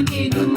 أنت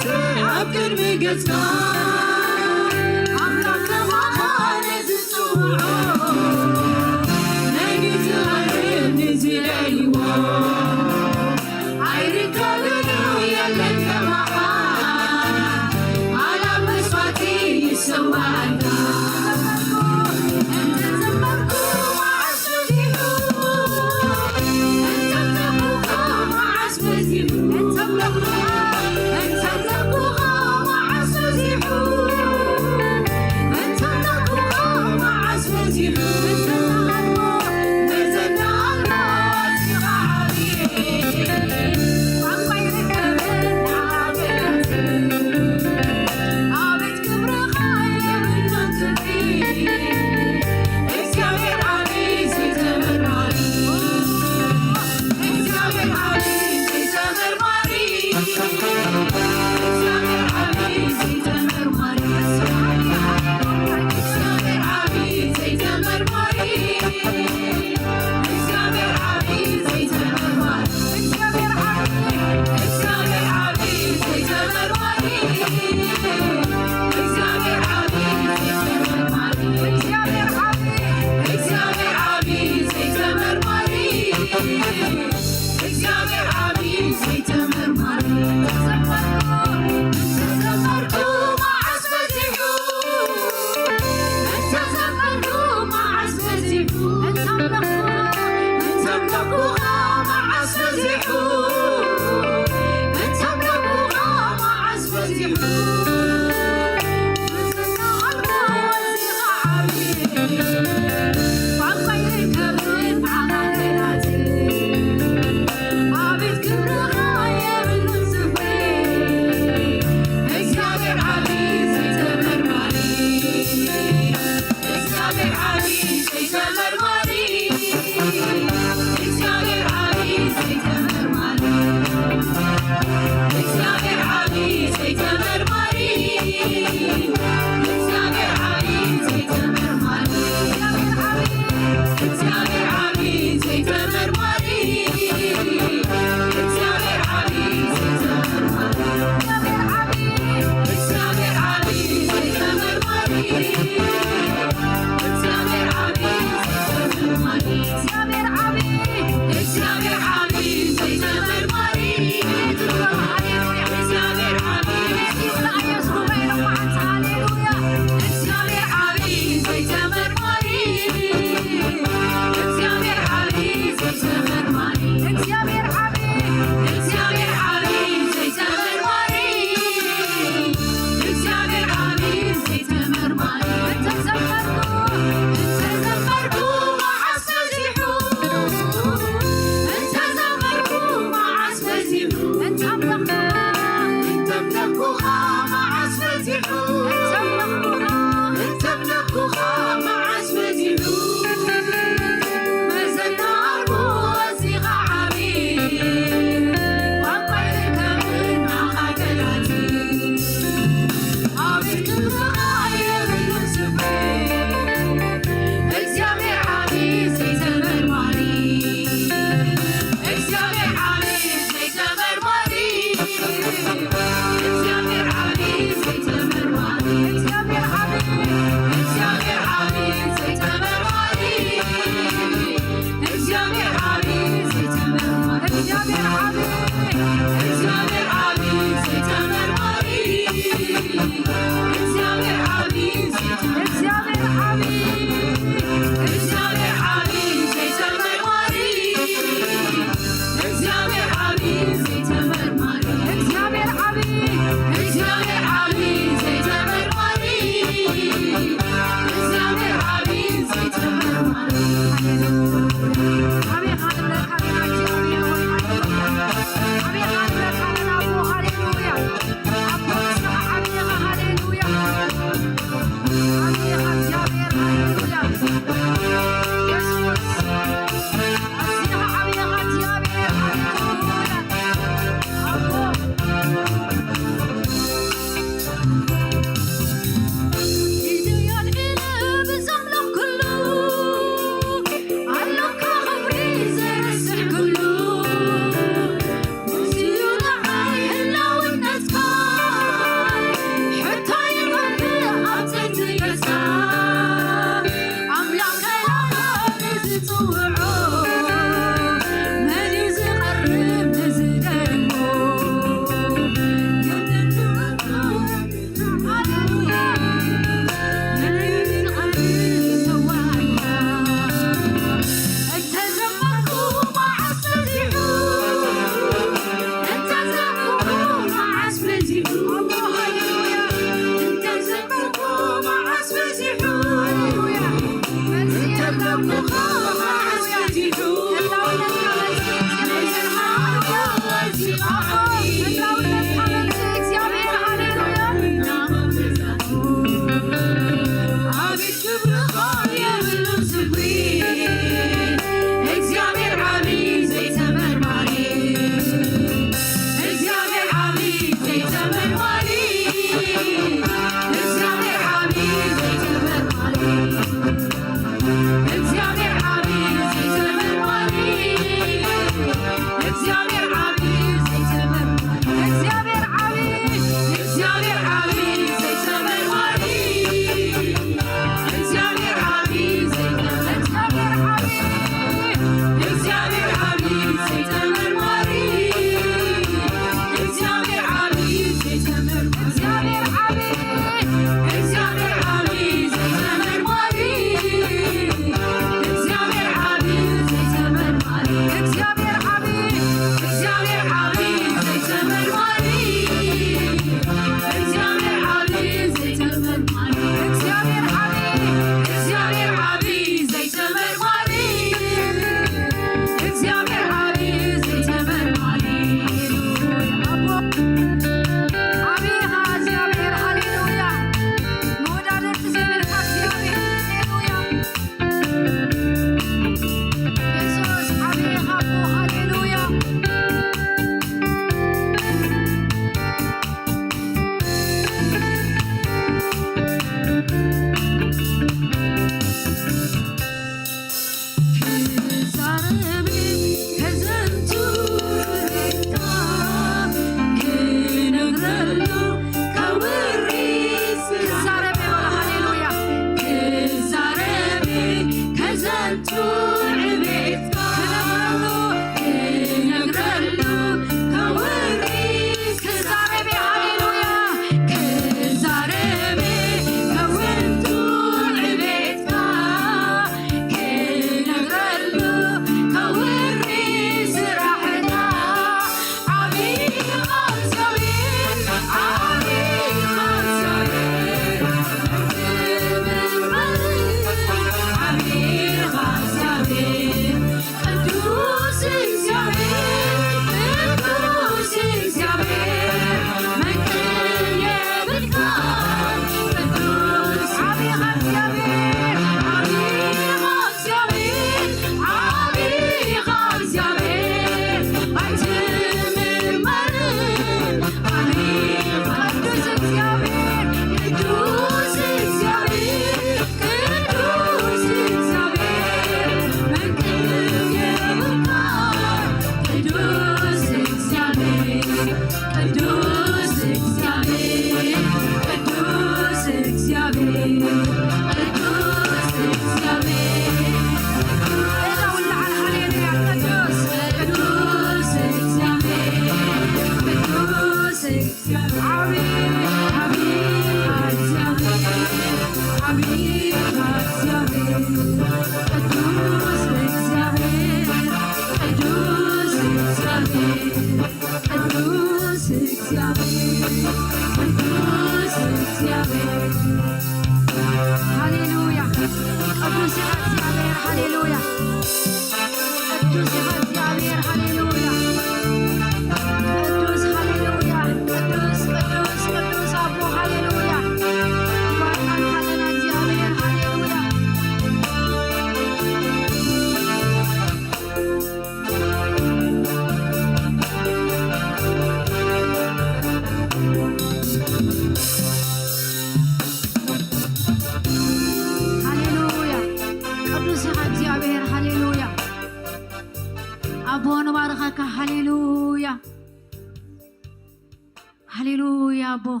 هللويا أبو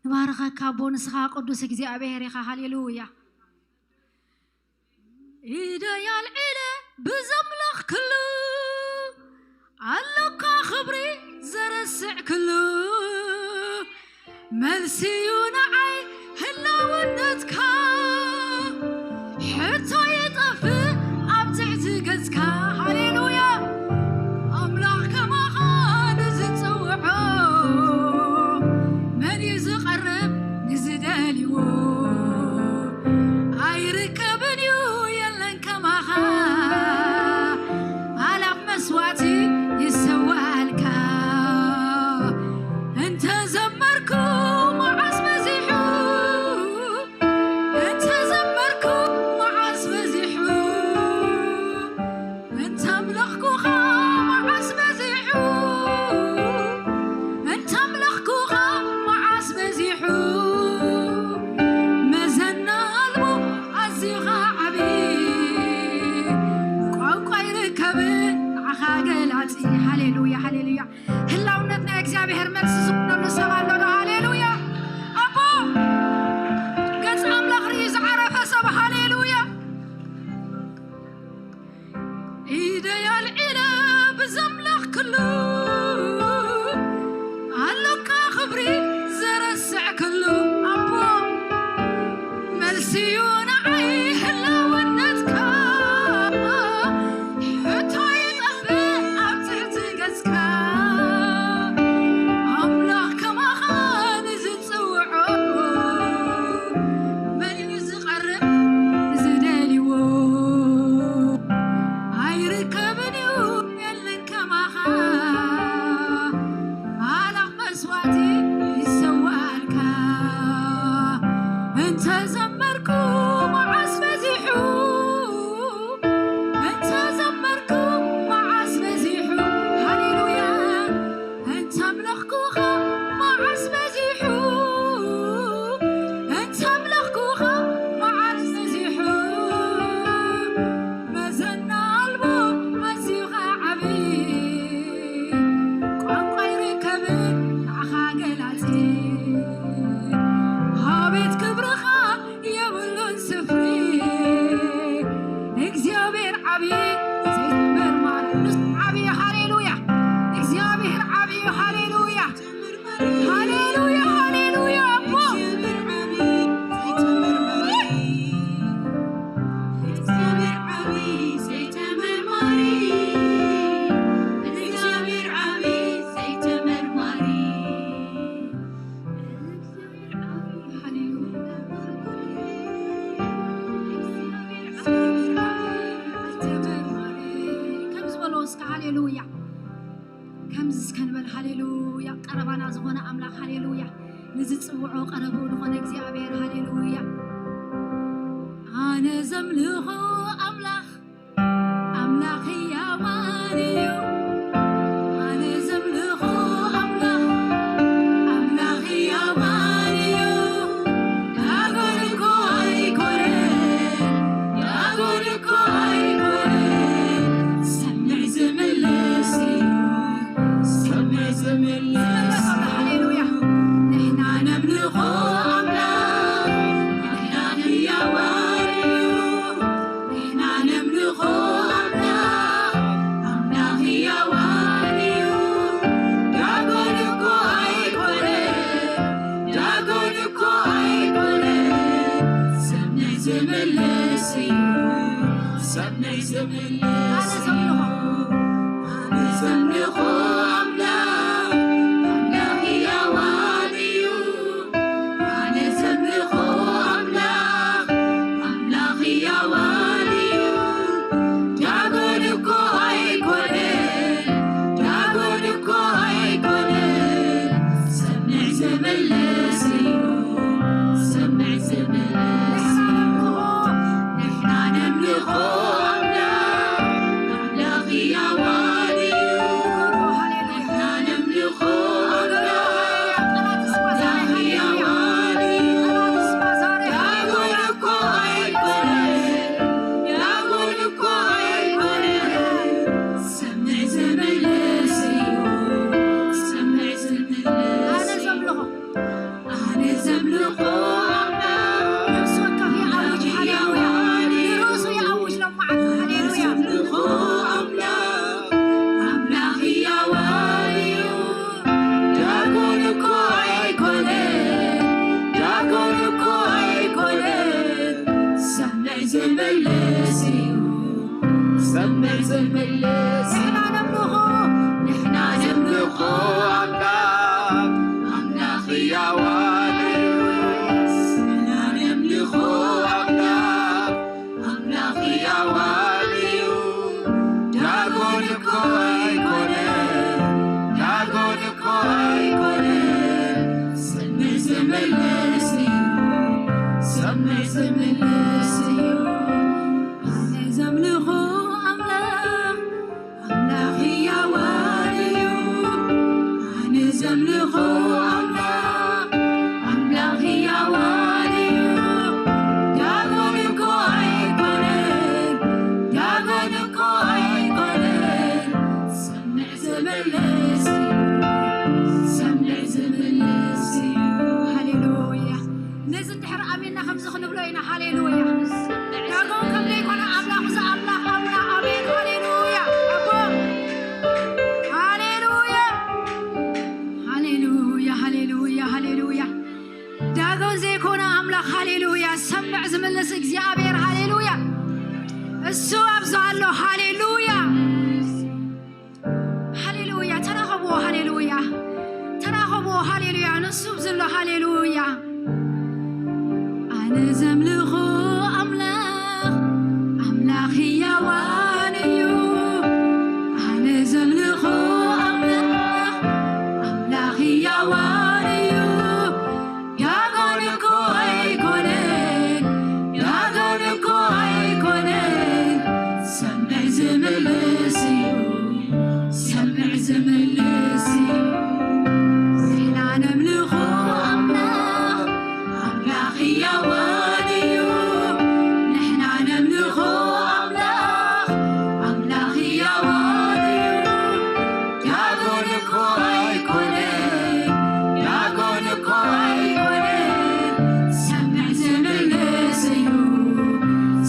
نباركك أبو نسخة قدوس እግዚአብሔር هللويا إذا يالعيلة بزملخ كله علوك خبري زرسع كله ملسيون عي هلا ونتك حتى يطفي أبزعت قزك هللويا أملاك ما خان زتصوعه من يزقرب نزداليو أيركبني يلن كما خا على مسواتي يسوالك انت زمركو معز مزيحو انت زمركو معز مزيحو انت ملخكو خا معز مزيحو انت ملخكو خا معز مزيحو مزنا قلبو أزيغا عبي قوقا يركبن عخاقل ሃሌሉያ ሃሌሉያ ህላውነትና እግዚአብሔር መልስ ዝኩነሉ ሰባሎ ሃሌሉያ አቦ ገጽ አምላኽ ሪዝ ዓረፈ ሰብ ሃሌሉያ ኢደያል ኢለ ብዘምላኽ ክሉ አሎካ ክብሪ ዘረስዕ ክሉ አቦ መልሲዩ ንዓይ ህላውነትካ ሃሌሉያ ከምዝ ከንበል ሃሌሉያ ቀረባና ዝኾነ አምላኽ ሃሌሉያ ንዝፅውዖ ቀረቡ ዝኾነ እግዚአብሔር ሃሌሉያ አነ ዘምልኾ አምላኽ አምላኽ ያማን እዩ አነ ዘምልኾ አምላኽ አምላኽ ያማን እዩ ያጎንኮ አይኮነን ያጎንኮ አይኮነን ሰምዕ ዝምልስ ሰምዕ ዝምልስ ሃሌሉያ ንሕና ነምልኾ አምላኽ አምላኽ ያማን እዩ ዝምልስ ሰምዕ ዝምልስ ሃሌሉያ ነዚ እንድሕር ኣሜንና ከምዚ ክንብሎ ኢና ሃሌሉያ ዳግም ከም ዘይኮነ ኣምላኽ ዝኣምላኽ ኣምላኽ ኣሜን ሃሌሉያ ኣቦ ሃሌሉያ ሃሌሉያ ሃሌሉያ ሃሌሉያ ዳግም ዘይኮነ ኣምላኽ ሃሌሉያ ሰምዕ ዝምልስ እግዚኣብሔር ሃሌሉያ እሱ ኣብዚ ኣሎ ሃሌሉያ ሃሌሉያ ተራኸብዎ ሃሌሉያ ተራኸብዎ ሃሌሉያ ንሱ ብዝሎ ሃሌሉያ ኣነ ዘምልኾ ኣምላኽ ሕያዋን እዩ ኣነ ዘምልኾ ኣምላኽ ሕያዋን እዩ ያጎን እኮ ኣይኮነን ያጎን እኮ ኣይኮነን ሰምዕ ዝምልስ እዩ ሰምዕ ዝምልስ እዩ ንሕና ነምልኾ ኣምላኽ ሕያዋን እዩ ንሕና ነምልኾ ኣምላኽ ሕያዋን እዩ ያጎን እኮ ኣይኮነን ያጎን እኮ ኣይኮነን ሰምዕ ዝምልስ እዩ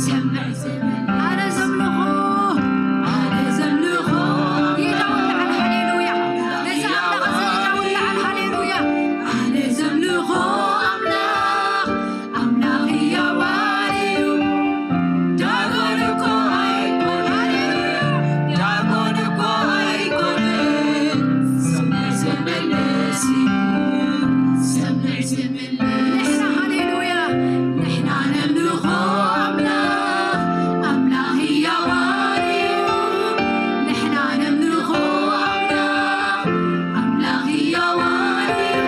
ሰምዕ ዝምልስ ኣነ ዘምልኾ ይዳውልዓል ሃሌሉያ ነዚ ኣምላኽ እዚ ይዳውልዓል ሃሌሉያ ኣነ ዘምልኾ ኣምላኽ ሕያዋን እዩ ዳጎን እኮ ኣይኮነን ዳጎን እኮ ኣይኮነን ሰምዕ ዝምልስ እዩ ሰምዕ ዝምልስ ንሕና ሃሌሉያ ንሕና ነምልኾ ኣምላኽ ሕያዋን እዩ ንሕና ነምልኾ ኣምላኽ ሕያዋን እዩ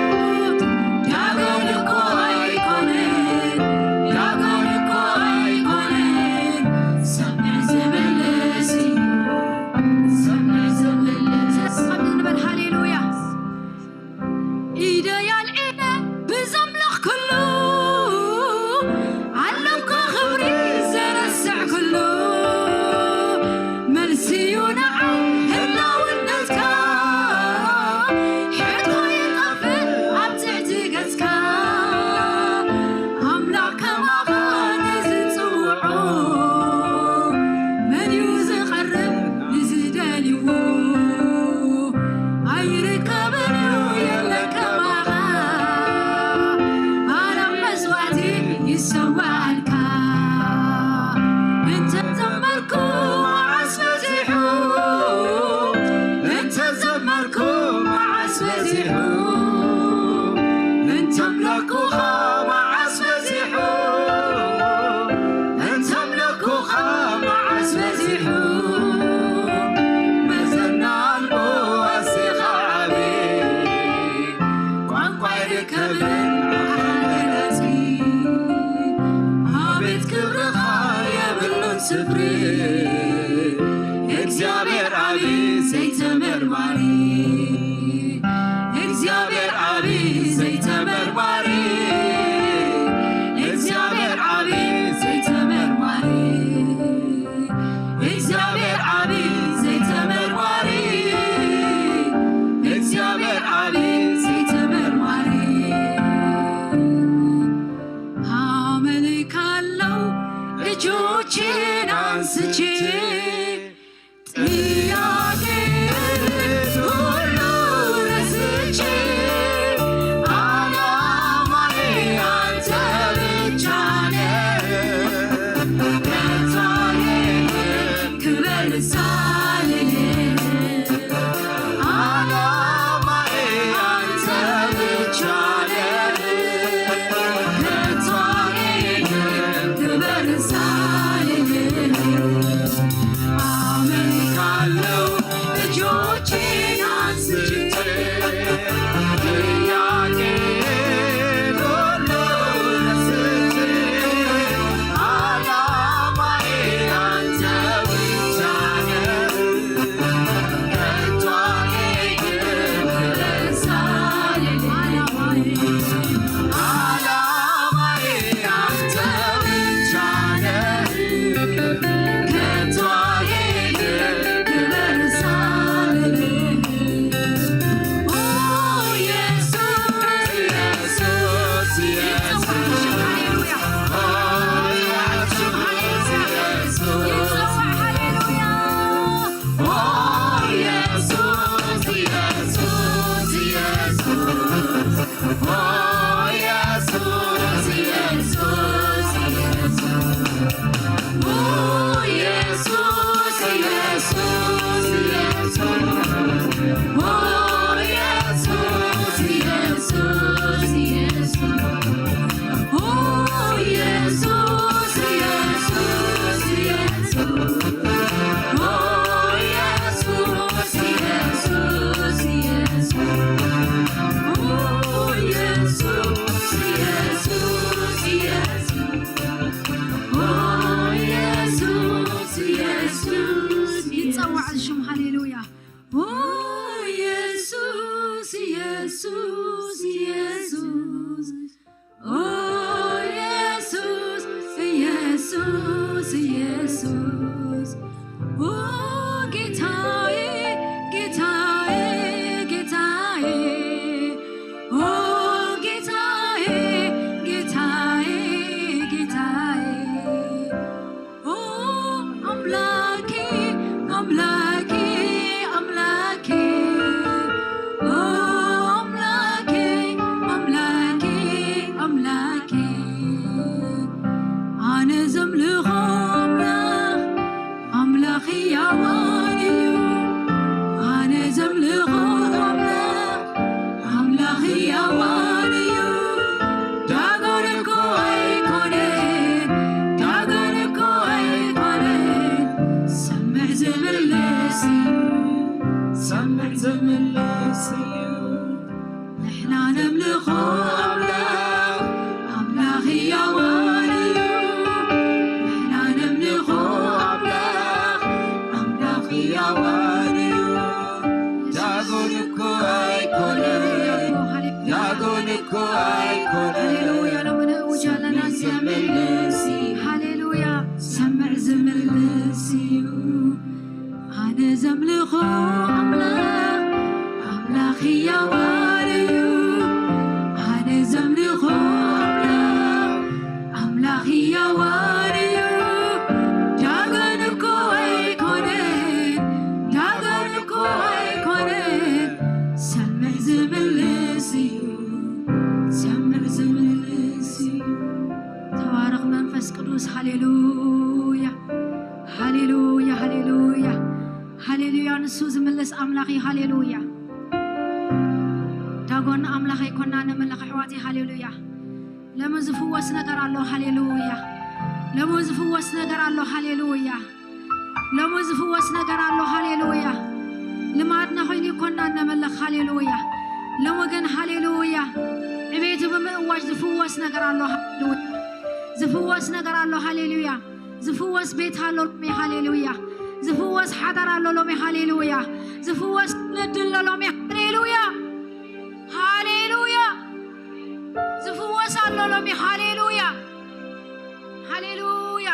ዳጎን እኮ ኣይኮነን ዳጎን እኮ ኣይኮነን ሰምዕ ዝምልስ እዩ ሰምዕ ዝምልስ ስለዚ ንበል ሃሌሉያ ኢደይ ኣልዒለ ብዘምልኽ ኩሉ ዓለምካ ክብሪ ዘረስዕ ኩሉ መልሲ እዩ ንዓይ ህላውነትካ ሕድኮ ይጠፍእ ኣብ ትሕቲ ገጽካ ኣምላኽ ከማኻ ንዝፅውዖ መን እዩ ዝቐርብ ንዝደልይዎ ኣይርከብን እዩ የለን ከማኻ ኣነ መስዋዕቲ ይሰዋዕልካ እንተ ዘመርኩ መዓስ በዚሑ እንተ ዘመርኩ መዓስ በዚሑ እንተ ኣምለኩኻ መዓስ በዚሑ እንተ ኣምለኩኻ መዓስ በዚሑ መዘና ኣልቦ ኣሲኻ ዓብይ ቋንቋ ይርከብን ሓገላፂ ኣቤት ክብርኻ የብሉን ስፍሪ እግዚአብሔር ዓብይ ዘይተመርማሪ እግዚአብሔር ዓብይ ዘይተመርማሪ እግዚአብሔር ዓብይ ዘይተመርማሪ እግዚአብሔር ዓብይ ዘይተመርማሪ እግዚአብሔር ዓብይ ዘይተመርማሪ አመልካለሁ እጆቼን አንስቼ ጥያቄ ሁሉ ረስቼ ዓላማዬ አንተ ብቻ ነህ ከቷዬ ክብር ሳልልህ ዓላማዬ አንተ ብቻ ነህ ከቷዬ ክብር ሳልልህ አመልካለሁ እጆቼን አንስቼ ጥያቄ ሁሉ ረስቼ ዓላማዬ አንተ ብቻ ነህ ከቷዬ ክብር ሳልልህ ዓላማዬ አንተ ብቻ ነህ ከቷዬ ክብር ሳልልህ ኢየሱስ ኢየሱስ ኦ ኢየሱስ ኢየሱስ ኢየሱስ ኦ ጌታዬ ጌታዬ ጌታዬ ኦ ጌታዬ ጌታዬ ጌታዬ ኦ አምላኬ አምላኬ አምላኬ ኦ አምላኬ አምላኬ አምላኬ አነ ዘምልኾ አምላኽ ያዋንዩ አነ ዘምልኾ አምላኽ ያዋንዩ ዳጎን እኮ ኣይኮነን ዳጎን እኮ ኣይኮነን ሰምዕ ዝምለስ እዩ ሰምዕ ዝምለስ እዩ ንሕና ነምልኾ አምላኽ ያዋንዩ ንሕና ነምልኾ አምላኽ ያዋንዩ ዳጎን እኮ ኣይኮነን ዳጎን እኮ ኣይኮነን ሃሌሉያ ለምን ውጃለና ዝምለስ ሃሌሉያ ሰምዕ ዝምለስ እዩ አነ ዘምልኾ አምላኽ ያዋንዩ አነ ዘምልኾ አምላኽ ያዋንዩ ዳጎን እኮ ኣይኮነን ዳጎን እኮ ኣይኮነን ሰምዕ ዝምለስ እዩ ሰምዕ ዝምለስ እዩ ተባረኽ መንፈስ ቅዱስ ሃሌሉያ ሃሌሉያ ሃሌሉያ ሃሌሉያ ንሱ ዝምለስ ኣምላኽ እዩ ሃሌሉያ ዳጎን ኣምላኽ ኣይኮና ነመለኽ ኣሕዋት ሃሌሉያ ለምን ዝፍወስ ነገር ኣሎ ሃሌሉያ ለምን ዝፍወስ ነገር ኣሎ ሃሌሉያ ለምን ዝፍወስ ነገር ኣሎ ሃሌሉያ ልማድና ኮይኑ ይኮና ነመለኽ ሃሌሉያ ለወገን ሃሌሉያ ዕቤቱ ብምእዋጅ ዝፍወስ ነገር ኣሎ ሃሌሉያ ዝፍወስ ነገር ኣሎ ሃሌሉያ ዝፍወስ ቤት ኣሎ ሎሚ ሃሌሉያ ዝፍወስ ሓዳር ኣሎ ሎሚ ሃሌሉያ ዝፍወስ ንድል ሎሚ ሃሌሉያ ሃሌሉያ ዝፍወስ ኣሎ ሎሚ ሃሌሉያ ሃሌሉያ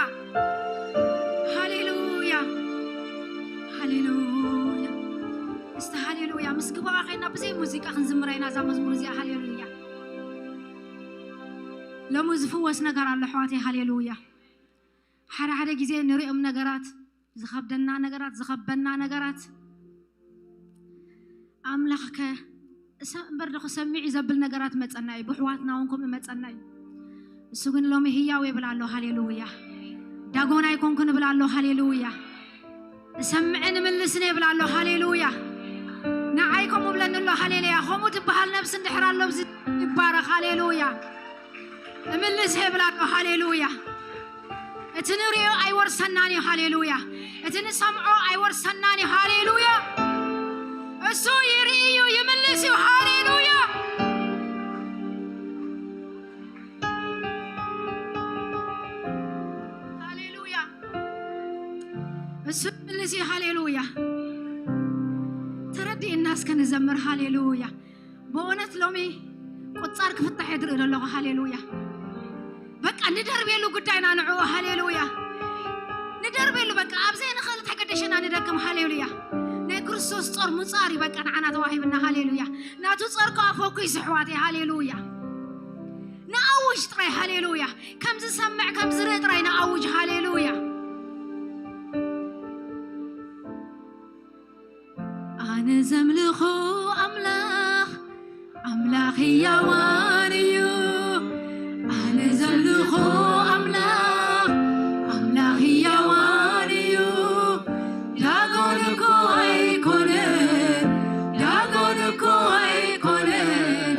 ሃሌሉያ ሃሌሉያ እስቲ ሃሌሉያ ምስ ግባኣ ኸይና ብዘይ ሙዚቃ ክንዝምራ ኢና እዛ መዝሙር እዚኣ ሃሌሉያ ሎሚ ዝፍወስ ነገር ኣሎ ኣሕዋተይ ሃሌሉያ ሓደ ሓደ ግዜ ንሪኦም ነገራት ዝኸብደና ነገራት ዝኸበና ነገራት ኣምላኽከ እምበር ዶ ክሰሚዕ ዘብል ነገራት መፀና እዩ ብሕዋትና እውን ከምኡ መፀና እዩ እሱ ግን ሎሚ ህያው ይብል ኣሎ ሃሌሉያ ዳጎን ኣይኮንኩን ይብል ኣሎ ሃሌሉያ እሰምዕን ምልስን ይብል ኣሎ ሃሌሉያ ንዓይ ከምኡ ብለኒ ኣሎ ሃሌሉያ ከምኡ ትበሃል ነብሲ እንድሕር ኣሎ ይባረኽ ሃሌሉያ እምልስ ይብል ኣሎ ሃሌሉያ እቲ ንሪኦ ኣይወርሰናን እዩ ሃሌሉያ እቲ ንሰምዖ ኣይወርሰናን እዩ ሃሌሉያ እሱ ይርኢ እዩ ይምልስ እዩ ሃሌሉያ ሃሌሉያ እሱ ይምልስ እዩ ሃሌሉያ ተረዲእና እስከ ንዘምር ሃሌሉያ በእውነት ሎሚ ቁፃር ክፍታሕ ይድርኢ ዘለኹ ሃሌሉያ በቃ ندربيلو ጉዳይና ንዑ ሃሌሉያ ندربيلو በቃ ኣብዘይ ንኽእል ተገደሽና ንደክም ሃሌሉያ ናይ ክርስቶስ ጦር ሙፃሪ በቃ ንዓና ተዋሂብና ሃሌሉያ ናቱ ጦር ካፎኩ ይስሕዋት ሃሌሉያ ንኣውጅ ጥራይ ሃሌሉያ ከም ዝሰምዕ ከም ዝርኢ ጥራይ ንኣውጅ ሃሌሉያ ኣነ ዘምልኾ ኣምላኽ ያዋንዩ አነ ዘምልኾ አምላኽ ያዋንዩ ዳጎን እኮ ኣይኮነን ዳጎን እኮ ኣይኮነን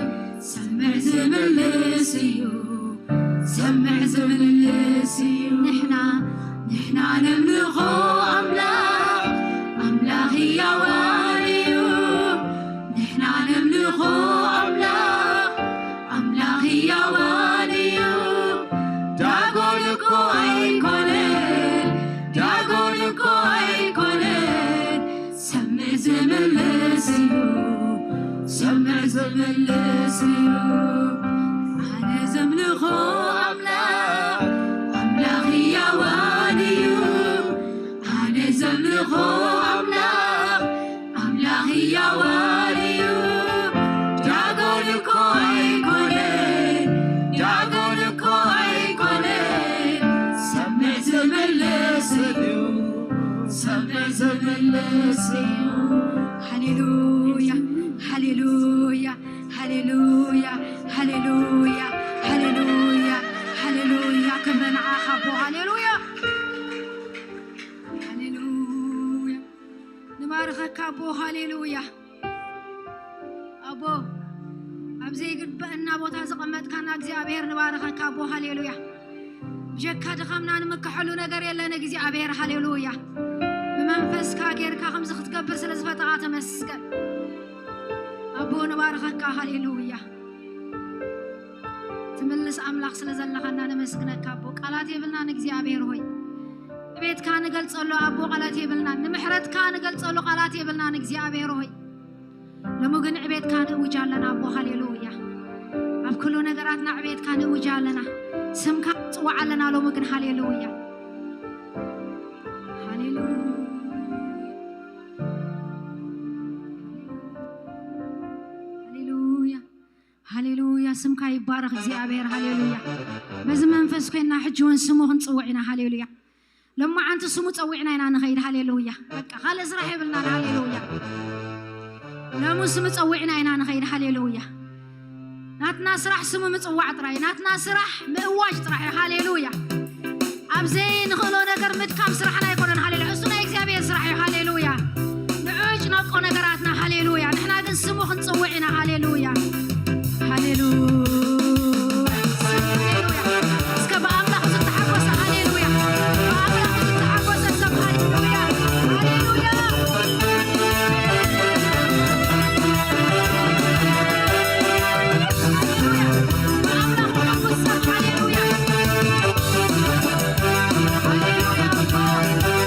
ሰምዕ ዝምልስ እዩ ሰምዕ ዝምልስ እዩ ንሕና ነምልኾ አምላኽ ያዋንዩ ንሕና ነምልኾ زملسيو أنا زملخو أملاخ يا وانيو أنا زملخو أملاخ يا وانيو جاغول كوي كوني سمع زملسيو هللويا هللويا هللويا هللويا هللويا هللويا كمن عاخبو هللويا هللويا نباركك أبو هللويا أبو أبزي قد بأن أبو تازقمت كان أجزي نباركك أبو هللويا جك هذا خمنا نمكحلو نجار يلا نجزي أبير هللويا بمنفس كاجر كخمس خد قبر سلسفة تعاطى مسك أبو نباركك هللويا تملس أملاك سلزلنا خنا نمسكنا كابو قالاتي بلنا نجزي أبير هوي بيت كان قلت صلوا أبو قالاتي بلنا نمحرت كان قلت صلوا قالاتي بلنا نجزي أبير هوي لما قلنا عبيت كان وجالنا أبو هللويا أب كله نجاراتنا عبيت كان وجالنا سمك وعلنا لو ممكن هللويا هللويا هللويا هللويا سمك يبارك زيابير هللويا بزمن فسخنا حجون سموهن صوعنا هللويا لما أنت سمو تصوعنا أنا خير هللويا خالص راح يبلنا هللويا لما سمو تصوعنا أنا خير هللويا ناتنا سرح سمو متصوع طراي ناتنا سرح مقواج طراي هاليلويا أبزين خلو نقر متكام سرحنا يكونن هاليلويا أسونا إكزابير سرحي هاليلويا نعوج نقو نقراتنا هاليلويا نحنا قن سمو خنصوعنا هاليلويا هاليلويا اسكا بأملاح وستحقوس هاليلويا بأملاح وستحقوس السب هاليلويا هاليلويا Hallelujah.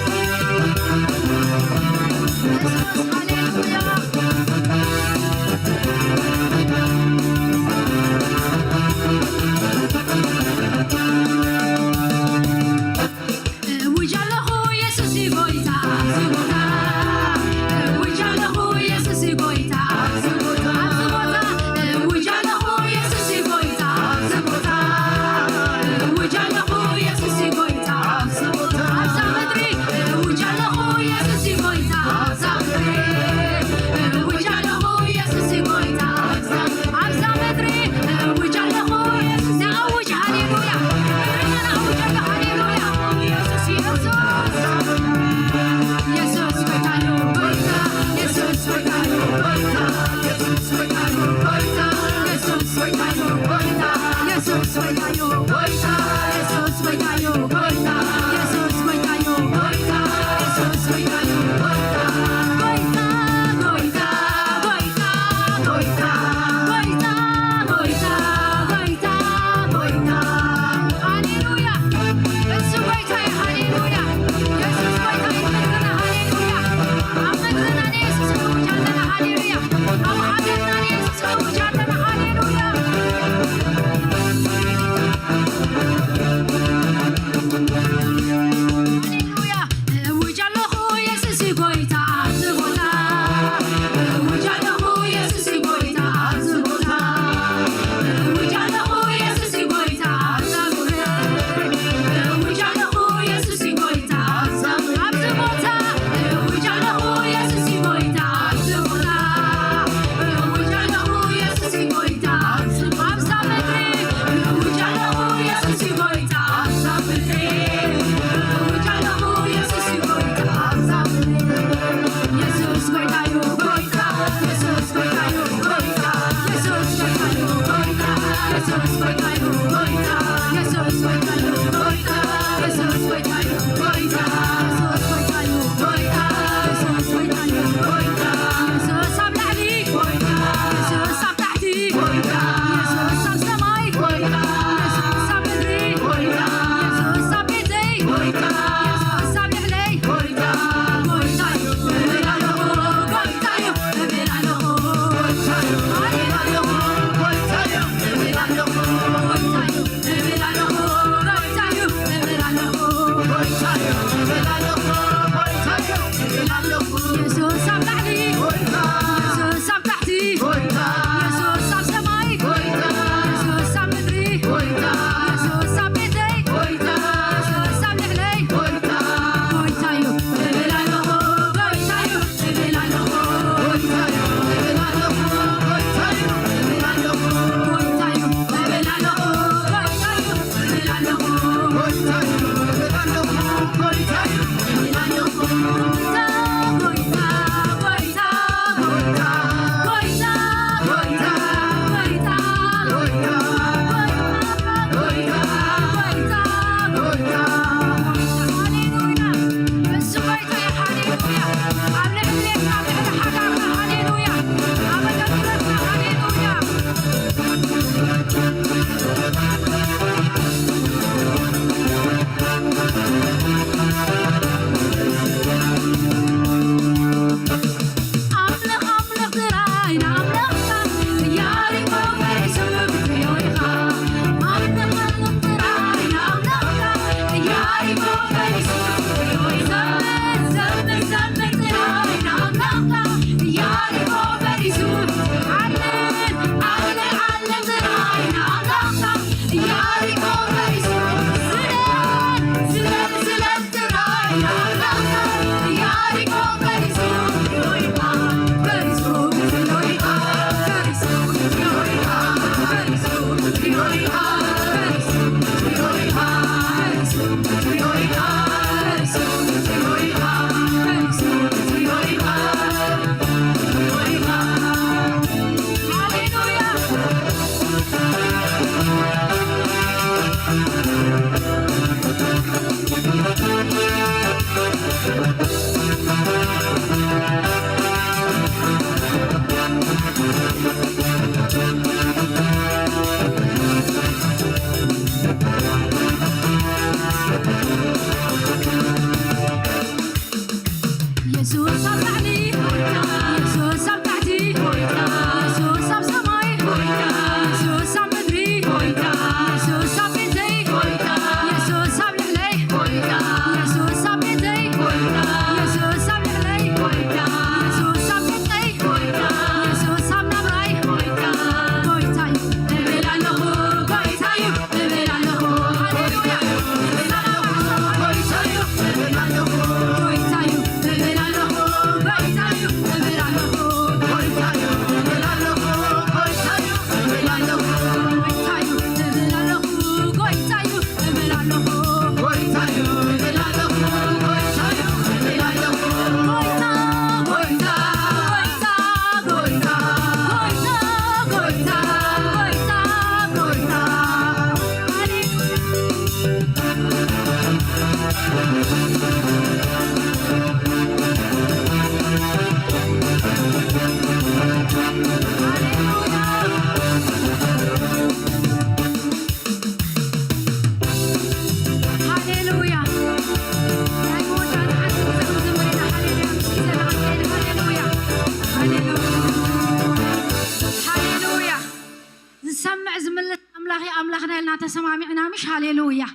سمعنا مش هاليلويا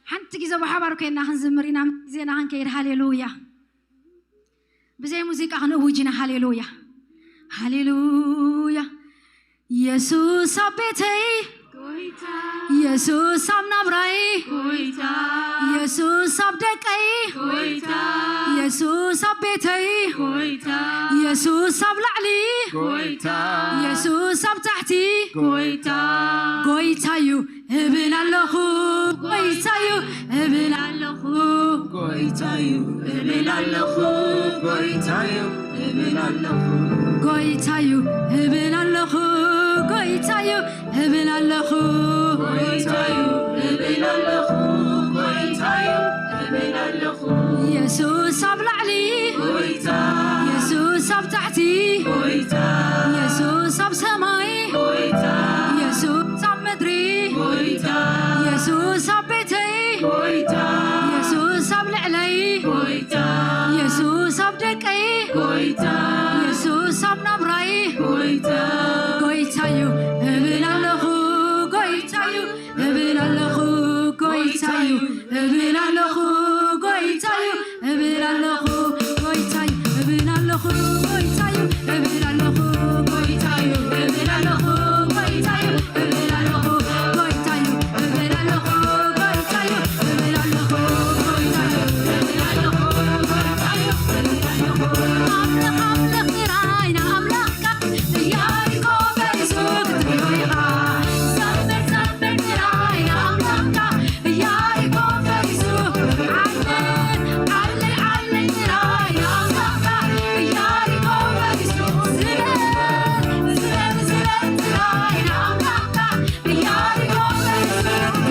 حنت كذا بحبارك إن هنزمرنا زينا هنكير هاليلويا بزي موسيقى هنوجينا هاليلويا هاليلويا يسوع بيتي يسوع نبراي يسوع صدقي يسوع بيتي يسوع لعلي يسوع تحتي قويتايو ابن الله قويتايو ابن الله قويتايو ابن الله قويتايو ابن الله قويتايو ابن الله قويتايو ابن الله قويتايو ابن الله قويتايو ابن الله يسوع بلعلي يسوع تحتي يسوع بسماي يسوع مدري يسوع بيتي يسوع بلعلي يسوع بدقي يسوع بنبراي قويتايو ابن الله قويتايو ابن الله قويتايو ابن الله قويتايو ابن الله قويتايو ابن الله قويتايو ابن الله قويتايو ابن الله قويتايو ابن الله قويتايو ابن الله قويتايو ابن الله قويتايو ابن الله قويتايو أملك راينا أملك ياريكو بيسوك تبيها سبت راينا أملك ياريكو بيسوك علن راينا أملك ياريكو بيسوك زلت راينا أملك ياريكو بيسوك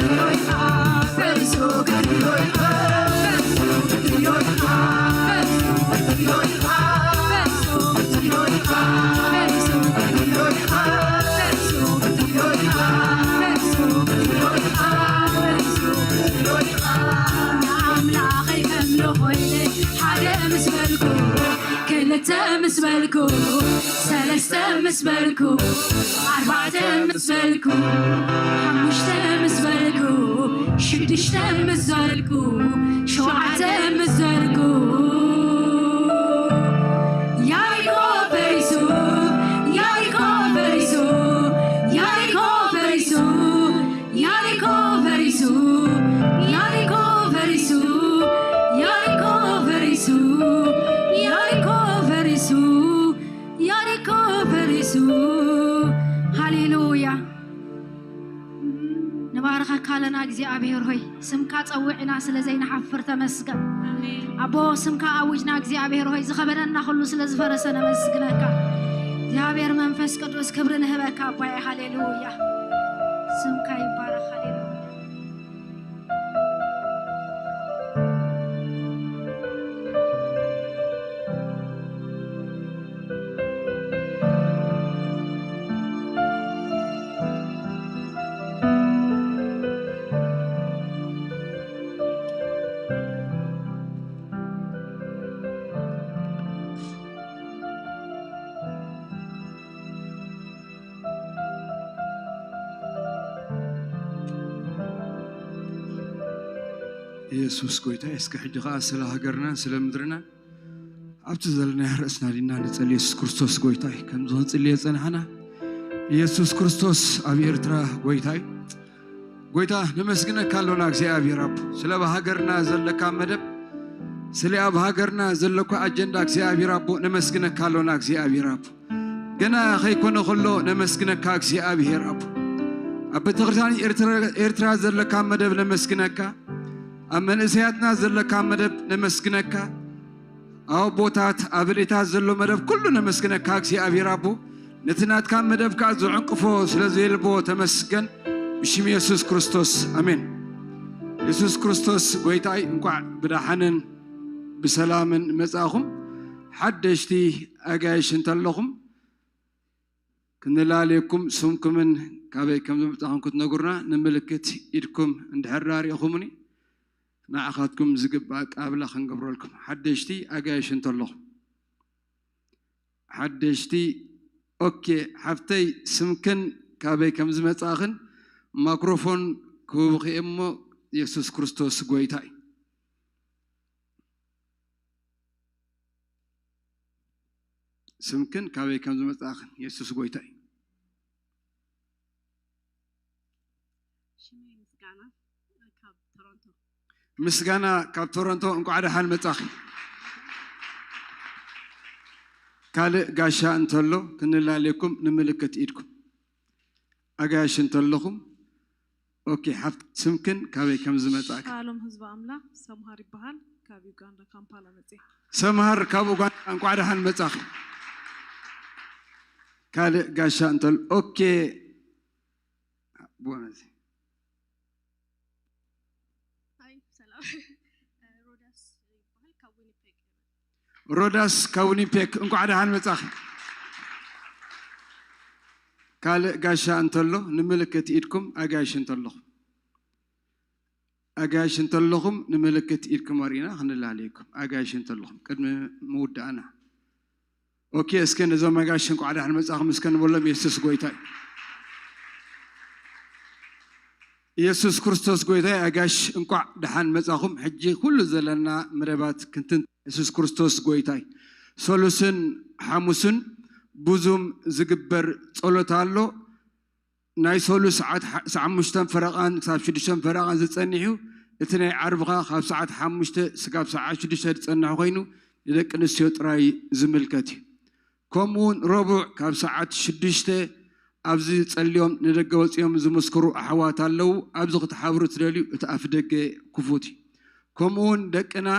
مسبلكو سلسة مسبلكو أربعة مسبلكو خمسة مسبلكو شدشة مسبلكو شوعة مسبلكو ياريكو بيسو فريسو هاليلويا نبارك كالنا እግዚአብሔር ሆይ ስምካ ጸውዕና ስለ ዘይና ሓፍር ተመስገን አቦ ስምካ አውጅና እግዚአብሔር ሆይ ዝኸበረና ሁሉ ስለ ዝፈረሰነ መስግነካ እግዚአብሔር መንፈስ ቅዱስ ክብርን ህበካ አባይ ሃሌሉያ ስምካ ይባረክ ሃሌሉያ ኢየሱስ ጎይታ እስከ ሕጅኻ ስለ ሀገርና ስለ ምድርና ኣብቲ ዘለና ርእስና ዲና ንጸልይ ኢየሱስ ክርስቶስ ጎይታ ከም ዝንጽልይ ጸናሕና ኢየሱስ ክርስቶስ ኣብ ኤርትራ ጎይታ ንመስግነካ ኣለና እግዚአብሔር አብ ስለ በሀገርና ዘለካ መደብ ስለ ኣብ ሀገርና ዘለካ አጀንዳ እግዚአብሔር አብ ንመስግነካ ኣለና እግዚአብሔር አብ ገና ከይኮነ ከሎ ንመስግነካ እግዚአብሔር አብ ኣብ ቤተክርስቲያን ኤርትራ ዘለካ መደብ ንመስግነካ أمن إسياتنا زلك مدب نمسكنك أو بوتات أبليتات زلو مدب كلنا نمسكنك كاكسي أبي رابو نتنات كان مدب كازو عنقفو سلازيل بو تمسكن بشم يسوس كريستوس أمين يسوس كريستوس ويتاي نقع بدحنن بسلام مزاهم حدشتي أجايش انتلهم كنا لاليكم سمكم من كابيكم زمتاهم كنت نقرنا نملكت إيدكم عند حراري أخومني نأخذكم زقباك أبلا خنقبر لكم حدشتي أجايش انتلهم حدشتي أوكي حفتي سمكن كابيكم زمتاهم ميكروفون كوبخي إمو يسوس كريستوس قويتاي سمكن كابيكم زمتاهم يسوس قويتاي مسجانا كاب تورنتو انكو عدا حال متاخي كالي غاشا انتلو كنلا لكم نملكت ايدكم اغاش انتلهم اوكي حفت سمكن كابي كم زمتاك قالهم حزب املا سمهار يبحال كابي غاندا كامبالا متي سمهار كابو غان انكو عدا حال متاخي كالي غاشا انتل اوكي بونزي روداس كاونيبيك انكو عدا هان مصاخ قال غاشا انتلو نملكت ايدكم اغاش انتلو اغاش انتلوهم نملكت ايدكم ورينا خنل عليكم اغاش انتلوهم قدم مود انا اوكي اسكن زو ماغاش انكو عدا هان مصاخ مسكن بولم يسوس غويتاي يسوس كريستوس غويتاي اغاش انكو دحان مصاخم حجي كل زلنا مربات كنتن يسوس كريستوس غويتاي سولوسن حاموسن بوزوم زغبر صلوتالو ناي سولوس ساعه 5 فرقان حساب 6 فرقان زصنيحو اتناي عربخا خاب ساعه 5 سقاب ساعه 6 تصنحو كينو يدقنسيو طراي زملكتي كومون ربع كاب ساعه 6 ابزي صليوم ندغوصيوم زمسكرو احوات አለው ابزي تحابرو تدليو اتافدق كفوتي كومون دقنا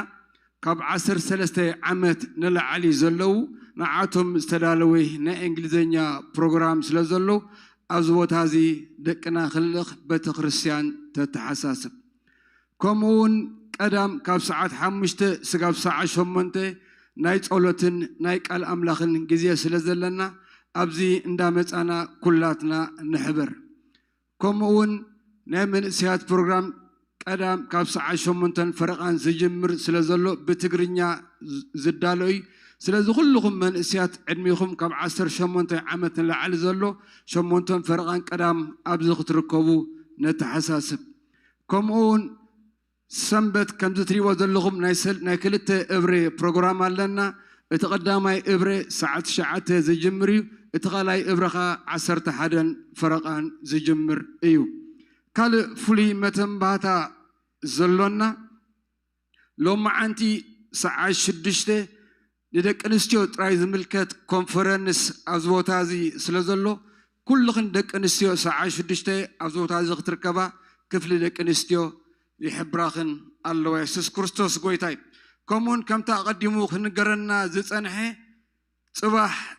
كاب 13 عامت نلعلي زلو نعاتهم استدالوي نا انجليزኛ بروجرام ስለዘለው ازوتازي دقنا خلخ بتخريستيان تتحساسب كومون قدام كاب ساعات 5 سقاب ساعه 8 ناي ጸሎትን ناي قال املاخن غزي ስለዘለና ابزي اندامصانا كلاتنا نحبر كومون نمن سيات بروجرام قدام كاب ساعه 8 فرقان زجمر ስለዘሎ بتግርኛ زدالوي ስለዚ كلكم من سيات عدميكم كاب 18 عامت لعل زلو 8 فرقان قدام ابزي تركبو نتحساسب كومون سنبت كم تريوا زلكم ناي كلته ابري بروجرام لنا اتقداماي ابري ساعه شعات زجمري اتغالاي ابرخا 11 فرقان زجمر ايو قال فلي متنباتا زلونا لو ما انتي ساعه 6 ندك أنستيو تراي زملكت كونفرنس أزوتازي سلزلو كلهن دك أنستيو ساعة شدشتي أزوتازي تركبا كفل دك أنستيو يحبراخن الله يسوع كريستوس قويتاي كمون كم تقدموا خنقرنا زت أنحي صباح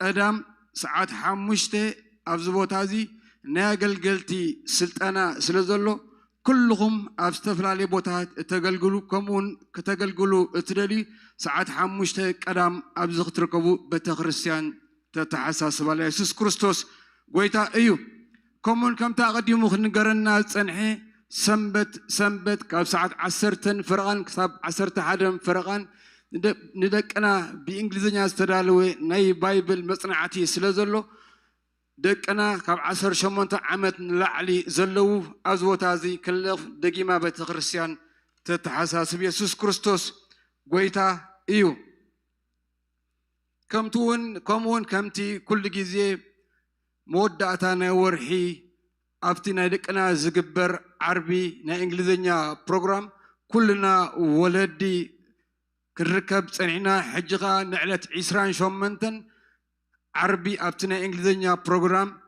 قدام ساعات حمشتي أزوتازي ناقل قلتي سلطنا سلزلو كلهم أستفلالي بوتات تقلقلو كمون كتقلقلو اتدلي ساعات حمشت قدام أبزغ تركبو بتخريستيان تتحساس بالله يسوع كريستوس قويتا أيو كمون كم تقدمو خنقرنا صنحي سنبت كاب ساعات 10 فرقان كتاب 11 فرقان ندقنا بإنجليزية استدالوي ناي بايبل مصنعتي سلازلو دقنا كاب 18 عامت نلعلي زلو أزوتازي كلف دقيمة بتخريستيان تتحساس بيسوع كريستوس قويتا إيو كمون كمتي كل جزء مودعتنا ورحي أفتنا دقنا زقبر عربي نا إنجليزية بروجرام كلنا ولدي كركب سنعنا حجغا نعلت عسران شومنتن عربي أفتنا إنجليزية بروجرام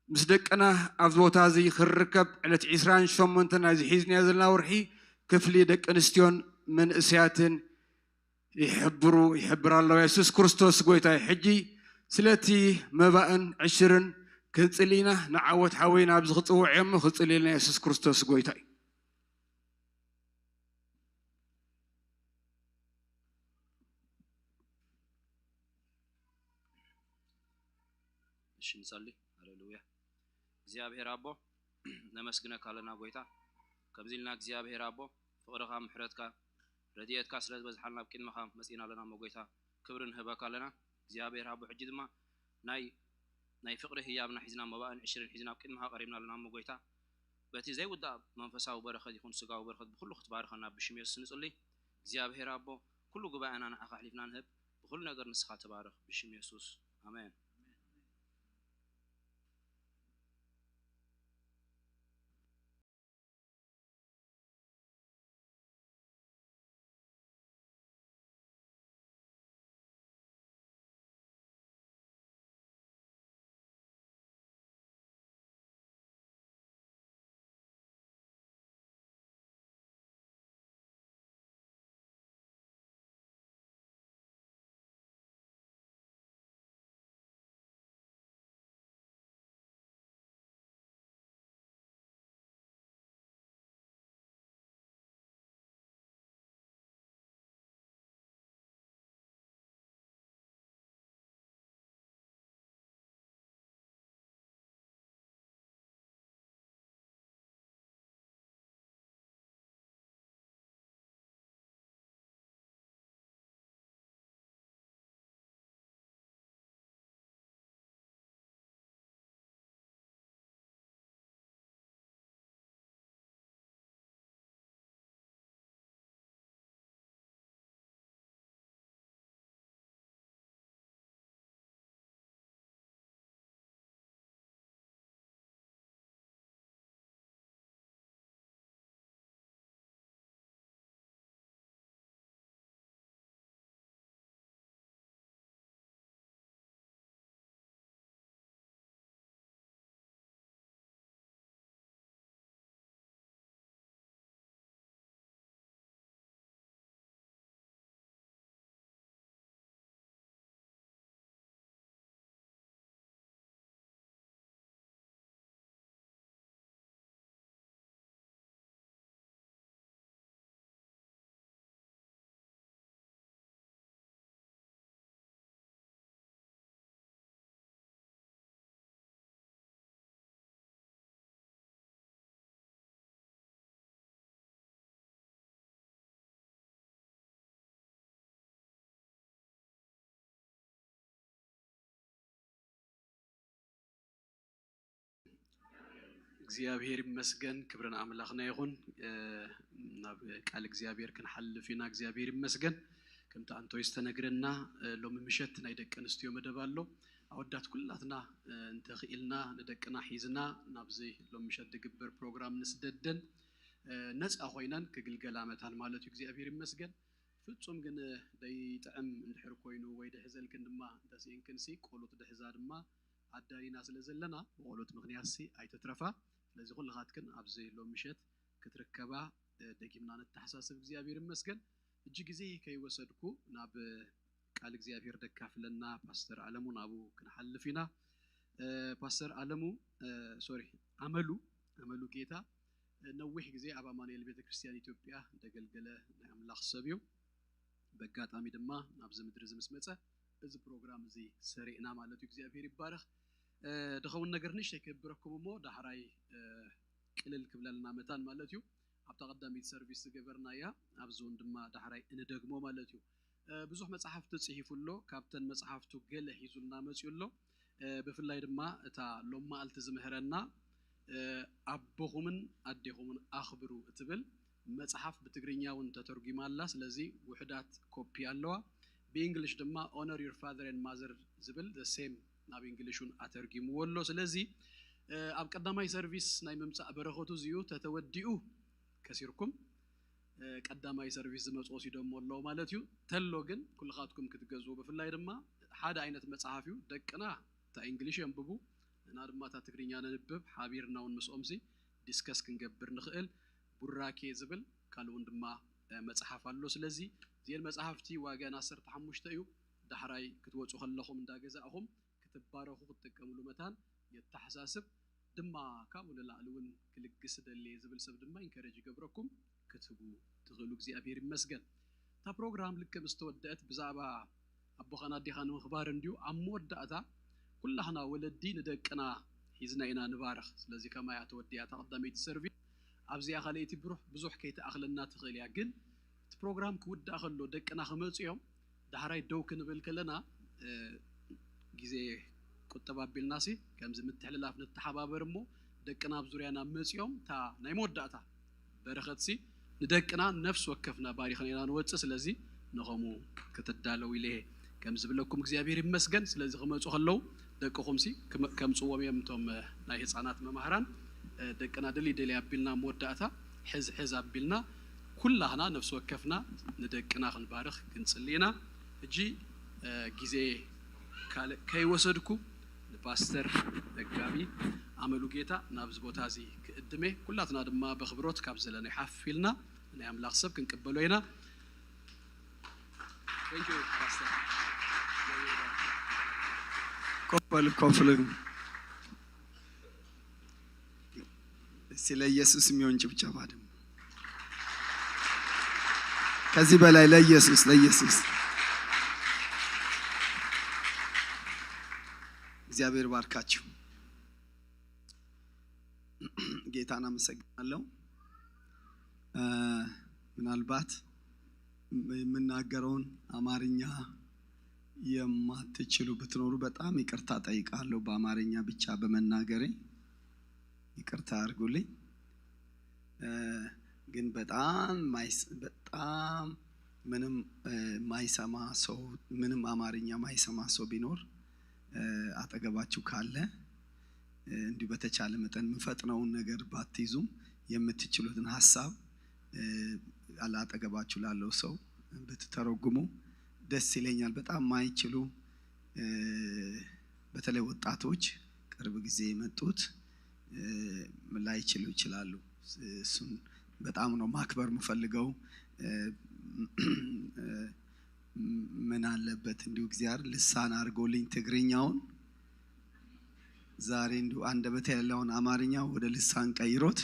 مصدقنا أفضوتازي خركب علت عسران شومنتن هذه حيزني هذا ورحي كفلي دق أنستيون من إسياتن يحبر الله يسوع كريستوس قويتا حجي سلتي مباءن 20 كنصلينا نعوت حوينا بزغطو عم خصلينا يسوع كريستوس قويتا እሺ እንጸልይ ሃሌሉያ እግዚአብሔር አቦ ነመስግነካ ለና ጎይታ ከብዚልና እግዚአብሔር አቦ ፍቅርካ ምሕረትካ ረድኤትካ ስለዝበዝሓልና ብቅድምኻ መጽና ለና መጎይታ ክብርን ህበካ ለና እግዚአብሔር አቦ ሕጂ ድማ ናይ ፍቅሪ ህያብና ሒዝና መባእን 20 ሒዝና ብቅድምኻ ቀሪብና ለና መጎይታ በቲ ዘይውዳእ መንፈሳዊ በረኸት ይኹን ስጋዊ በረኸት ብኩሉ ክትባርከና ብሽም ኢየሱስ ንጽልይ እግዚአብሔር አቦ ኩሉ ጉባኤና ንዓኻ ሓሊፍና ንህብ ብኩሉ ነገር ንስኻ ተባረኽ ብሽም ኢየሱስ አሜን እግዚአብሔር ይመስገን ክብርን አምላክና ይሁን ናብ ቃል እግዚአብሔር ከንሐልፊና እግዚአብሔር ይመስገን ከምታ አንቶ ይስተነግረና ሎም ምሸት ናይ ደቀንስትዮ መደባሎ አወዳት ኩላትና እንተ ኺኢልና ንደቅና ሒዝና ናብዚ ሎም ምሸት ድግበር ፕሮግራም ንስደደን ነፃ ሆይናን ከግልገላ መታን ማለት እግዚአብሔር ይመስገን ፍጹም ግን ደይጥዕም እንድሕር ኮይኑ ወይ ደሕዘል ክንድማ እንተሲእን ክንሲ ቆሎት ደሕዛ ድማ አዳሪና ስለዘለና በቆሎት ምክንያት ሲ አይተትረፋ ስለዚህ ሁላኻትክን ኣብዚ ሎም ምሸት ክትርከባ ደጊምና ነተሐሳስብ እግዚአብሔር ይመስገን እጅ ጊዜ ከይወሰድኩ ናብ ቃል እግዚአብሔር ደካፍለና ፓስተር አለሙ ናቡ ክንሐልፊና ፓስተር አለሙ አመሉ ጌታ ነውህ ጊዜ አብ አማኑኤል ቤተክርስቲያን ኢትዮጵያ እንደገልገለ ናይ አምላኽ ሰብዩ በጋጣሚ ድማ ናብዚ ምድሪ ዝምስመፀ እዚ ፕሮግራም እዚ ሰሪዕና ማለት እግዚአብሔር ይባረኽ ደኸውን ነገር ንሽተይ ከብረኩም ሞ ዳሕራይ ቅልል ክብለልና መታን ማለት እዩ ኣብ ተቀዳሚት ሰርቪስ ገበርናያ ኣብዞን ድማ ዳሕራይ እንደግሞ ማለት እዩ ብዙሕ መጽሐፍቲ ጽሒፉሎ ካብተን መጽሐፍቱ ገለ ሒዙልና መጽዩሎ በፍላይ ድማ እታ ሎማልቲ ዝምህረና አቦኹምን አዴኹምን አኽብሩ እትብል መጽሐፍ በትግርኛውን ተተርጉማላ ስለዚህ ውህዳት ኮፒ አለዋ በእንግሊሽ ድማ honor your father and mother ዝብል the same ናብ እንግሊሹን አተርጉምዎሎ ስለዚህ ኣብ ቀዳማይ ሰርቪስ ናይ መምጻእ በረኸቱ ዝዩ ተተወዲኡ ከሲርኩም ቀዳማይ ሰርቪስ ዝመጽኦ ሲደሞሎ ማለት እዩ ተሎ ግን ኩልኻትኩም ክትገዙ በፍላይ ድማ ሓደ አይነት መጽሐፍ እዩ ደቅና ታ እንግሊሽ የንብቡ እና ድማ ታ ትግርኛ ነንብብ ሓቢርናውን ምስኦምሲ ዲስከስ ክንገብር ንኽእል ቡራኬ ዝብል ካልውን ድማ መጽሐፍ አሎ ስለዚህ ዚን መጽሐፍቲ ዋጋና 15 እዩ ዳሕራይ ክትወጹ ከለኹም እንዳገዛእኹም ክትባረኹ ክትጥቀሙሉ መታን የተሐሳስብ ድማ ካብኡ ለላዕሉን ክልግስ ደሊ ዝብል ሰብ ድማ ኢንከሬጅ ገብረኩም ክትቡ ትኽእሉ እግዚአብሔር ይመስገን ታ ፕሮግራም ልክ ምስተወደአት ብዛዕባ አቦኻና ዲኻን ምኽባር እንዲሁ አሞወዳእታ ኩላህና ወለዲ ንደቅና ሒዝና ኢና ንባረኽ ስለዚህ ከማያ ተወዲያ ተቀዳሚት ሰርቪስ ኣብዚያ ኻለይቲ ብዙሕ ከይተኣኽለና ትኽእል ያ ግን ፕሮግራም ክውዳእ ከሎ ደቅና ክመጽዮም ዳሕራይ ደው ክንብል ከለና ጊዜ ቁጠባ ቢልናሲ ከምዚ ምትሕልላፍ ነተሓባበር እሞ ደቅና ብዙርያና መጽዮም ታ ናይ መወዳእታ በረኸትሲ ንደቅና ነፍስ ወከፍና ባሪኽና ኢና ንወጽእ ስለዚህ ንኸሙ ከተዳለው ኢለ ከምዚ ብለኩም እግዚአብሔር ይመስገን ስለዚህ ክመጹ ከለው ደቅኹምሲ ከምጽዎም የምቶም ናይ ህፃናት መማህራን ደቅና ደሊ አቢልና መወዳእታ ሕዝ አቢልና ኩላህና ነፍስ ወከፍና ንደቅና ክንባርኽ ክንጽልይና እጂ ጊዜ ከይወሰድኩ ፓስተር ደጋቢ አመሉ ጌታ ናብዝ ቦታ እዚ ክእድሜ ኩላትና ድማ በኽብሮት ካብ ዘለና ይሓፊልና ናይ አምላኽ ሰብ ክንቅበሎ ኢና Thank you pastor ኮፈል ስለ ኢየሱስ የሚሆን ጭብጨባ ደግሞ ከዚህ በላይ ለኢየሱስ እግዚአብሔር ባርካችሁ ጌታን አመሰግናለሁ ምናልባት የምናገረውን አማርኛ የማትችሉ ብትኖሩ በጣም ይቅርታ ጠይቃለሁ በአማርኛ ብቻ በመናገሬ ይቅርታ አድርጉልኝ ግን በጣም ምንም ማይሰማ ሰው ምንም አማርኛ ማይሰማ ሰው ቢኖር አጠገባችሁ ካለ እንዲሁ በተቻለ መጠን ምፈጥነውን ነገር ባትይዙም የምትችሉትን ሐሳብ አላጠገባችሁ ላለው ሰው ብትተረጉሙ ደስ ይለኛል በጣም ማይችሉ በተለይ ወጣቶች ቅርብ ጊዜ የመጡት ላይችሉ ይችላሉ እሱን በጣም ነው ማክበር ምፈልገው ምን አለበት እንዲሁ እግዚአብሔር ልሳን አርጎልኝ ትግርኛውን ዛሬ እንዲሁ አንደበት ያለውን አማርኛ ወደ ልሳን ቀይሮት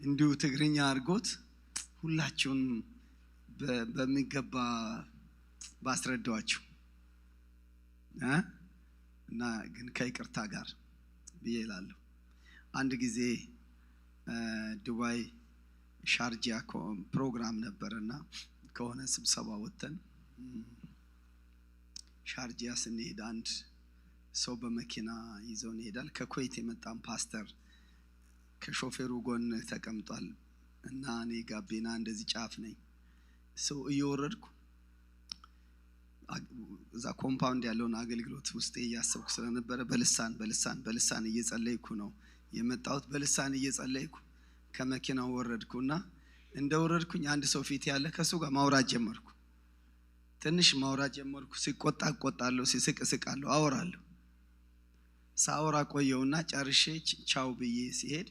እንዲሁ ትግርኛ አርጎት ሁላችሁን በሚገባ ባስረዳዋችሁ እና ግን ከይቅርታ ጋር ብዬላለሁ አንድ ጊዜ ዱባይ ሻርጃ ፕሮግራም ነበርና ከሆነ ስብሰባ ወተን ሻርጃ ስንሄድ አንድ ሰው በመኪና ይዞን ይሄዳል ከኩዌት የመጣን ፓስተር ከሾፌሩ ጎን ተቀምጧል እና እኔ ጋቢና እንደዚህ ጫፍ ነኝ ሰው እየወረድኩ እዛ ኮምፓውንድ ያለውን አገልግሎት ውስጥ እያሰብኩ ስለነበረ በልሳን እየጸለይኩ ነው የመጣሁት በልሳን እየጸለይኩ ከመኪናው ወረድኩና እንደወረድኩኝ አንድ ሰው ፊት ያለ ከሱ ጋር ማውራት ጀመርኩ። ትንሽ ማውራት ጀመርኩ። ሲቆጣ እቆጣለሁ፣ ሲስቅ እስቃለሁ፣ አወራለሁ። ሳወራ ቆየውና ጨርሼ ቻው ብዬ ሲሄድ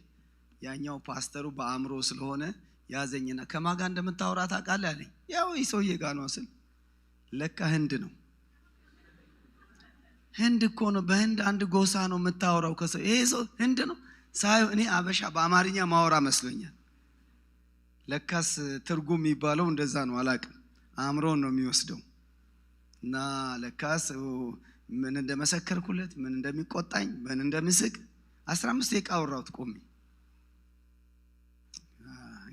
ያኛው ፓስተሩ በአእምሮ ስለሆነ ያዘኝና ከማጋ እንደምታወራ ታውቃለህ አለኝ። ያው ይሰውዬ ጋር ነው ስል ለካ ህንድ ነው። ህንድ እኮ ነው፣ በህንድ አንድ ጎሳ ነው የምታወራው ከሰው። ይሄ ሰው ህንድ ነው ሳይሆን እኔ አበሻ በአማርኛ ማወራ መስሎኛል። ለካስ ትርጉም የሚባለው እንደዛ ነው። አላውቅም፣ አእምሮን ነው የሚወስደው። እና ለካስ ምን እንደመሰከርኩለት፣ ምን እንደሚቆጣኝ፣ ምን እንደምስቅ 15 ደቂቃ አወራሁት ቆሜ።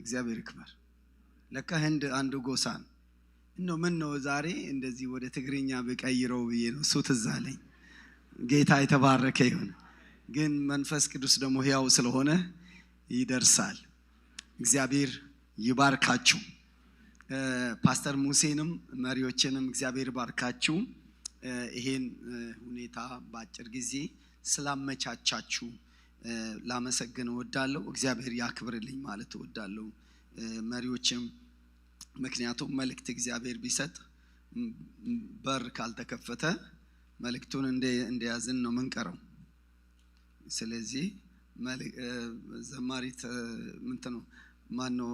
እግዚአብሔር ይክበር። ለካ ህንድ አንድ ጎሳ ነው። ምን ነው ዛሬ እንደዚህ ወደ ትግርኛ በቀይረው ብዬ ነው እሱ ትዝ አለኝ። ጌታ የተባረከ ይሁን። ግን መንፈስ ቅዱስ ደግሞ ሕያው ስለሆነ ይደርሳል። እግዚአብሔር ይባርካችሁ። ፓስተር ሙሴንም መሪዎችንም እግዚአብሔር ይባርካችሁ። ይሄን ሁኔታ በአጭር ጊዜ ስላመቻቻችሁ ላመሰግን እወዳለሁ። እግዚአብሔር ያክብርልኝ ማለት እወዳለሁ። መሪዎችም ምክንያቱም መልእክት እግዚአብሔር ቢሰጥ በር ካልተከፈተ መልእክቱን እንደያዝን ነው ምንቀረው። ስለዚህ ዘማሪት ማነው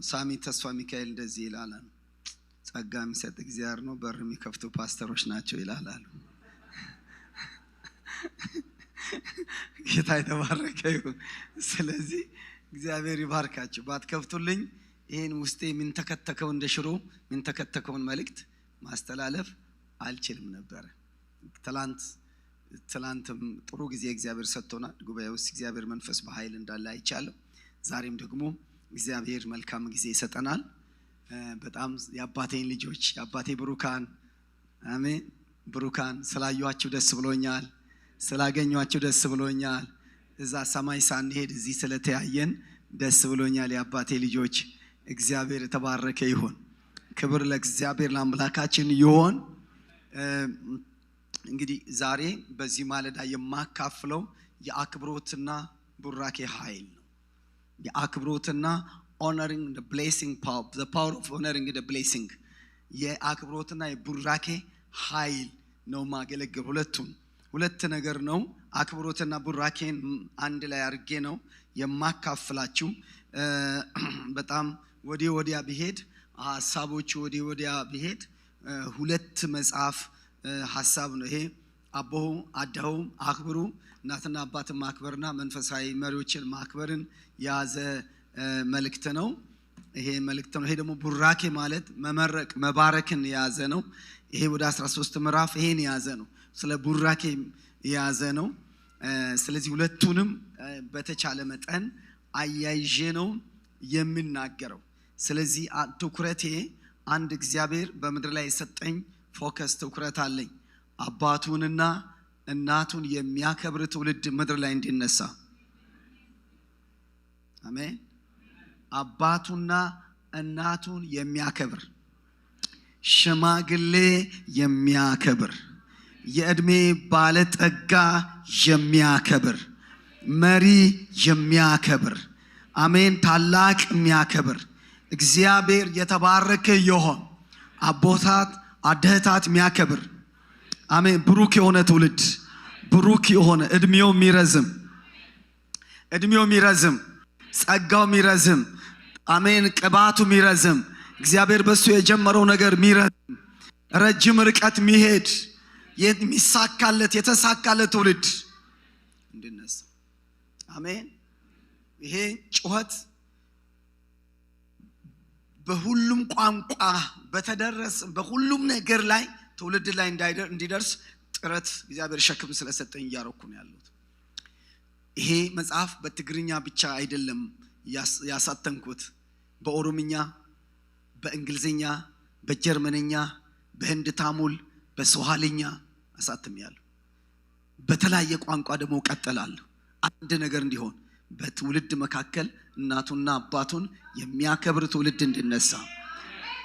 ሳሚ ተስፋ ሚካኤል እንደዚህ ይላል፣ ጸጋ የሚሰጥ እግዚአብሔር ነው፣ በር የሚከፍቱ ፓስተሮች ናቸው ይላል። ጌታ የተባረከ ይሁን። ስለዚህ እግዚአብሔር ይባርካችሁ። ባትከፍቱልኝ ይሄን ውስጤ ምን ተከተከው እንደ ሽሮ ምን ተከተከውን መልእክት ማስተላለፍ አልችልም ነበር። ትላንትም ጥሩ ጊዜ እግዚአብሔር ሰጥቶናል። ጉባኤ ውስጥ እግዚአብሔር መንፈስ በኃይል እንዳለ አይቻለሁ። ዛሬም ደግሞ እግዚአብሔር መልካም ጊዜ ይሰጠናል። በጣም የአባቴን ልጆች የአባቴ ብሩካን አሜን ብሩካን ስላዩአችሁ ደስ ብሎኛል። ስላገኙአችሁ ደስ ብሎኛል። እዛ ሰማይ ሳንሄድ እዚህ ስለተያየን ደስ ብሎኛል። የአባቴ ልጆች እግዚአብሔር የተባረከ ይሁን። ክብር ለእግዚአብሔር ለአምላካችን ይሁን። እንግዲህ ዛሬ በዚህ ማለዳ የማካፍለው የአክብሮትና ቡራኬ ኃይል ነው። የአክብሮትና honoring the blessing power, the power of honoring the blessing። የአክብሮትና የቡራኬ ኃይል ነው ማገለግል። ሁለት ነገር ነው። አክብሮትና ቡራኬን አንድ ላይ አድርጌ ነው የማካፍላችሁ። በጣም ወዲያ ቢሄድ ሐሳቦቹ ወዲያ ቢሄድ ሁለት መጽሐፍ ሐሳብ ነው። ይሄ አቦሁ አዳሁ አክብሩ፣ እናትና አባትን ማክበርና መንፈሳዊ መሪዎችን ማክበርን ያዘ መልእክት ነው። ይሄ መልእክት ነው። ይሄ ደግሞ ቡራኬ ማለት መመረቅ መባረክን ያዘ ነው። ይሄ ወደ 13 ምዕራፍ ይሄን ያዘ ነው። ስለ ቡራኬ ያዘ ነው። ስለዚህ ሁለቱንም በተቻለ መጠን አያይዤ ነው የምናገረው። ስለዚህ ትኩረቴ አንድ እግዚአብሔር በምድር ላይ የሰጠኝ ፎከስ ትኩረት አለኝ። አባቱንና እናቱን የሚያከብር ትውልድ ምድር ላይ እንዲነሳ። አሜን። አባቱና እናቱን የሚያከብር ሽማግሌ የሚያከብር የእድሜ ባለጠጋ የሚያከብር መሪ የሚያከብር አሜን ታላቅ የሚያከብር እግዚአብሔር የተባረከ ይሁን። አቦታት አደህታት የሚያከብር አሜን። ብሩክ የሆነ ትውልድ ብሩክ የሆነ እድሜው የሚረዝም ጸጋው የሚረዝም አሜን ቅባቱ የሚረዝም እግዚአብሔር በሱ የጀመረው ነገር የሚረዝም ረጅም ርቀት የሚሄድ የሚሳካለት የተሳካለት ትውልድ እንድነሳ አሜን። ይሄ ጩኸት በሁሉም ቋንቋ በተደረሰ በሁሉም ነገር ላይ ትውልድ ላይ እንዲደርስ ጥረት እግዚአብሔር ሸክም ስለሰጠኝ እያረኩ ነው ያለሁት። ይሄ መጽሐፍ በትግርኛ ብቻ አይደለም ያሳተንኩት፣ በኦሮምኛ፣ በእንግሊዝኛ፣ በጀርመንኛ፣ በህንድ ታሙል፣ በሶሃሊኛ አሳትሜያለሁ። በተለያየ ቋንቋ ደግሞ ቀጥላለሁ። አንድ ነገር እንዲሆን በትውልድ መካከል እናቱና አባቱን የሚያከብር ትውልድ እንዲነሳ፣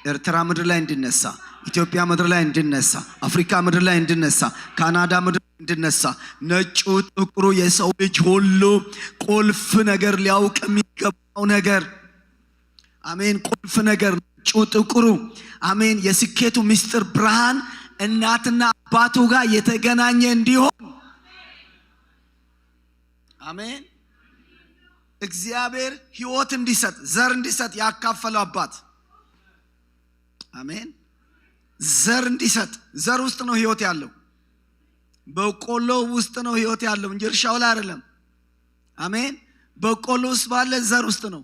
ኤርትራ ምድር ላይ እንዲነሳ፣ ኢትዮጵያ ምድር ላይ እንዲነሳ፣ አፍሪካ ምድር ላይ እንዲነሳ፣ ካናዳ ምድር ላይ እንዲነሳ፣ ነጩ ጥቁሩ የሰው ልጅ ሁሉ ቁልፍ ነገር ሊያውቅ የሚገባው ነገር አሜን። ቁልፍ ነገር ጥቁሩ አሜን። የስኬቱ ምስጢር ብርሃን እናትና አባቱ ጋር የተገናኘ እንዲሆን አሜን። እግዚአብሔር ሕይወት እንዲሰጥ ዘር እንዲሰጥ ያካፈለው አባት አሜን። ዘር እንዲሰጥ ዘር ውስጥ ነው ሕይወት ያለው። በቆሎ ውስጥ ነው ሕይወት ያለው እንጂ እርሻው ላይ አይደለም። አሜን። በቆሎ ውስጥ ባለ ዘር ውስጥ ነው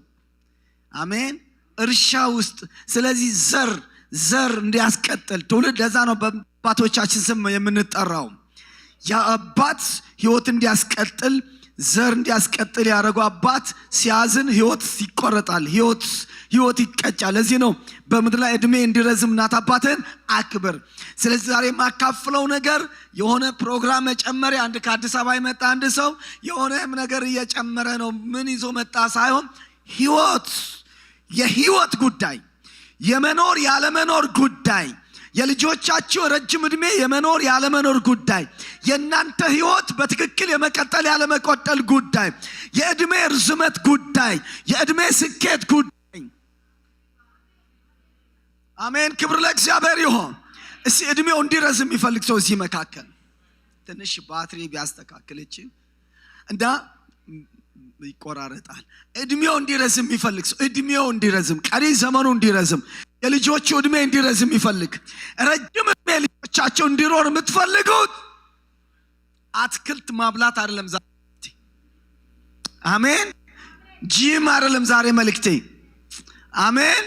አሜን። እርሻ ውስጥ ስለዚህ ዘር እንዲያስቀጥል ትውልድ ለዛ ነው በአባቶቻችን ስም የምንጠራው። የአባት ሕይወት እንዲያስቀጥል ዘር እንዲያስቀጥል ያደረገው አባት ሲያዝን ሕይወት ይቆረጣል፣ ሕይወት ይቀጫል። ለዚህ ነው በምድር ላይ እድሜ እንዲረዝም እናት አባትን አክብር። ስለዚህ ዛሬ የማካፍለው ነገር የሆነ ፕሮግራም መጨመር አንድ ከአዲስ አበባ የመጣ አንድ ሰው የሆነ ነገር እየጨመረ ነው ምን ይዞ መጣ ሳይሆን የሕይወት ጉዳይ፣ የመኖር ያለመኖር ጉዳይ፣ የልጆቻችሁ ረጅም እድሜ የመኖር ያለመኖር ጉዳይ፣ የእናንተ ሕይወት በትክክል የመቀጠል ያለመቀጠል ጉዳይ፣ የእድሜ ርዝመት ጉዳይ፣ የእድሜ ስኬት ጉዳይ። አሜን። ክብር ለእግዚአብሔር ይሁን። እስቲ እድሜው እንዲረዝም የሚፈልግ ሰው እዚህ መካከል ትንሽ ባትሪ ቢያስተካክልች እንዳ ይቆራረጣል። እድሜው እንዲረዝም የሚፈልግ ሰው እድሜው እንዲረዝም፣ ቀሪ ዘመኑ እንዲረዝም፣ የልጆቹ እድሜ እንዲረዝም ይፈልግ፣ ረጅም እድሜ ልጆቻቸው እንዲኖር የምትፈልጉት አትክልት ማብላት አይደለም ዛሬ። አሜን። ጂም አይደለም ዛሬ መልእክቴ። አሜን።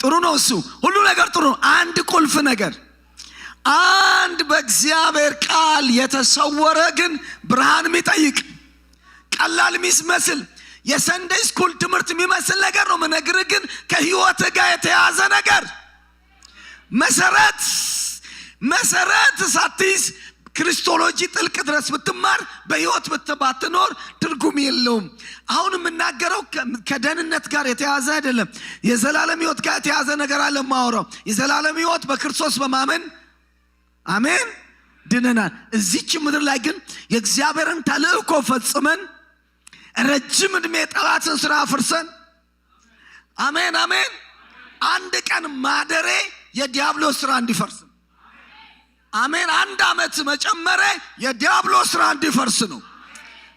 ጥሩ ነው እሱ ሁሉ ነገር ጥሩ ነው። አንድ ቁልፍ ነገር፣ አንድ በእግዚአብሔር ቃል የተሰወረ ግን ብርሃን የሚጠይቅ ቀላል የሚመስል የሰንደይ ስኩል ትምህርት የሚመስል ነገር ነው የምነግርህ፣ ግን ከሕይወት ጋር የተያዘ ነገር መሰረት ሳትይዝ ክርስቶሎጂ ጥልቅ ድረስ ብትማር በሕይወት ባትኖር ትርጉም የለውም። አሁን የምናገረው ከደህንነት ጋር የተያዘ አይደለም። የዘላለም ሕይወት ጋር የተያዘ ነገር አለ ማወራው። የዘላለም ሕይወት በክርስቶስ በማመን አሜን ድነናል። እዚች ምድር ላይ ግን የእግዚአብሔርን ተልእኮ ፈጽመን ረጅም እድሜ ጠላትን ስራ አፍርሰን አሜን አንድ ቀን ማደሬ የዲያብሎስ ስራ እንዲፈርስ አሜን። አንድ ዓመት መጨመሬ የዲያብሎስ ስራ እንዲፈርስ ነው።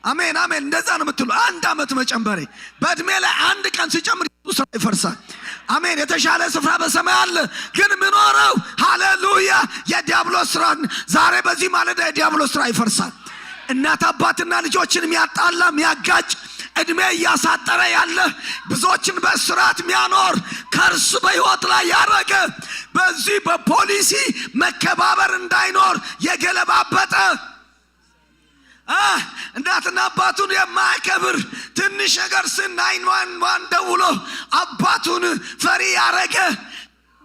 አሜን እንደዛ ነው የምትሉ። አንድ ዓመት መጨመሬ በእድሜ ላይ አንድ ቀን ሲጨምር ስራ ይፈርሳል። አሜን። የተሻለ ስፍራ በሰማይ አለ፣ ግን ምኖረው ሃሌሉያ የዲያብሎስ ስራ ዛሬ በዚህ ማለዳ የዲያብሎስ ስራ ይፈርሳል። እናት አባትና ልጆችን የሚያጣላ የሚያጋጭ እድሜ እያሳጠረ ያለ ብዙዎችን በእስራት የሚያኖር ከርስ በሕይወት ላይ ያረገ በዚህ በፖሊሲ መከባበር እንዳይኖር የገለባበጠ እናትና አባቱን የማያከብር ትንሽ ነገር ስ911 ደውሎ አባቱን ፈሪ ያረገ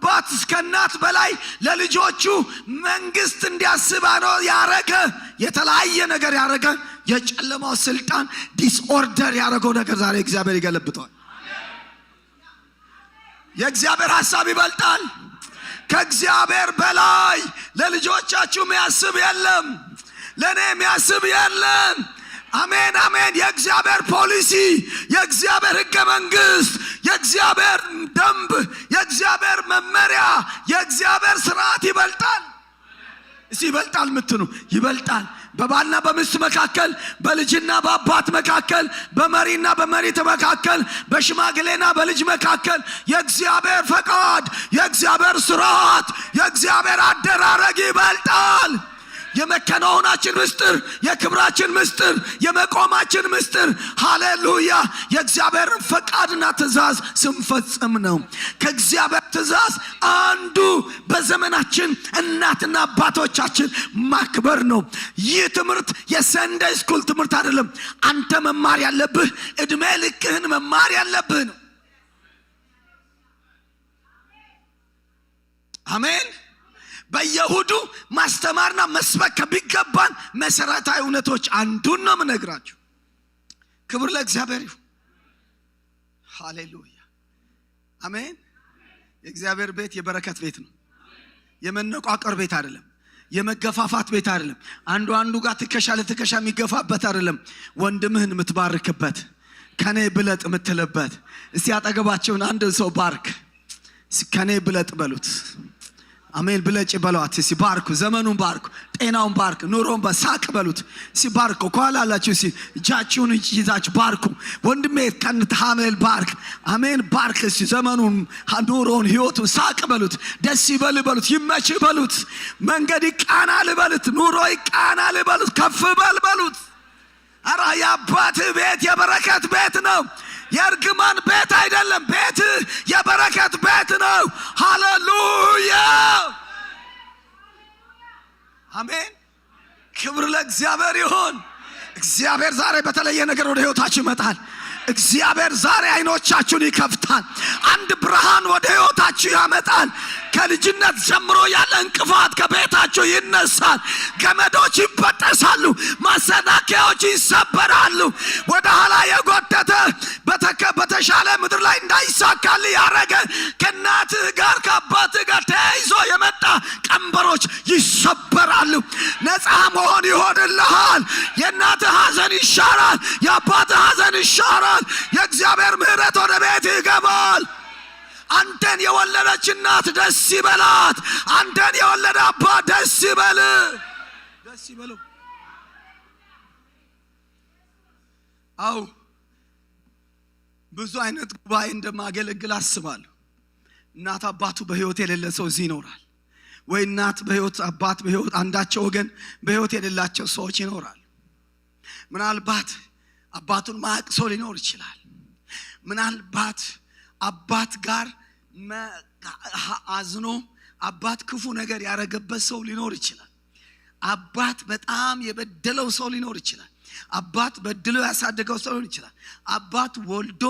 አባት እስከ እናት በላይ ለልጆቹ መንግስት እንዲያስብ ያረገ የተለያየ ነገር ያረገ የጨለማው ስልጣን ዲስኦርደር ያረገው ነገር ዛሬ እግዚአብሔር ይገለብጠዋል። የእግዚአብሔር ሐሳብ ይበልጣል። ከእግዚአብሔር በላይ ለልጆቻችሁ የሚያስብ የለም፣ ለእኔ የሚያስብ የለም። አሜን የእግዚአብሔር ፖሊሲ፣ የእግዚአብሔር ሕገ መንግስት፣ የእግዚአብሔር ደንብ፣ የእግዚአብሔር መመሪያ፣ የእግዚአብሔር ስርዓት ይበልጣል። እስቲ ይበልጣል ምትኑ ይበልጣል። በባልና በሚስት መካከል፣ በልጅና በአባት መካከል፣ በመሪና በመሪት መካከል፣ በሽማግሌና በልጅ መካከል የእግዚአብሔር ፈቃድ፣ የእግዚአብሔር ስርዓት፣ የእግዚአብሔር አደራረግ ይበልጣል። የመከናወናችን ምስጢር፣ የክብራችን ምስጢር፣ የመቆማችን ምስጢር ሃሌሉያ የእግዚአብሔርን ፈቃድና ትእዛዝ ስንፈጽም ነው። ከእግዚአብሔር ትእዛዝ አንዱ በዘመናችን እናትና አባቶቻችን ማክበር ነው። ይህ ትምህርት የሰንደይ ስኩል ትምህርት አይደለም። አንተ መማር ያለብህ እድሜ ልክህን መማር ያለብህ ነው። አሜን። በየሁዱ ማስተማርና መስበክ ከቢገባን መሰረታዊ እውነቶች አንዱን ነው የምነግራችሁ። ክብር ለእግዚአብሔር ይሁን። ሃሌሉያ አሜን። የእግዚአብሔር ቤት የበረከት ቤት ነው። የመነቋቀር ቤት አይደለም። የመገፋፋት ቤት አይደለም። አንዱ ጋር ትከሻ ለትከሻ የሚገፋበት አይደለም። ወንድምህን የምትባርክበት፣ ከኔ ብለጥ የምትልበት እስቲ አጠገባቸውን አንድ ሰው ባርክ ከኔ ብለጥ በሉት አሜን ብለጭ በሏት እስቲ ባርኩ ዘመኑን ባርኩ ጤናውን ባርኩ ኑሮን በሳቅ በሉት እስቲ ባርኩ ኳላላችሁ እስቲ እጃችሁን ይዛችሁ ባርኩ ወንድሜ ከንታመል ባርክ አሜን ባርክ እስቲ ዘመኑን ኑሮን ህይወቱን ሳቅ በሉት ደስ ይበል በሉት ይመች በሉት መንገድ ይቃናል በሉት ኑሮ ይቃናል በሉት ከፍ በል በሉት አራ ያባት ቤት የበረከት ቤት ነው የርግማን ቤት አይደለም ቤት የበረከት ቤት ነው ሃሌሉያ አሜን ክብር ለእግዚአብሔር ይሁን እግዚአብሔር ዛሬ በተለየ ነገር ወደ ህይወታችሁ ይመጣል እግዚአብሔር ዛሬ አይኖቻችሁን ይከፍታል አንድ ብርሃን ወደ ህይወታችሁ ያመጣል ከልጅነት ጀምሮ ያለ እንቅፋት ከቤታችሁ ይነሳል ገመዶች ይበጠሳሉ ማሰናከያዎች ይሰበራሉ ወደ ኋላ የጎተተ በተሻለ ምድር ላይ እንዳይሳካል ያረገ ከእናትህ ጋር ከአባትህ ጋር ተያይዞ የመጣ ቀንበሮች ይሰበራሉ ነፃ መሆን ይሆንልሃል የእናትህ ሐዘን ይሻራል የአባትህ ሐዘን ይሻራል የእግዚአብሔር ምህረት ወደ ቤት ይገባል አንተን የወለደች እናት ደስ ይበላት አንተን የወለደ አባት ደስ ይበለው አው ብዙ አይነት ጉባኤ እንደማገለግል አስባለሁ እናት አባቱ በህይወት የሌለ ሰው እዚህ ይኖራል ወይ እናት በህይወት አባት በህይወት አንዳቸው ወገን በህይወት የሌላቸው ሰዎች ይኖራል ምናልባት አባቱን ማያውቅ ሰው ሊኖር ይችላል ምናልባት አባት ጋር አዝኖ አባት ክፉ ነገር ያረገበት ሰው ሊኖር ይችላል አባት በጣም የበደለው ሰው ሊኖር ይችላል አባት በድሎ ያሳደገው ሰው ሊኖር ይችላል አባት ወልዶ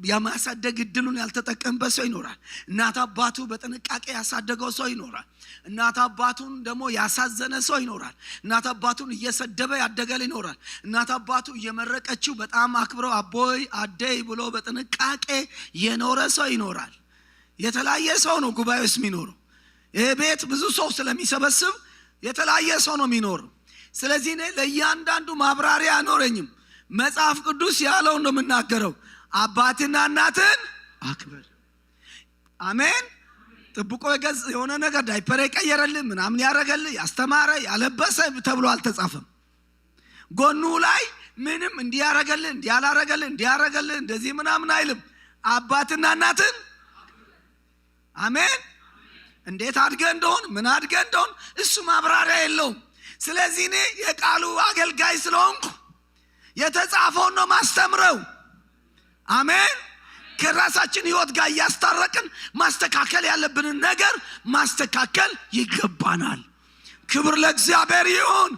ያማሳደግ እድሉን ያልተጠቀመበት ሰው ይኖራል እናት አባቱ በጥንቃቄ ያሳደገው ሰው ይኖራል እናት አባቱን ደግሞ ያሳዘነ ሰው ይኖራል እናት አባቱን እየሰደበ ያደገ ይኖራል እናት አባቱ እየመረቀችው በጣም አክብረው አቦይ አደይ ብሎ በጥንቃቄ የኖረ ሰው ይኖራል የተለያየ ሰው ነው ጉባኤው ውስጥ የሚኖረው ይሄ ቤት ብዙ ሰው ስለሚሰበስብ የተለያየ ሰው ነው የሚኖረው ስለዚህ እኔ ለእያንዳንዱ ማብራሪያ አኖረኝም መጽሐፍ ቅዱስ ያለው ነው የምናገረው አባትና እናትን አክብር አሜን ጥብቆ የገዝ የሆነ ነገር ዳይፐር የቀየረልህ ምናምን ያረገልህ ያስተማረ ያለበሰ ተብሎ አልተጻፈም ጎኑ ላይ ምንም እንዲያረገልህ እንዲያረገልህ እንደዚህ ምናምን አይልም አባትና እናትን አሜን እንዴት አድገ እንደሆን ምን አድገ እንደሆን እሱ ማብራሪያ የለውም ስለዚህ እኔ የቃሉ አገልጋይ ስለሆንኩ የተጻፈውን ነው ማስተምረው አሜን ከራሳችን ህይወት ጋር ያስታረቅን ማስተካከል ያለብንን ነገር ማስተካከል ይገባናል ክብር ለእግዚአብሔር ይሁን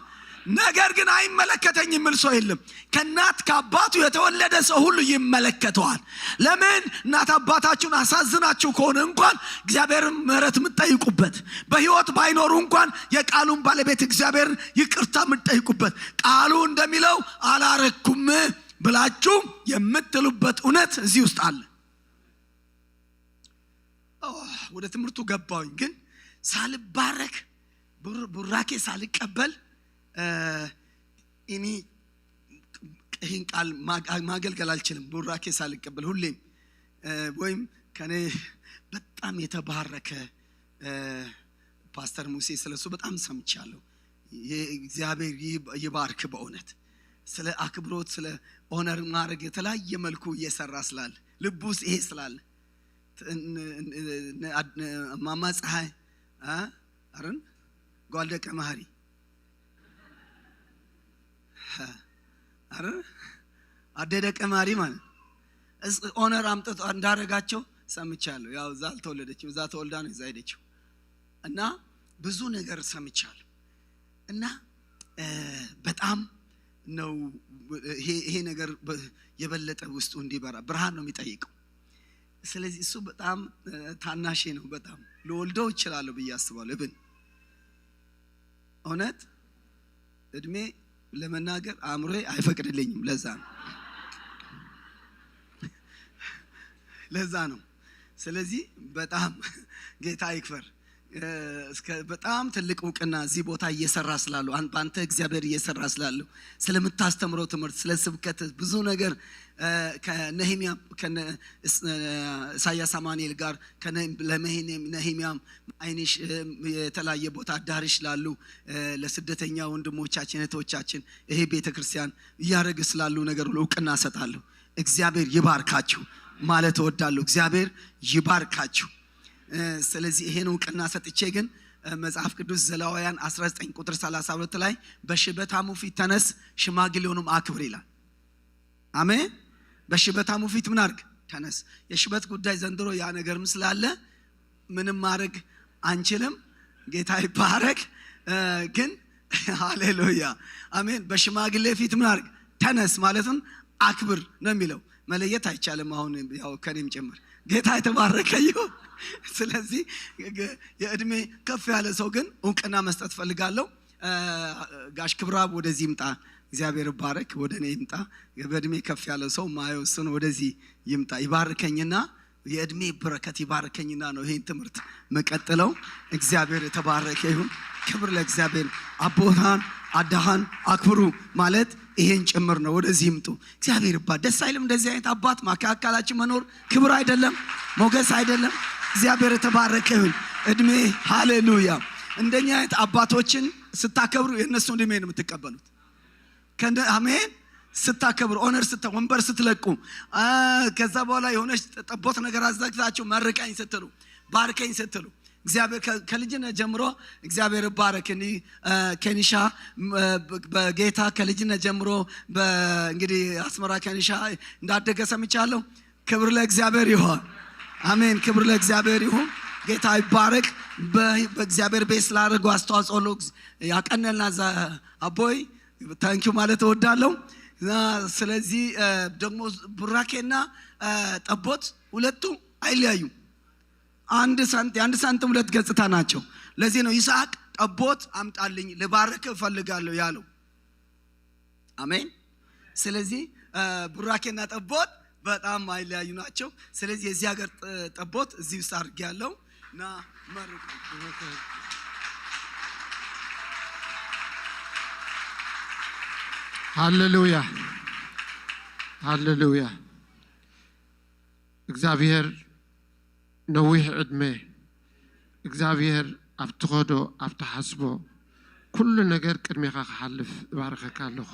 ነገር ግን አይመለከተኝም የሚል ሰው የለም ከእናት ከአባቱ የተወለደ ሰው ሁሉ ይመለከተዋል ለምን እናት አባታችሁን አሳዝናችሁ ከሆነ እንኳን እግዚአብሔርን ምህረት የምትጠይቁበት በህይወት ባይኖሩ እንኳን የቃሉን ባለቤት እግዚአብሔርን ይቅርታ የምትጠይቁበት ቃሉ እንደሚለው አላረኩም ብላችሁ የምትሉበት እውነት እዚህ ውስጥ አለ ወደ ትምህርቱ ገባሁኝ ግን ሳልባረክ ቡራኬ ሳልቀበል እኔ ይህን ቃል ማገልገል አልችልም ቡራኬ ሳልቀበል ሁሌም ወይም ከኔ በጣም የተባረከ ፓስተር ሙሴ ስለሱ በጣም ሰምቻለሁ እግዚአብሔር ይባርክ በእውነት ስለ አክብሮት ስለ ኦነር ማድረግ የተለያየ መልኩ እየሰራ ስላለ ልቡስ ይሄ ስላለ ማማ ፀሐይ አረን ጓልደቀ ማህሪ አረ አደደቀ ማሪ ማለት ኦነር አምጥቶ እንዳረጋቸው ሰምቻለሁ ያው እዛ አልተወለደችም እዛ ተወልዳ ነው እዛ ሄደችው እና ብዙ ነገር ሰምቻለሁ እና በጣም ነው ይሄ ነገር የበለጠ ውስጡ እንዲበራ ብርሃን ነው የሚጠይቀው ስለዚህ እሱ በጣም ታናሼ ነው በጣም ለወልደው ይችላል ብዬ አስባለሁ እብን እውነት እድሜ ለመናገር አእምሮዬ አይፈቅድልኝም ለዛ ነው ስለዚህ በጣም ጌታ ይክበር በጣም ትልቅ እውቅና እዚህ ቦታ እየሰራ ስላሉ በአንተ እግዚአብሔር እየሰራ ስላለው ስለምታስተምረው ትምህርት ስለ ስብከት ብዙ ነገር ከነህሚያ ኢሳያስ አማኑኤል ጋር ለነህሚያም አይንሽ የተለያየ ቦታ አዳርሽ ላሉ ለስደተኛ ወንድሞቻችን እህቶቻችን ይሄ ቤተክርስቲያን እያደረገ ስላሉ ነገር ሁሉ እውቅና ሰጣለሁ። እግዚአብሔር ይባርካችሁ ማለት እወዳለሁ። እግዚአብሔር ይባርካችሁ። ስለዚህ ይሄን እውቅና ሰጥቼ ግን መጽሐፍ ቅዱስ ዘሌዋውያን 19 ቁጥር 32 ላይ በሽበታሙ ፊት ተነስ ሽማግሌውንም አክብር ይላል። አሜን። በሽበታሙ ፊት ምን አድርግ? ተነስ። የሽበት ጉዳይ ዘንድሮ ያ ነገርም ስላለ ምንም ማድረግ አንችልም። ጌታ ይባረክ። ግን ሃሌሉያ አሜን። በሽማግሌ ፊት ምን አድርግ? ተነስ ማለትም አክብር ነው የሚለው። መለየት አይቻልም። አሁን ያው ከኔም ጭምር ጌታ የተባረከ ይሁን። ስለዚህ የእድሜ ከፍ ያለ ሰው ግን እውቅና መስጠት ፈልጋለሁ። ጋሽ ክብራብ ወደዚህ ይምጣ። እግዚአብሔር ይባረክ። ወደ እኔ ይምጣ። በእድሜ ከፍ ያለ ሰው ማየውስን ወደዚህ ይምጣ። ይባርከኝና የእድሜ በረከት ይባርከኝና ነው ይሄን ትምህርት መቀጠለው። እግዚአብሔር የተባረከ ይሁን። ክብር ለእግዚአብሔር። አቦታን አዳሃን አክብሩ ማለት ይሄን ጭምር ነው። ወደዚህ ይምጡ። እግዚአብሔር ይባርክ። ደስ አይልም እንደዚህ አይነት አባት ማካከላችን መኖር? ክብር አይደለም? ሞገስ አይደለም? እግዚአብሔር የተባረከ ይሁን። እድሜ ሃሌሉያ። እንደኛ አይነት አባቶችን ስታከብሩ የነሱ እድሜ ነው የምትቀበሉት። አሜን። ስታከብሩ ኦነር ወንበር ስትለቁ ከዛ በኋላ የሆነች ጠቦት ነገር አዘጋጅታችሁ መርቀኝ ስትሉ ባርከኝ ስትሉ እግዚአብሔር ከልጅነት ጀምሮ እግዚአብሔር ይባረክ። ከኒሻ በጌታ ከልጅነት ጀምሮ በእንግዲህ አስመራ ከኒሻ እንዳደገ ሰምቻለሁ። ክብር ለእግዚአብሔር ይሁን። አሜን። ክብር ለእግዚአብሔር ይሁን። ጌታ ይባረክ። በእግዚአብሔር ቤት ስላደረገው አስተዋጽኦ ነው ያቀነልና አቦይ ታንኪዩ ማለት እወዳለሁ። ስለዚህ ደግሞ ቡራኬና ጠቦት ሁለቱ አይለያዩ። አንድ ሳንቲም ሁለት ገጽታ ናቸው። ለዚህ ነው ይስሐቅ ጠቦት አምጣልኝ ልባርክ እፈልጋለሁ ያለው። አሜን። ስለዚህ ቡራኬና ጠቦት በጣም አይለያዩ ናቸው። ስለዚህ የዚህ ሀገር ጠቦት እዚህ ውስጥ አድርጌያለሁ እና መርቁ። ሃሌሉያ ሃሌሉያ። እግዚአብሔር ነዊሕ ዕድሜ እግዚአብሔር ኣብትኸዶ ኣብትሓስቦ ኩሉ ነገር ቅድሜኻ ክሓልፍ እባርኸካ ኣለኹ።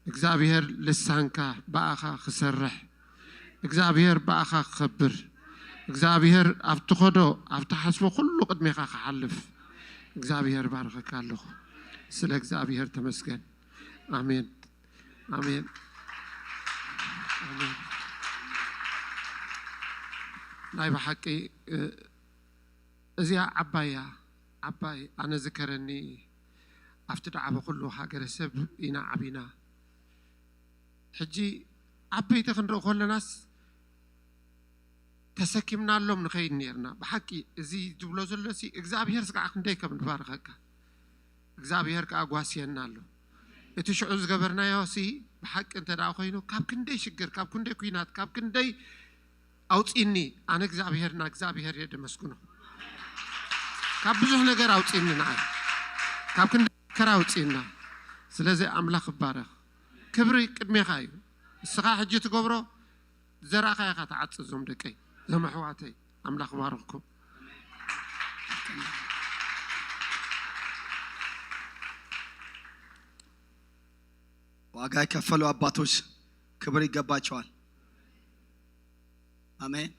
እግዚአብሔር ልሳንካ በአኻ ክሰርሕ እግዚአብሔር በአኻ ክኸብር እግዚአብሔር ኣብትኸዶ ኣብትሓስቦ ኩሉ ቅድሜኻ ክሓልፍ እግዚአብሔር ባርኸካ ኣለኹ። ስለ እግዚአብሔር ተመስገን። አሜን አሜን አሜን። ናይ በሓቂ እዚኣ ዓባያ ዓባይ ኣነ ዝከረኒ ኣብቲ ዳዕበ ኩሉ ሃገረሰብ ኢና ዓቢና ሕጂ ዓበይቲ ክንርኢ ከለናስ ተሰኪምናሎም ንኸይድ ነርና። ብሓቂ እዚ ዝብሎ ዘሎሲ እግዚአብሔር ስጋዕ ክንደይ ከም ንባርኸካ እግዚአብሔር ከዓ ጓስየና ኣሎ። እቲ ሽዑ ዝገበርናዮሲ ብሓቂ እንተዳ ኮይኑ ካብ ክንደይ ሽግር ካብ ክንደይ ኩናት ካብ ክንደይ ኣውፂኒ ኣነ እግዚአብሔርና እግዚአብሔር የደመስኩኖ ካብ ብዙሕ ነገር ኣውፂኒ ንዓይ ካብ ክንደይ ከራ ኣውፂና። ስለዚ ኣምላኽ ይባረኽ። ክብሪ ቅድሜኻ እዩ። እስኻ ሕጂ ትገብሮ ዘራእኻ ኢኻ ተዓፅእ ዞም ደቀይ ዞም ኣሕዋተይ። ኣምላኽ ይባርኽኩም። ዋጋ የከፈሉ አባቶች ክብር ይገባቸዋል። አሜን።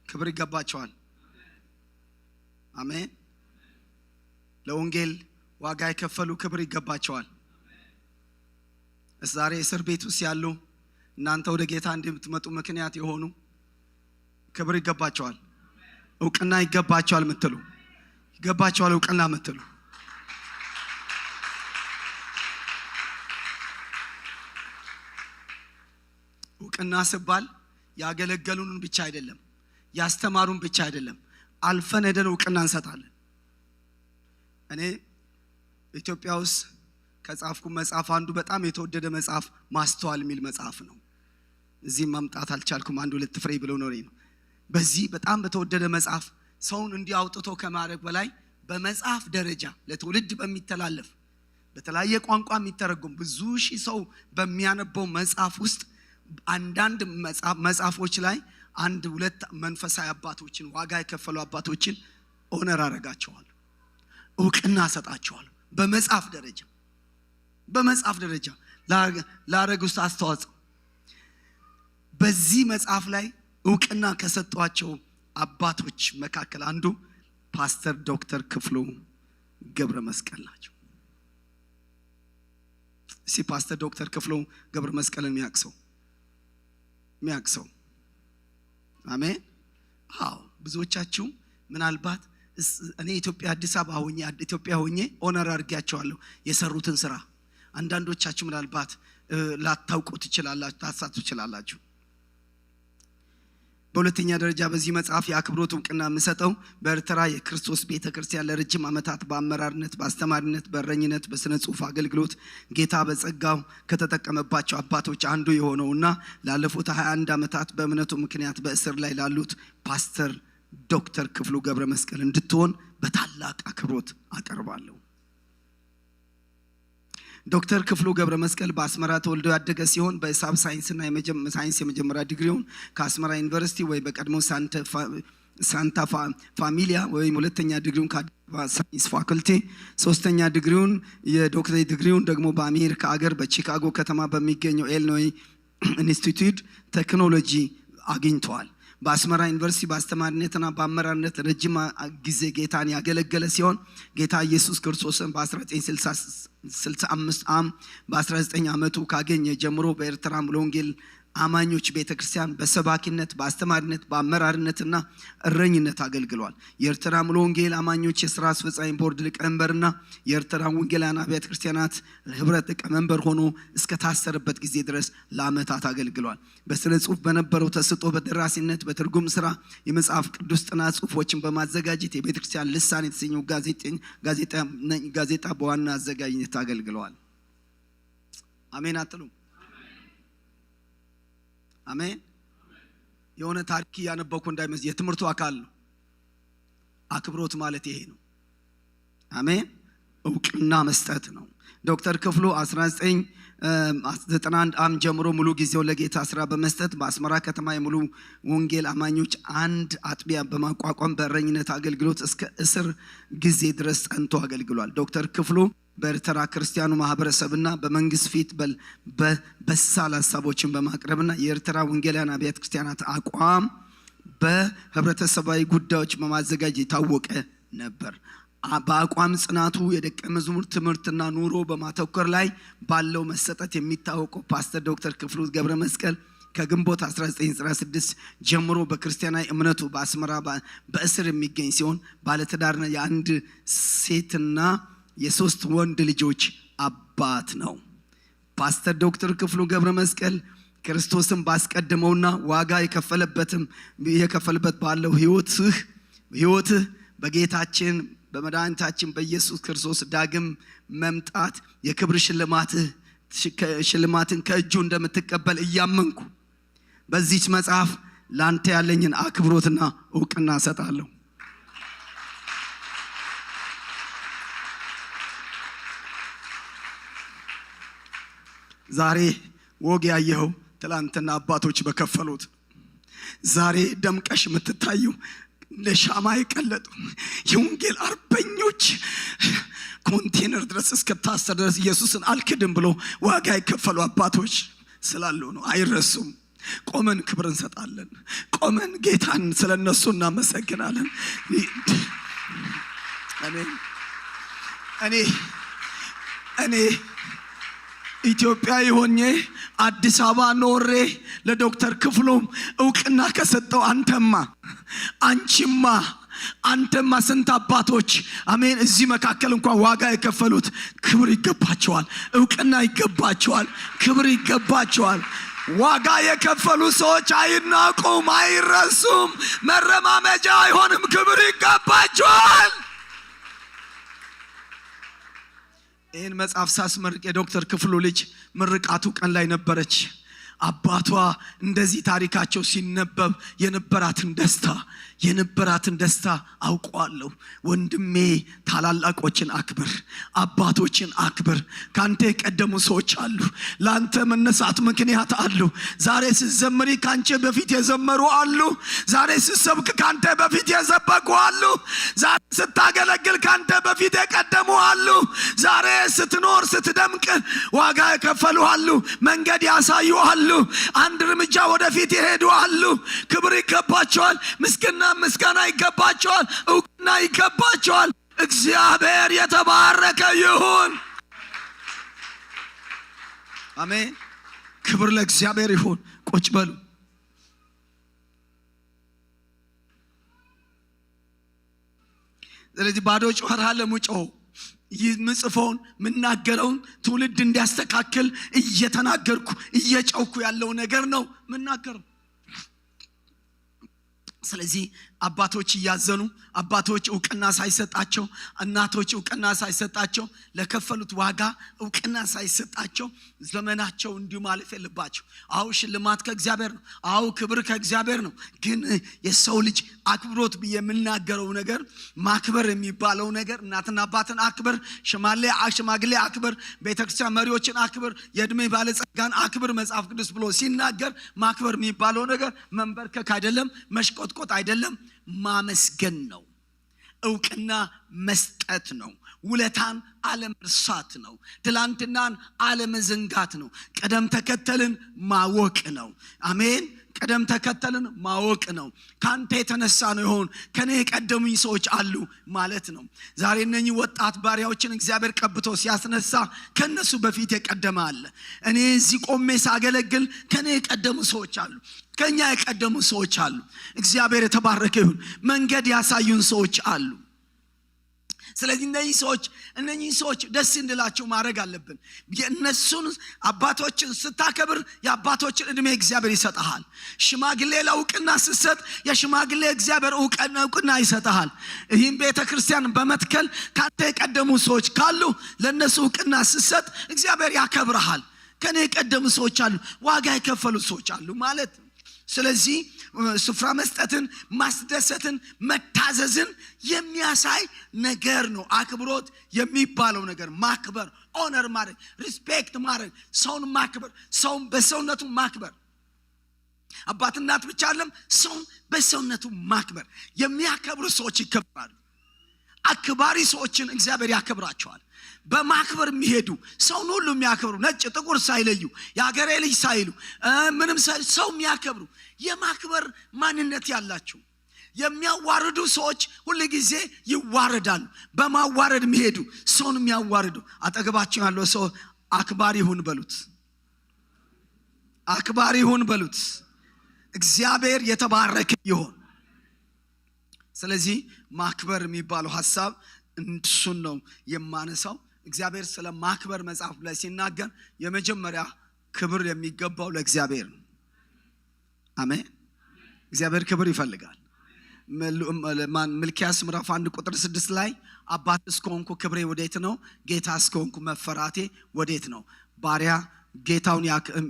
ክብር ይገባቸዋል። አሜን። ለወንጌል ዋጋ የከፈሉ ክብር ይገባቸዋል። ዛሬ እስር ቤት ውስጥ ያሉ እናንተ ወደ ጌታ እንድትመጡ ምክንያት የሆኑ ክብር ይገባቸዋል። እውቅና ይገባቸዋል ምትሉ ይገባቸዋል። እውቅና ምትሉ እውቅና ሲባል ያገለገሉን ብቻ አይደለም፣ ያስተማሩን ብቻ አይደለም። አልፈን ሄደን እውቅና እንሰጣለን። እኔ ኢትዮጵያ ውስጥ ከጻፍኩ መጽሐፍ አንዱ በጣም የተወደደ መጽሐፍ ማስተዋል የሚል መጽሐፍ ነው። እዚህ ማምጣት አልቻልኩም። አንድ ሁለት ፍሬ ብለው ነው። በዚህ በጣም በተወደደ መጽሐፍ ሰውን እንዲያውጥቶ ከማድረግ በላይ በመጽሐፍ ደረጃ ለትውልድ በሚተላለፍ በተለያየ ቋንቋ የሚተረጎም ብዙ ሺህ ሰው በሚያነበው መጽሐፍ ውስጥ አንዳንድ መጽሐፎች ላይ አንድ ሁለት መንፈሳዊ አባቶችን ዋጋ የከፈሉ አባቶችን ኦነር አረጋቸዋለሁ፣ እውቅና ሰጣቸዋለሁ። በመጽሐፍ ደረጃ ላረጉት አስተዋጽኦ በዚህ መጽሐፍ ላይ እውቅና ከሰጧቸው አባቶች መካከል አንዱ ፓስተር ዶክተር ክፍሉ ገብረ መስቀል ናቸው። ፓስተር ዶክተር ክፍሉ ገብረ መስቀልን የሚያክሰው አሜን። አዎ ብዙዎቻችሁ ምናልባት እኔ አዲስ አበባ ሆኜ ኦነር አድርጌያቸዋለሁ የሰሩትን ስራ። አንዳንዶቻችሁ ምናልባት ላታውቁ ትችላላችሁ። በሁለተኛ ደረጃ በዚህ መጽሐፍ የአክብሮት እውቅና የምሰጠው በኤርትራ የክርስቶስ ቤተክርስቲያን ለረጅም ዓመታት በአመራርነት፣ በአስተማሪነት፣ በእረኝነት፣ በስነ ጽሁፍ አገልግሎት ጌታ በጸጋው ከተጠቀመባቸው አባቶች አንዱ የሆነውና ላለፉት 21 ዓመታት በእምነቱ ምክንያት በእስር ላይ ላሉት ፓስተር ዶክተር ክፍሉ ገብረ መስቀል እንድትሆን በታላቅ አክብሮት አቀርባለሁ። ዶክተር ክፍሉ ገብረ መስቀል በአስመራ ተወልዶ ያደገ ሲሆን በሂሳብ ሳይንስና ሳይንስ የመጀመሪያ ዲግሪውን ከአስመራ ዩኒቨርሲቲ ወይ በቀድሞ ሳንታ ፋሚሊያ ወይም ሁለተኛ ዲግሪውን ከሳይንስ ፋኩልቲ፣ ሶስተኛ ዲግሪውን የዶክተሬት ዲግሪውን ደግሞ በአሜሪካ ሀገር በቺካጎ ከተማ በሚገኘው ኢሊኖይ ኢንስቲትዩት ቴክኖሎጂ አግኝተዋል። በአስመራ ዩኒቨርሲቲ በአስተማሪነትና በአመራርነት ረጅም ጊዜ ጌታን ያገለገለ ሲሆን ጌታ ኢየሱስ ክርስቶስን በ1965 በ19 ዓመቱ ካገኘ ጀምሮ በኤርትራ ሙሉ ወንጌል አማኞች ቤተክርስቲያን በሰባኪነት፣ በአስተማሪነት፣ በአመራርነትና እረኝነት አገልግሏል። የኤርትራ ሙሉ ወንጌል አማኞች የሥራ አስፈጻሚ ቦርድ ሊቀመንበርና የኤርትራ ወንጌላውያን አብያተ ክርስቲያናት ህብረት ሊቀመንበር ሆኖ እስከ ታሰረበት ጊዜ ድረስ ለዓመታት አገልግሏል። በስነ ጽሁፍ በነበረው ተሰጥኦ በደራሲነት፣ በትርጉም ስራ፣ የመጽሐፍ ቅዱስ ጥናት ጽሁፎችን በማዘጋጀት የቤተክርስቲያን ልሳን የተሰኘው ጋዜጣ በዋና አዘጋጅነት አገልግለዋል። አሜን አትሉ? አሜን። የሆነ ታሪክ ያነበብኩ እንዳይመስል የትምህርቱ አካል ነው። አክብሮት ማለት ይሄ ነው። አሜን። እውቅና መስጠት ነው። ዶክተር ክፍሉ 1991 ጀምሮ ሙሉ ጊዜው ለጌታ ስራ በመስጠት በአስመራ ከተማ የሙሉ ወንጌል አማኞች አንድ አጥቢያ በማቋቋም በእረኝነት አገልግሎት እስከ እስር ጊዜ ድረስ ጸንቶ አገልግሏል። ዶክተር ክፍሉ በኤርትራ ክርስቲያኑ ማህበረሰብና በመንግስት ፊት በሳል ሀሳቦችን በማቅረብና የኤርትራ ወንጌላውያን አብያተ ክርስቲያናት አቋም በህብረተሰባዊ ጉዳዮች በማዘጋጀት የታወቀ ነበር። በአቋም ጽናቱ የደቀ መዝሙር ትምህርትና ኑሮ በማተኮር ላይ ባለው መሰጠት የሚታወቀው ፓስተር ዶክተር ክፍሉ ገብረ መስቀል ከግንቦት 1996 ጀምሮ በክርስቲያናዊ እምነቱ በአስመራ በእስር የሚገኝ ሲሆን ባለትዳርና የአንድ ሴትና የሶስት ወንድ ልጆች አባት ነው። ፓስተር ዶክተር ክፍሉ ገብረ መስቀል ክርስቶስን ባስቀደመውና ዋጋ የከፈለበት ባለው ህይወትህ በጌታችን በመድኃኒታችን በኢየሱስ ክርስቶስ ዳግም መምጣት የክብር ሽልማትን ከእጁ እንደምትቀበል እያመንኩ በዚህች መጽሐፍ ላንተ ያለኝን አክብሮትና እውቅና ሰጣለሁ። ዛሬ ወግ ያየኸው ትላንትና አባቶች በከፈሉት ዛሬ ደምቀሽ የምትታዩ ለሻማ የቀለጡ የወንጌል አርበኞች ኮንቴነር ድረስ እስከታሰር ድረስ ኢየሱስን አልክድም ብሎ ዋጋ የከፈሉ አባቶች ስላሉ ነው። አይረሱም። ቆመን ክብር እንሰጣለን። ቆመን ጌታን ስለነሱ እናመሰግናለን። እኔ ኢትዮጵያዊ ሆኜ አዲስ አበባ ኖሬ ለዶክተር ክፍሉ እውቅና ከሰጠው አንተማ ስንት አባቶች አሜን እዚህ መካከል እንኳን ዋጋ የከፈሉት ክብር ይገባቸዋል፣ እውቅና ይገባቸዋል፣ ክብር ይገባቸዋል። ዋጋ የከፈሉ ሰዎች አይናቁም፣ አይረሱም፣ መረማመጃ አይሆንም። ክብር ይገባቸዋል። ይህን መጽሐፍ ሳስመርቅ የዶክተር ክፍሉ ልጅ ምርቃቱ ቀን ላይ ነበረች። አባቷ እንደዚህ ታሪካቸው ሲነበብ የነበራትን ደስታ አውቀዋለሁ። ወንድሜ ታላላቆችን አክብር፣ አባቶችን አክብር። ካንተ የቀደሙ ሰዎች አሉ፣ ላንተ መነሳት ምክንያት አሉ። ዛሬ ስትዘምሪ ካንቺ በፊት የዘመሩ አሉ። ዛሬ ስትሰብክ ካንተ በፊት የሰበኩ አሉ። ዛሬ ስታገለግል ካንተ በፊት የቀደሙ አሉ። ዛሬ ስትኖር ስትደምቅ ዋጋ የከፈሉ አሉ። መንገድ ያሳዩ አሉ። አንድ እርምጃ ወደፊት ይሄዱ አሉ። ክብር ይገባቸዋል። ምስጋና ይገባቸዋል። እውቅና ይገባቸዋል። እግዚአብሔር የተባረከ ይሁን። አሜን። ክብር ለእግዚአብሔር ይሁን። ቁጭ በሉ። ስለዚህ ባዶ ጮኸራ ለሙጮው ምጽፈውን ምናገረውን ትውልድ እንዲያስተካክል እየተናገርኩ እየጨውኩ ያለው ነገር ነው ምናገረው። ስለዚህ አባቶች እያዘኑ አባቶች እውቅና ሳይሰጣቸው እናቶች እውቅና ሳይሰጣቸው ለከፈሉት ዋጋ እውቅና ሳይሰጣቸው ዘመናቸው እንዲሁ ማለፍ የለባቸው። አው ሽልማት ከእግዚአብሔር ነው። አው ክብር ከእግዚአብሔር ነው። ግን የሰው ልጅ አክብሮት የምናገረው ነገር ማክበር የሚባለው ነገር እናትና አባትን አክብር፣ ሽማግሌ አክብር፣ ቤተክርስቲያን መሪዎችን አክብር፣ የእድሜ ባለጸጋን አክብር መጽሐፍ ቅዱስ ብሎ ሲናገር ማክበር የሚባለው ነገር መንበርከክ አይደለም፣ መሽቆጥቆጥ አይደለም፣ ማመስገን ነው። እውቅና መስጠት ነው። ውለታን አለመርሳት ነው። ትላንትናን አለመዘንጋት ነው። ቀደም ተከተልን ማወቅ ነው። አሜን። ቀደም ተከተልን ማወቅ ነው። ካንተ የተነሳ ነው ይሆን ከኔ የቀደሙኝ ሰዎች አሉ ማለት ነው። ዛሬ እነኚህ ወጣት ባሪያዎችን እግዚአብሔር ቀብቶ ሲያስነሳ ከነሱ በፊት የቀደመ አለ። እኔ እዚህ ቆሜ ሳገለግል ከኔ የቀደሙ ሰዎች አሉ፣ ከኛ የቀደሙ ሰዎች አሉ። እግዚአብሔር የተባረከ ይሁን። መንገድ ያሳዩን ሰዎች አሉ። ስለዚህ እነኚህ ሰዎች ደስ እንድላቸው ማድረግ አለብን። የነሱን አባቶችን ስታከብር የአባቶችን እድሜ እግዚአብሔር ይሰጣል። ሽማግሌ ለእውቅና ስትሰጥ የሽማግሌ እግዚአብሔር እውቅና ይሰጣል። ይህም ቤተክርስቲያን በመትከል ካንተ የቀደሙ ሰዎች ካሉ ለነሱ እውቅና ስትሰጥ እግዚአብሔር ያከብርሃል። ከኔ የቀደሙ ሰዎች አሉ፣ ዋጋ የከፈሉ ሰዎች አሉ ማለት ነው። ስለዚህ ስፍራ መስጠትን፣ ማስደሰትን፣ መታዘዝን የሚያሳይ ነገር ነው። አክብሮት የሚባለው ነገር ማክበር፣ ኦነር ማድረግ፣ ሪስፔክት ማድረግ፣ ሰውን ማክበር፣ ሰውን በሰውነቱ ማክበር። አባት እናት ብቻ አይደለም፣ ሰውን በሰውነቱ ማክበር። የሚያከብሩ ሰዎች ይከበራሉ። አክባሪ ሰዎችን እግዚአብሔር ያከብራቸዋል። በማክበር የሚሄዱ ሰውን ሁሉ የሚያከብሩ ነጭ ጥቁር ሳይለዩ የሀገሬ ልጅ ሳይሉ ምንም ሰው የሚያከብሩ የማክበር ማንነት ያላቸው። የሚያዋርዱ ሰዎች ሁሉ ጊዜ ይዋረዳሉ። በማዋረድ የሚሄዱ ሰውን የሚያዋርዱ። አጠገባቸው ያለው ሰው አክባሪ ሁን በሉት፣ አክባሪ ሁን በሉት። እግዚአብሔር የተባረከ ይሁን። ስለዚህ ማክበር የሚባለው ሐሳብ እሱን ነው የማነሳው። እግዚአብሔር ስለ ማክበር መጽሐፍ ላይ ሲናገር የመጀመሪያ ክብር የሚገባው ለእግዚአብሔር ነው። አሜን። እግዚአብሔር ክብር ይፈልጋል። ሚልክያስ ምዕራፍ 1:6 ላይ አባት እስከሆንኩ ክብሬ ወዴት ነው? ጌታ እስከሆንኩ መፈራቴ ወዴት ነው? ባሪያ ጌታውን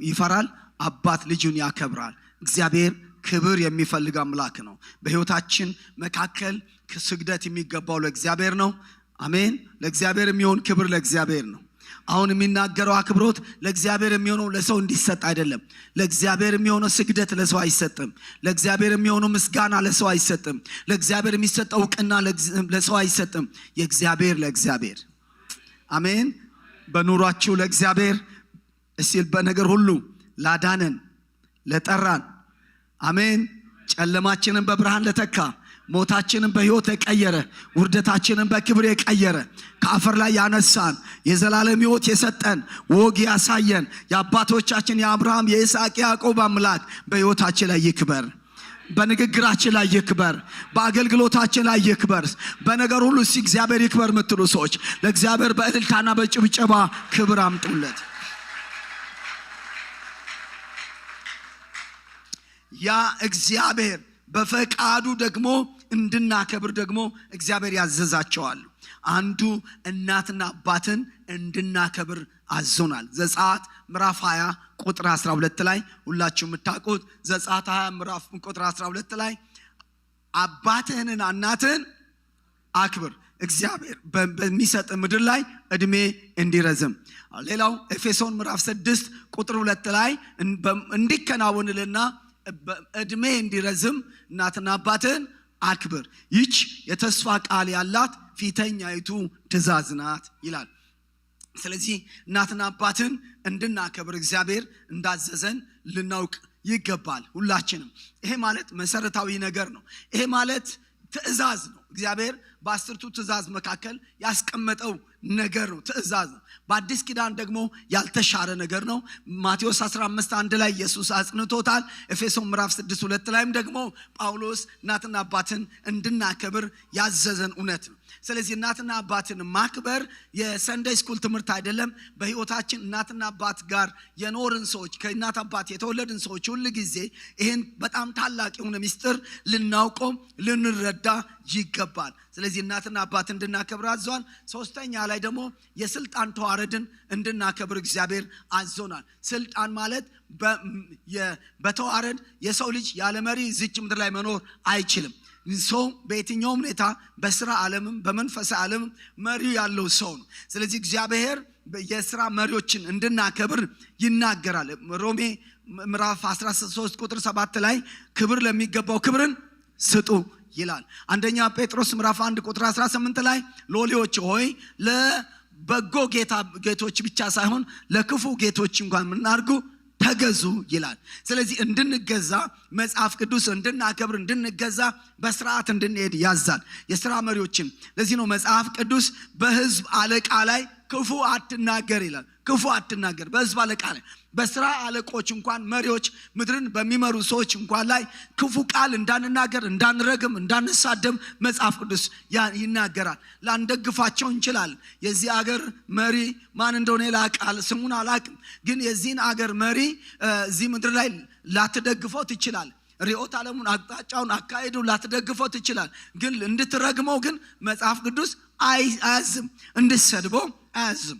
ይፈራል፣ አባት ልጁን ያከብራል። እግዚአብሔር ክብር የሚፈልግ አምላክ ነው። በህይወታችን መካከል ስግደት የሚገባው ለእግዚአብሔር ነው። አሜን። ለእግዚአብሔር የሚሆን ክብር ለእግዚአብሔር ነው። አሁን የሚናገረው አክብሮት ለእግዚአብሔር የሚሆነው ለሰው እንዲሰጥ አይደለም። ለእግዚአብሔር የሚሆነው ስግደት ለሰው አይሰጥም። ለእግዚአብሔር የሚሆነው ምስጋና ለሰው አይሰጥም። ለእግዚአብሔር የሚሰጠው እውቅና ለሰው አይሰጥም። የእግዚአብሔር ለእግዚአብሔር። አሜን። በኑሯችሁ ለእግዚአብሔር እስቲ በነገር ሁሉ ላዳነን ለጠራን፣ አሜን፣ ጨለማችንን በብርሃን ለተካ፣ ሞታችንን በሕይወት የቀየረ፣ ውርደታችንን በክብር የቀየረ፣ ከአፈር ላይ ያነሳን፣ የዘላለም ሕይወት የሰጠን፣ ወግ ያሳየን የአባቶቻችን የአብርሃም የይስሐቅ ያዕቆብ አምላክ በሕይወታችን ላይ ይክበር። በንግግራችን ላይ ይክበር። በአገልግሎታችን ላይ ይክበር። በነገር ሁሉ እስቲ እግዚአብሔር ይክበር የምትሉ ሰዎች ለእግዚአብሔር በእልልታና በጭብጨባ ክብር አምጡለት። ያ እግዚአብሔር በፈቃዱ ደግሞ እንድናከብር ደግሞ እግዚአብሔር ያዘዛቸዋል። አንዱ እናትና አባትን እንድናከብር አዞናል። ዘጸአት ምዕራፍ 20 ቁጥር 12 ላይ ሁላችሁ የምታውቁት ዘጸአት 20 ምዕራፍ ቁጥር 12 ላይ አባትህንና እናትህን አክብር እግዚአብሔር በሚሰጥ ምድር ላይ እድሜ እንዲረዝም። ሌላው ኤፌሶን ምዕራፍ 6 ቁጥር 2 ላይ እንዲከናወንልና እድሜ እንዲረዝም እናትና አባትህን አክብር፣ ይህች የተስፋ ቃል ያላት ፊተኛይቱ ትእዛዝ ናት ይላል። ስለዚህ እናትና አባትን እንድናከብር እግዚአብሔር እንዳዘዘን ልናውቅ ይገባል ሁላችንም። ይሄ ማለት መሰረታዊ ነገር ነው። ይሄ ማለት ትእዛዝ ነው። እግዚአብሔር በአስርቱ ትእዛዝ መካከል ያስቀመጠው ነገር ነው፣ ትእዛዝ ነው። በአዲስ ኪዳን ደግሞ ያልተሻረ ነገር ነው። ማቴዎስ 15:1 ላይ ኢየሱስ አጽንቶታል። ኤፌሶን ምዕራፍ 6:2 ላይም ደግሞ ጳውሎስ እናትና አባትን እንድናከብር ያዘዘን እውነት ነው። ስለዚህ እናትና አባትን ማክበር የሰንደይ ስኩል ትምህርት አይደለም። በህይወታችን እናትና አባት ጋር የኖርን ሰዎች፣ ከእናት አባት የተወለድን ሰዎች ሁሉ ጊዜ ይህን በጣም ታላቅ የሆነ ምስጢር ልናውቀው ልንረዳ ይገባል። ስለዚህ እናትና አባት እንድናከብር አዟል። ሶስተኛ ላይ ደግሞ የስልጣን ተዋረድን እንድናከብር እግዚአብሔር አዞናል። ስልጣን ማለት በተዋረድ የሰው ልጅ ያለ መሪ እዚች ምድር ላይ መኖር አይችልም። ሰው በየትኛውም ሁኔታ በስራ ዓለምም በመንፈሳዊ ዓለምም መሪ ያለው ሰው ነው። ስለዚህ እግዚአብሔር የስራ መሪዎችን እንድናከብር ይናገራል። ሮሜ ምዕራፍ 13 ቁጥር 7 ላይ ክብር ለሚገባው ክብርን ስጡ ይላል። አንደኛ ጴጥሮስ ምዕራፍ 1 ቁጥር 18 ላይ ሎሌዎች ሆይ ለበጎ ጌቶች ብቻ ሳይሆን ለክፉ ጌቶች እንኳን ምናርጉ ተገዙ ይላል። ስለዚህ እንድንገዛ መጽሐፍ ቅዱስ እንድናከብር እንድንገዛ በስርዓት እንድንሄድ ያዛል የሥራ መሪዎችን። ለዚህ ነው መጽሐፍ ቅዱስ በህዝብ አለቃ ላይ ክፉ አትናገር ይላል። ክፉ አትናገር በህዝብ አለቃ ላይ። በስራ አለቆች እንኳን መሪዎች ምድርን በሚመሩ ሰዎች እንኳን ላይ ክፉ ቃል እንዳንናገር፣ እንዳንረግም፣ እንዳንሳደም መጽሐፍ ቅዱስ ይናገራል። ላንደግፋቸው እንችላለን። የዚህ አገር መሪ ማን እንደሆነ ላቃል ስሙን አላቅም፣ ግን የዚህን አገር መሪ እዚህ ምድር ላይ ላትደግፈው ትችላል። ሪኦት ዓለሙን አቅጣጫውን አካሄዱን ላትደግፈው ትችላል። ግን እንድትረግመው ግን መጽሐፍ ቅዱስ አያዝም፣ እንድትሰድበው አያዝም።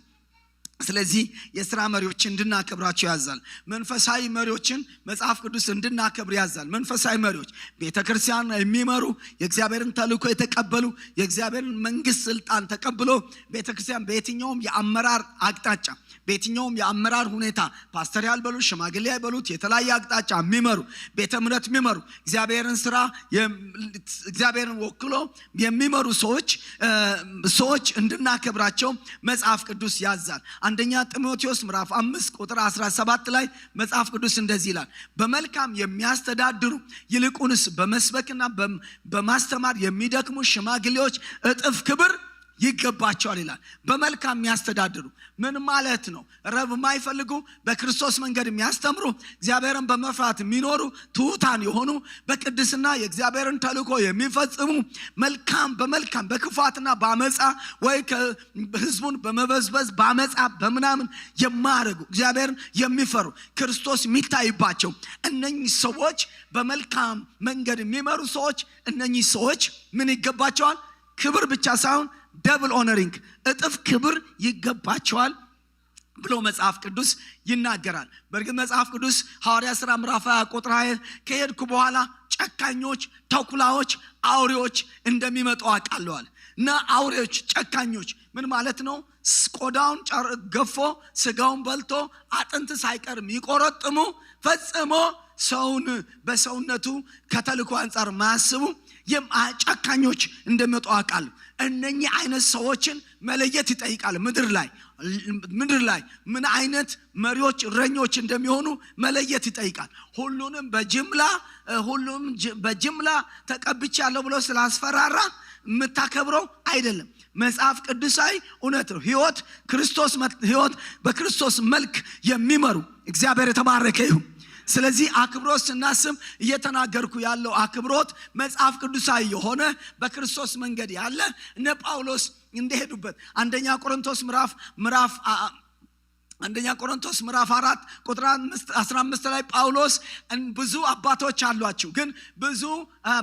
ስለዚህ የሥራ መሪዎችን እንድናከብራቸው ያዛል። መንፈሳዊ መሪዎችን መጽሐፍ ቅዱስ እንድናከብር ያዛል። መንፈሳዊ መሪዎች ቤተክርስቲያን የሚመሩ የእግዚአብሔርን ተልእኮ የተቀበሉ የእግዚአብሔርን መንግስት ስልጣን ተቀብሎ ቤተክርስቲያን በየትኛውም የአመራር አቅጣጫ በየትኛውም የአመራር ሁኔታ ፓስተር ያልበሉት ሽማግሌ ያልበሉት የተለያየ አቅጣጫ የሚመሩ ቤተ እምነት የሚመሩ እግዚአብሔርን ስራ እግዚአብሔርን ወክሎ የሚመሩ ሰዎች እንድናከብራቸው መጽሐፍ ቅዱስ ያዛል። አንደኛ ጢሞቴዎስ ምዕራፍ 5 ቁጥር 17 ላይ መጽሐፍ ቅዱስ እንደዚህ ይላል፣ በመልካም የሚያስተዳድሩ ይልቁንስ በመስበክና በማስተማር የሚደክሙ ሽማግሌዎች እጥፍ ክብር ይገባቸዋል ይላል። በመልካም የሚያስተዳድሩ ምን ማለት ነው? ረብ የማይፈልጉ በክርስቶስ መንገድ የሚያስተምሩ እግዚአብሔርን በመፍራት የሚኖሩ ትሑታን የሆኑ በቅድስና የእግዚአብሔርን ተልእኮ የሚፈጽሙ በመልካም በክፋትና በአመፃ ወይ ህዝቡን በመበዝበዝ በአመፃ በምናምን የማያደርጉ እግዚአብሔርን የሚፈሩ ክርስቶስ የሚታይባቸው እነኚህ ሰዎች በመልካም መንገድ የሚመሩ ሰዎች እነኚህ ሰዎች ምን ይገባቸዋል? ክብር ብቻ ሳይሆን ደብል ኦነሪንግ እጥፍ ክብር ይገባቸዋል ብሎ መጽሐፍ ቅዱስ ይናገራል። በእርግጥ መጽሐፍ ቅዱስ ሐዋርያ ሥራ ምዕራፍ 20 ቁጥር 20 ከሄድኩ በኋላ ጨካኞች፣ ተኩላዎች፣ አውሬዎች እንደሚመጡ አውቃለዋል። እና አውሬዎች፣ ጨካኞች ምን ማለት ነው? ቆዳውን ገፎ ስጋውን በልቶ አጥንት ሳይቀር የሚቆረጥሙ ፈጽሞ ሰውን በሰውነቱ ከተልእኮ አንጻር ማያስቡ ጨካኞች እንደሚመጡ አውቃለሁ። እነኚህ አይነት ሰዎችን መለየት ይጠይቃል። ምድር ላይ ምን አይነት መሪዎች እረኞች እንደሚሆኑ መለየት ይጠይቃል። ሁሉንም በጅምላ ተቀብቻለሁ ብሎ ስላስፈራራ የምታከብረው አይደለም። መጽሐፍ ቅዱሳዊ እውነት ነው። ህይወት በክርስቶስ መልክ የሚመሩ እግዚአብሔር የተባረከ ይሁን። ስለዚህ አክብሮት ስናስብ እየተናገርኩ ያለው አክብሮት መጽሐፍ ቅዱሳዊ የሆነ በክርስቶስ መንገድ ያለ እነ ጳውሎስ እንደሄዱበት አንደኛ ቆሮንቶስ ምዕራፍ አንደኛ ቆሮንቶስ ምዕራፍ 4 ቁጥር 15 ላይ ጳውሎስ ብዙ አባቶች አሏችሁ ግን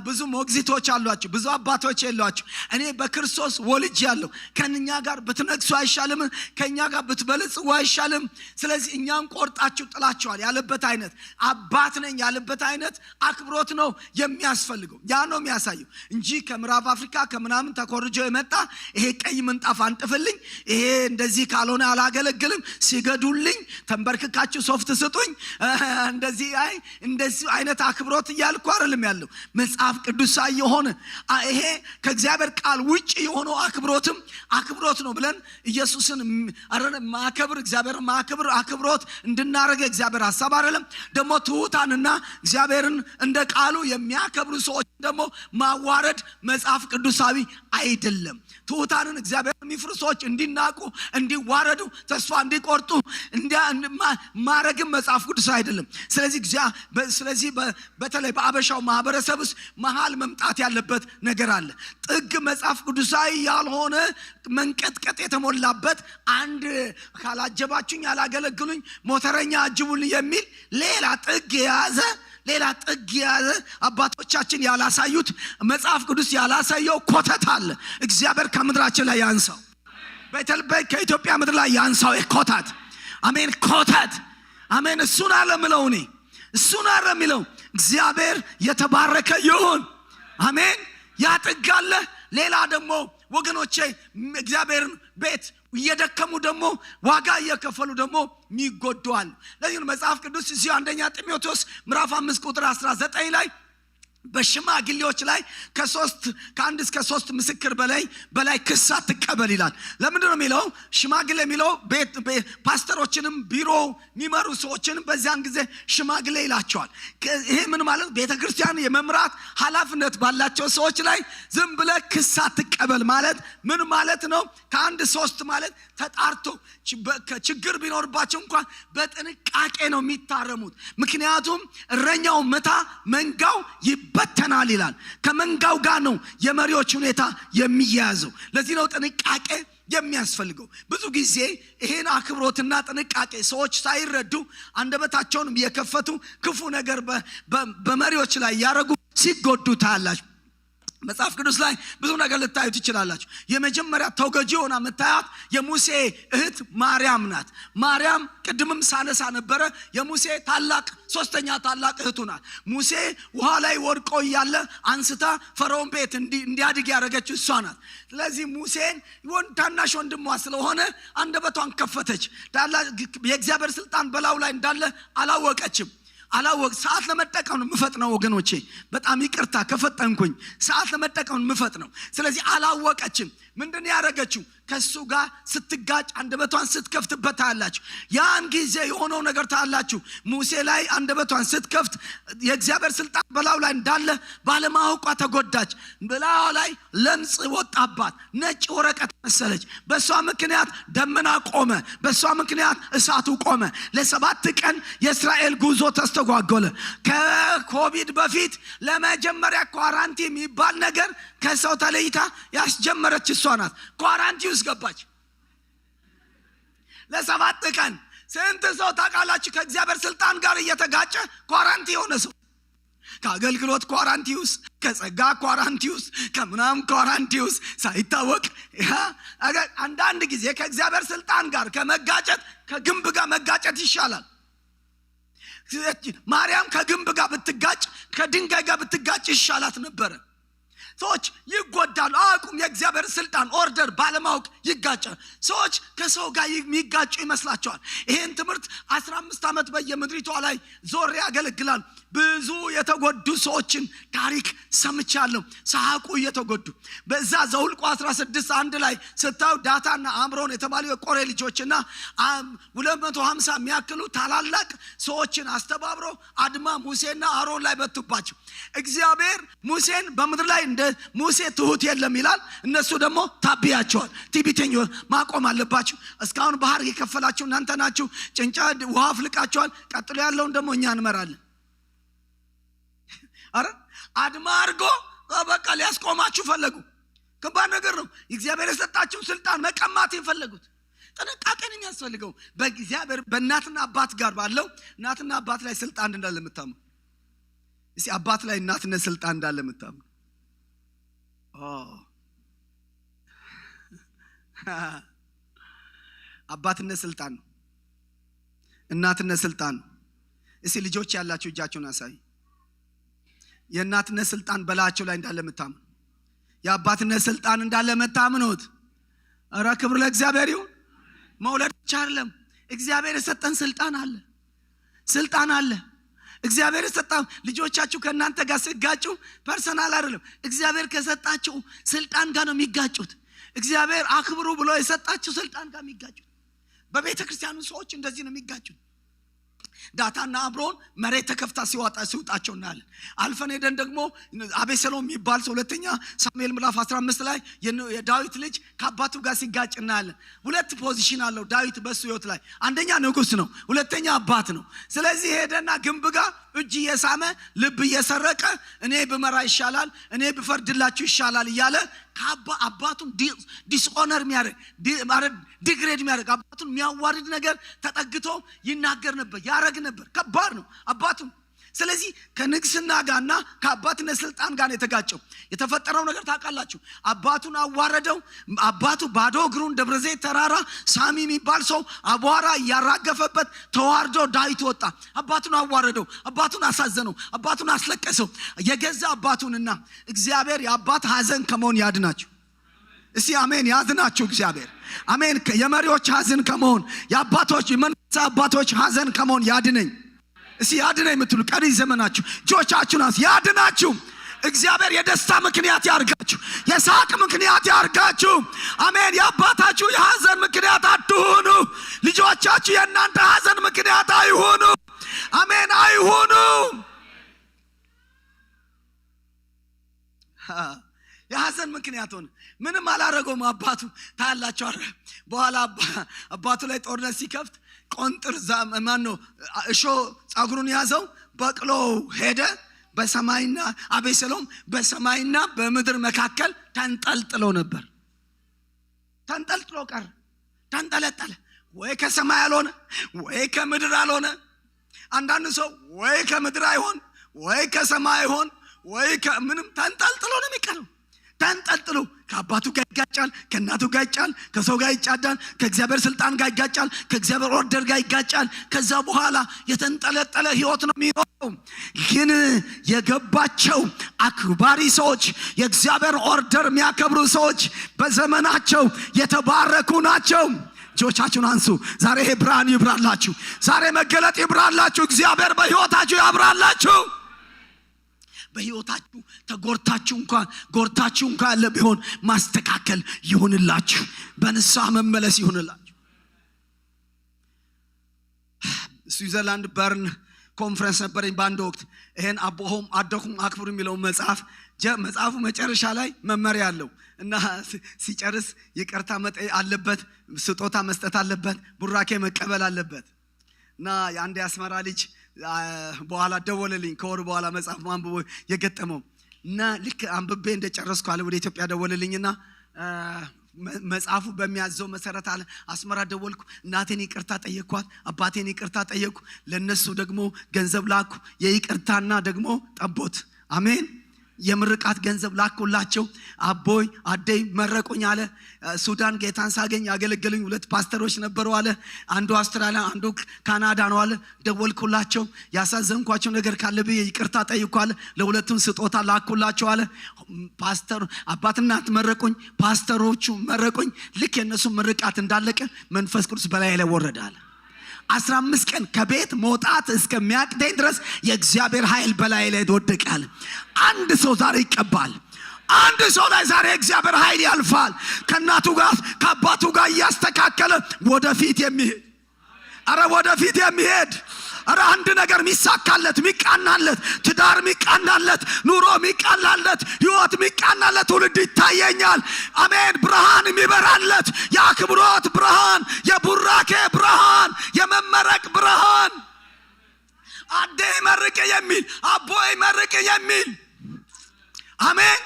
ብዙ ሞግዚቶች አሏችሁ ብዙ አባቶች የሏችሁ እኔ በክርስቶስ ወልጃለሁ ከኛ ጋር ብትነግሱ አይሻልም ከኛ ጋር ብትበለጽጉ አይሻልም ስለዚህ እኛን ቆርጣችሁ ጥላችኋል ያለበት አይነት አባት ነኝ ያለበት አይነት አክብሮት ነው የሚያስፈልገው ያ ነው የሚያሳየው እንጂ ከምዕራብ አፍሪካ ከምናምን ተኮርጆ የመጣ ይሄ ቀይ ምንጣፍ አንጥፍልኝ ይሄ እንደዚህ ካልሆነ አላገለግልም ገዱልኝ ተንበርክካችሁ ሶፍት ስጡኝ እንደዚህ አይነት አክብሮት ያልኩ አይደለም ያለው መጽሐፍ ቅዱሳዊ የሆነ ይሄ ከእግዚአብሔር ቃል ውጪ የሆነው አክብሮት ነው ብለን ኢየሱስን ማከብር እግዚአብሔር ማከብር አክብሮት እንድናረግ እግዚአብሔር ሐሳብ አይደለም ደሞ ትሁታንና እግዚአብሔርን እንደ ቃሉ የሚያከብሩ ሰዎች ደሞ ማዋረድ መጽሐፍ ቅዱሳዊ አይደለም ትሁታንን እግዚአብሔር የሚፈሩ ሰዎች እንዲናቁ እንዲዋረዱ ተስፋ እንዲቆርጡ ማረግም መጽሐፍ ቅዱሳዊ አይደለም ስለዚህ በተለይ በአበሻው ማህበረሰብ ውስጥ መሃል መምጣት ያለበት ነገር አለ ጥግ መጽሐፍ ቅዱሳዊ ያልሆነ መንቀጥቀጥ የተሞላበት አንድ ካላጀባችሁኝ ያላገለግሉኝ ሞተረኛ አጅቡልኝ የሚል ሌላ ጥግ የያዘ አባቶቻችን ያላሳዩት መጽሐፍ ቅዱስ ያላሳየው ኮተት አለ እግዚአብሔር ከምድራችን ላይ ያንሳው በተለይ ከኢትዮጵያ ምድር ላይ ያንሳው ኮተት አሜን ኮተት አሜን እሱን አለምለው እግዚአብሔር የተባረከ ይሁን አሜን ያጥጋለ ሌላ ደግሞ ወገኖቼ እግዚአብሔርን ቤት እየደከሙ ደግሞ ዋጋ እየከፈሉ ደግሞ ሚጎዱዋል ለዚህ መጽሐፍ ቅዱስ እዚህ አንደኛ ጢሞቴዎስ ምዕራፍ 5 ቁጥር 19 ላይ በሽማግሌዎች ላይ ከአንድ እስከ 3 ምስክር በላይ ክስ አትቀበል ይላል ለምንድን ነው የሚለው ሽማግሌ የሚለው ፓስተሮችንም ቢሮ የሚመሩ ሰዎችንም በዚያን ጊዜ ሽማግሌ ይላቸዋል ይሄ ምን ማለት ቤተክርስቲያን የመምራት ኃላፊነት ባላቸው ሰዎች ላይ ዝም ብለ ክስ አትቀበል ማለት ምን ማለት ነው ከአንድ 3 ማለት ተጣርቶ ችግር ቢኖርባቸው እንኳን በጥንቃቄ ነው የሚታረሙት ምክንያቱም እረኛው መታ መንጋው ይበተናል ይላል ከመንጋው ጋር ነው የመሪዎች ሁኔታ የሚያያዘው ለዚህ ነው ጥንቃቄ የሚያስፈልገው ብዙ ጊዜ ይሄን አክብሮትና ጥንቃቄ ሰዎች ሳይረዱ አንደበታቸውን የከፈቱ ክፉ ነገር በመሪዎች ላይ ያረጉ ሲጎዱ ታያላችሁ መጽሐፍ ቅዱስ ላይ ብዙ ነገር ልታዩት ይችላላችሁ የመጀመሪያ ተወገጂ ሆና መታያት የሙሴ እህት ማርያም ናት ማርያም ቅድምም ሳነሳ ነበረ የሙሴ ሶስተኛ ታላቅ እህቱ ናት ሙሴ ውሃ ላይ ወድቆ ያለ አንስታ ፈርዖን ቤት እንዲያድግ ያረገችው እሷ ናት ስለዚህ ሙሴን ታናሽ ወንድሟ ስለሆነ አንደበቷን ከፈተች የእግዚአብሔር ስልጣን በላው ላይ እንዳለ አላወቀችም ሰዓት ለመጠቀም ምፈጥነው ወገኖቼ በጣም ይቅርታ ከፈጠንኩኝ ሰዓት ለመጠቀም ምፈጥነው ስለዚህ አላወቀችም ምንድነው ያረገችው ከሱ ጋር ስትጋጭ አንደበቷን ስትከፍትበት ታላችሁ ያን ጊዜ የሆነው ነገር ታላችሁ ሙሴ ላይ አንደበቷን ስትከፍት የእግዚአብሔር ስልጣን በላው ላይ እንዳለ ባለማወቋ ተጎዳች በላው ላይ ለምጽ ወጣባት ነጭ ወረቀት መሰለች በሷ ምክንያት ደመና ቆመ በሷ ምክንያት እሳቱ ቆመ ለ7 ቀን የእስራኤል ጉዞ ተስተጓጎለ ከኮቪድ በፊት ለመጀመሪያ ኳራንቲን የሚባል ነገር ከሰው ተለይታ ያስጀመረች እሷ ናት ኳራንቲን ውስጥ ገባች ለ7 ቀን ስንት ሰው ታውቃላችሁ ከእግዚአብሔር ስልጣን ጋር እየተጋጨ ኳራንቲን የሆነ ሰው ከአገልግሎት ኳራንቲን ውስጥ ከጸጋ ኳራንቲን ውስጥ ከምናም ኳራንቲን ውስጥ ሳይታወቅ አንዳንድ ጊዜ ከእግዚአብሔር ስልጣን ጋር ከመጋጨት ከግንብ ጋር መጋጨት ይሻላል ማርያም ከግንብ ጋር ብትጋጭ ከድንጋይ ጋር ብትጋጭ ይሻላት ነበር ሰዎች ይጎዳሉ አቁም የእግዚአብሔር ስልጣን ኦርደር ባለማወቅ ይጋጫል ሰዎች ከሰው ጋር የሚጋጩ ይመስላቸዋል ይሄን ትምህርት 15 ዓመት በየምድሪቷ ላይ ዞር ያገለግላል ብዙ የተጎዱ ሰዎችን ታሪክ ሰምቻለሁ ሳቁ እየተጎዱ በዛ ዘውልቁ 16:1 ላይ ስታው ዳታና አምሮን የተባሉ የቆሬ ልጆችና 250 የሚያክሉ ታላላቅ ሰዎችን አስተባብሮ አድማ ሙሴና አሮን ላይ በቱባቸው እግዚአብሔር ሙሴን በምድር ላይ እንደ ሙሴ ትሁት የለም ይላል እነሱ ደግሞ ታቢያቸዋል ቲቢተኞ ማቆም አለባችሁ እስካሁን ባህር የከፈላችሁ እናንተ ናችሁ ጭንጫ ውሃ ፍልቃቸዋል ቀጥሎ ያለውን ደግሞ እኛ እንመራለን አድማ አርጎ በቃ ሊያስቆማችሁ ፈለጉ ከባድ ነገር ነው እግዚአብሔር የሰጣችሁ ስልጣን መቀማት ይፈልጉት ጥንቃቄ ነው የሚያስፈልገው። በእግዚአብሔር በእናትና አባት ጋር ባለው እናትና አባት ላይ ስልጣን እንዳለ የምታምኑ እስቲ አባት ላይ እናትነት ስልጣን እንዳለ የምታምኑ አባትነት ስልጣን ነው፣ እናትነት ስልጣን ነው። እስቲ ልጆች ያላችሁ እጃችሁን አሳይ። የእናትነት ስልጣን በላያቸው ላይ እንዳለ የምታምኑ የአባትነት ስልጣን እንዳለ የምታምኑት ኧረ ክብር ለእግዚአብሔር ይሁን። መውለድ ብቻ አይደለም፣ እግዚአብሔር የሰጠን ስልጣን አለ፣ ስልጣን አለ። እግዚአብሔር የሰጣው ልጆቻችሁ ከእናንተ ጋር ሲጋጩ ፐርሰናል አይደለም፣ እግዚአብሔር ከሰጣችሁ ስልጣን ጋር ነው የሚጋጩት። እግዚአብሔር አክብሩ ብሎ የሰጣችሁ ስልጣን ጋር የሚጋጩት። በቤተ ክርስቲያኑ ሰዎች እንደዚህ ነው የሚጋጩት። ዳታና አብሮን መሬት ተከፍታ ሲወጣቸው እናያለን። አልፈን ሄደን ደግሞ አቤሴሎም የሚባል ሰው ሁለተኛ ሳሙኤል ምዕራፍ 15 ላይ የዳዊት ልጅ ከአባቱ ጋር ሲጋጭ እናያለን። ሁለት ፖዚሽን አለው ዳዊት በሱ ህይወት ላይ፣ አንደኛ ንጉስ ነው፣ ሁለተኛ አባት ነው። ስለዚህ ሄደና ግንብ ጋር እጅ እየሳመ ልብ እየሰረቀ እኔ ብመራ ይሻላል፣ እኔ ብፈርድላችሁ ይሻላል እያለ አባቱን ዲስኦነር የሚያደርግ ዲግሬድ የሚያደርግ አባቱን የሚያዋርድ ነገር ተጠግቶ ይናገር ነበር፣ ያረግ ነበር። ከባድ ነው አባቱን። ስለዚህ ከንግስና ጋርና ከአባትነት ስልጣን ጋር የተጋጨው የተፈጠረው ነገር ታውቃላችሁ። አባቱን አዋረደው። አባቱ ባዶ እግሩን ደብረዘይት ተራራ ሳሚ የሚባል ሰው አቧራ ያራገፈበት ተዋርዶ ዳዊት ወጣ። አባቱን አዋረደው፣ አባቱን አሳዘነው፣ አባቱን አስለቀሰው። የገዛ አባቱንና እግዚአብሔር የአባት ሐዘን ከመሆን ያድናችሁ። እስቲ አሜን። ያድናችሁ እግዚአብሔር አሜን። የመሪዎች ሐዘን ከመሆን የአባቶች የመንፈሳዊ አባቶች ሐዘን ከመሆን ያድነኝ። እስቲ ያድነኝ የምትሉ ቀሪ ዘመናችሁ እጆቻችሁን ያድናችሁ። እግዚአብሔር የደስታ ምክንያት ያርጋችሁ፣ የሳቅ ምክንያት ያርጋችሁ። አሜን። የአባታችሁ የሐዘን ምክንያት አትሁኑ። ልጆቻችሁ የእናንተ ሐዘን ምክንያት አይሁኑ። አሜን፣ አይሁኑ። የሐዘን ምክንያት ሆነ። ምንም አላረገውም አባቱ። ታያላችሁ በኋላ አባቱ ላይ ጦርነት ሲከፍት ቆንጥር ማን ነው እሾ ጸጉሩን ያዘው፣ በቅሎ ሄደ። በሰማይና አቤሴሎም በሰማይና በምድር መካከል ተንጠልጥሎ ነበር። ተንጠልጥሎ ቀረ፣ ተንጠለጠለ። ወይ ከሰማይ አልሆነ ወይ ከምድር አልሆነ። አንዳንድ ሰው ወይ ከምድር አይሆን ወይ ከሰማይ አይሆን ወይ ከምንም ተንጠልጥሎ ነው የሚቀረው። ተንጠልጥሎ ከአባቱ ጋር ይጋጫል፣ ከእናቱ ጋር ይጋጫል፣ ከሰው ጋር ይጫዳል፣ ከእግዚአብሔር ስልጣን ጋር ይጋጫል፣ ከእግዚአብሔር ኦርደር ጋር ይጋጫል። ከዛ በኋላ የተንጠለጠለ ህይወት ነው የሚኖረው። ግን የገባቸው አክባሪ ሰዎች፣ የእግዚአብሔር ኦርደር የሚያከብሩ ሰዎች በዘመናቸው የተባረኩ ናቸው። እጆቻችሁን አንሱ። ዛሬ ይሄ ብርሃን ይብራላችሁ። ዛሬ መገለጥ ይብራላችሁ። እግዚአብሔር በህይወታችሁ ያብራላችሁ። በህይወታችሁ ተጎርታችሁ እንኳን ያለ ቢሆን ማስተካከል ይሁንላችሁ። በንስሐ መመለስ ይሁንላችሁ። ስዊዘርላንድ በርን ኮንፈረንስ ነበረኝ በአንድ ወቅት። ይሄን አቦሆም አደኩም አክብሩ የሚለው መጽሐፉ መጨረሻ ላይ መመሪያ አለው እና ሲጨርስ ይቅርታ መጠየቅ አለበት፣ ስጦታ መስጠት አለበት፣ ቡራኬ መቀበል አለበት። እና የአንድ ያስመራ ልጅ በኋላ ደወለልኝ። ከወር በኋላ መጽሐፍ ማንበብ የገጠመው እና ልክ አንብቤ እንደጨረስኩ አለ ወደ ኢትዮጵያ ደወለልኝና መጽሐፉ በሚያዘው መሰረት አለ አስመራ ደወልኩ። እናቴን ይቅርታ ጠየቅኳት፣ አባቴን ይቅርታ ጠየቅኩ። ለነሱ ደግሞ ገንዘብ ላኩ፣ የይቅርታና ደግሞ ጠቦት አሜን የምርቃት ገንዘብ ላኩላቸው። አቦይ አደይ መረቁኝ አለ። ሱዳን ጌታን ሳገኝ ያገለገሉኝ 2 ፓስተሮች ነበሩ አለ። አንዱ አውስትራሊያ አንዱ ካናዳ ነው አለ። ደወልኩላቸው። ያሳዘንኳቸው ነገር ካለ ብዬ ይቅርታ ጠይቋል። ለሁለቱም ስጦታ ላኩላቸው አለ። ፓስተር አባትና እናት መረቁኝ፣ ፓስተሮቹ መረቁኝ። ልክ የነሱ ምርቃት እንዳለቀ መንፈስ ቅዱስ በላይ ላይ ወረደ አለ። 15 ቀን ከቤት መውጣት እስከሚያቅተኝ ድረስ የእግዚአብሔር ኃይል በላይ ላይ ወደቀ። አንድ ሰው ዛሬ ይቀባል። አንድ ሰው ላይ ዛሬ እግዚአብሔር ኃይል ያልፋል። ከእናቱ ጋር ከአባቱ ጋር እያስተካከለ ወደፊት የሚሄድ ወደፊት የሚሄድ አንድ ነገር ሚሳካለት ሚቃናለት፣ ትዳር ሚቃናለት፣ ኑሮ ሚቃናለት፣ ህይወት ሚቃናለት ትውልድ ይታየኛል። አሜን። ብርሃን የሚበራለት የአክብሮት ብርሃን፣ የቡራኬ ብርሃን፣ የመመረቅ ብርሃን፣ አዴ መርቅ የሚል አቦይ መርቅ የሚል አሜን።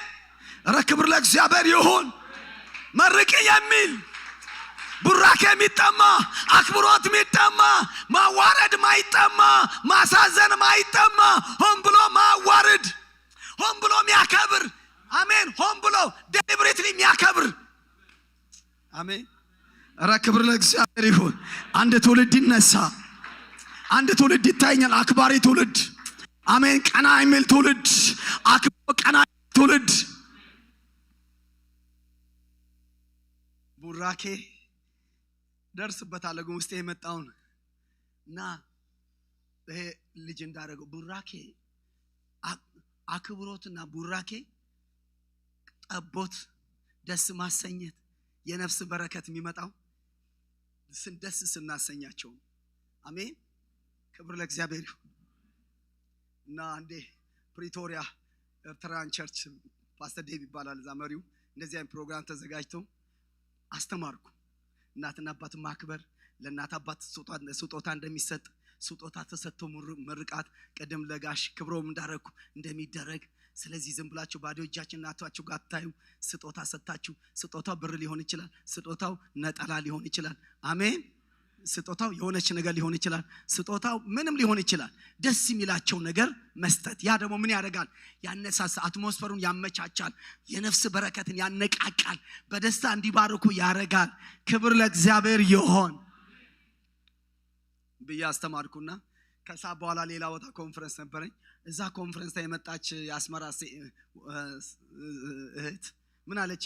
ክብር ለእግዚአብሔር ይሁን። መርቅ የሚል ቡራኬ የሚጠማ አክብሮት የሚጠማ ማዋረድ ማይጠማ ማሳዘን ማይጠማ ሆን ብሎ ማዋረድ ሆን ብሎ የሚያከብር አሜን ሆን ብሎ ዴሊብሬትሊ የሚያከብር አሜን ኧረ ክብር ለእግዚአብሔር ይሁን አንድ ትውልድ ይነሳ አንድ ትውልድ ይታየኛል አክባሪ ትውልድ አሜን ቀና የሚል ትውልድ አክብሮ ቀና ትውልድ ቡራኬ ደርስበታለሁ ግን ውስጤ የመጣውን እና ይሄ ልጅ እንዳደረገው ቡራኬ አክብሮትና ቡራኬ ጠቦት ደስ ማሰኘት የነፍስ በረከት የሚመጣው ደስ ስናሰኛቸው አሜን ክብር ለእግዚአብሔር ይሁን እና አንዴ ፕሪቶሪያ ኤርትራን ቸርች ፓስተር ዴቭ ይባላል እዛ መሪው እንደዚህ አይነት ፕሮግራም ተዘጋጅቶ አስተማርኩ እናትና አባት ማክበር ለእናት አባት ስጦታ እንደሚሰጥ ስጦታ ተሰጥቶ ምርቃት ቀደም ለጋሽ ክብሮም እንዳረኩ እንደሚደረግ ስለዚህ ዝም ብላችሁ ባዶ እጃችን እናታችሁ ጋር ታዩ ስጦታ ሰጣችሁ ስጦታው ብር ሊሆን ይችላል ስጦታው ነጠላ ሊሆን ይችላል አሜን ስጦታው የሆነች ነገር ሊሆን ይችላል ስጦታው ምንም ሊሆን ይችላል ደስ የሚላቸው ነገር መስጠት ያ ደግሞ ምን ያደርጋል ያነሳሳ አትሞስፈሩን ያመቻቻል የነፍስ በረከትን ያነቃቃል በደስታ እንዲባርኩ ያረጋል ክብር ለእግዚአብሔር ይሁን ብዬ አስተማርኩና ከሳ በኋላ ሌላ ቦታ ኮንፈረንስ ነበረኝ እዛ ኮንፈረንስ ላይ የመጣች ያስመራ እህት ምን አለች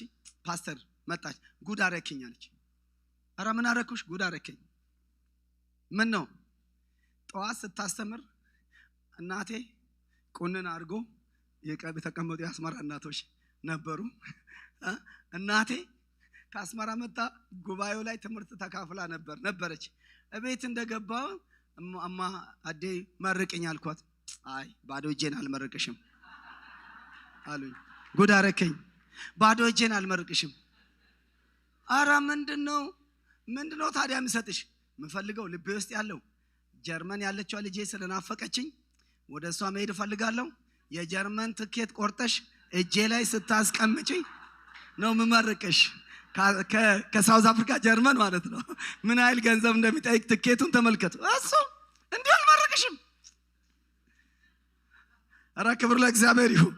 ፓስተር መጣች ጉድ አረከኝ አለች አረ ምን አረኩሽ ጉድ አረከኝ ምን ነው ጠዋት ስታስተምር እናቴ ቁንን አድርጎ የተቀመጡ ያስመራ እናቶች ነበሩ እናቴ ከአስመራ መጣ ጉባኤው ላይ ትምህርት ተካፍላ ነበረች እቤት እንደገባው እማ አዴ መርቅኝ አልኳት አይ ባዶ እጄን አልመርቅሽም አሉኝ ጉድ አረከኝ ባዶ እጄን አልመርቅሽም አረ ምንድነው ታዲያ የምሰጥሽ ምፈልገው ልቤ ውስጥ ያለው ጀርመን ያለችው ልጄ ስለናፈቀችኝ ወደሷ መሄድ ፈልጋለሁ የጀርመን ትኬት ቆርጠሽ እጄ ላይ ስታስቀምጪ ነው ምመርቅሽ ከሳውዝ አፍሪካ ጀርመን ማለት ነው ምን አይል ገንዘብ እንደሚጠይቅ ትኬቱን ተመልከቱ እሱ እንዴ አልመርቅሽም አረ ክብር ለእግዚአብሔር ይሁን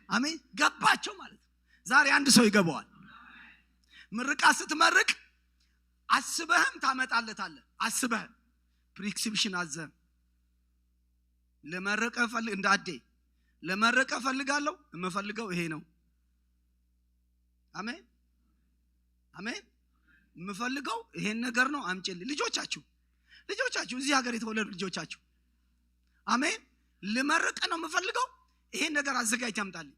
አሜን ገባቸው ማለት ዛሬ አንድ ሰው ይገባዋል ምርቃት ስትመርቅ አስበህም ታመጣለታለህ አስበህም ፕሪስክሪፕሽን አዘህ ለመረቀ ፈልግ እንዳዴ ለመረቀ ፈልጋለሁ የምፈልገው ይሄ ነው አሜን አሜን የምፈልገው ይሄን ነገር ነው አምጪልኝ ልጆቻችሁ እዚህ ሀገር የተወለዱ ልጆቻችሁ አሜን ለመረቀ ነው የምፈልገው ይሄን ነገር አዘጋጅ ታምጣልኝ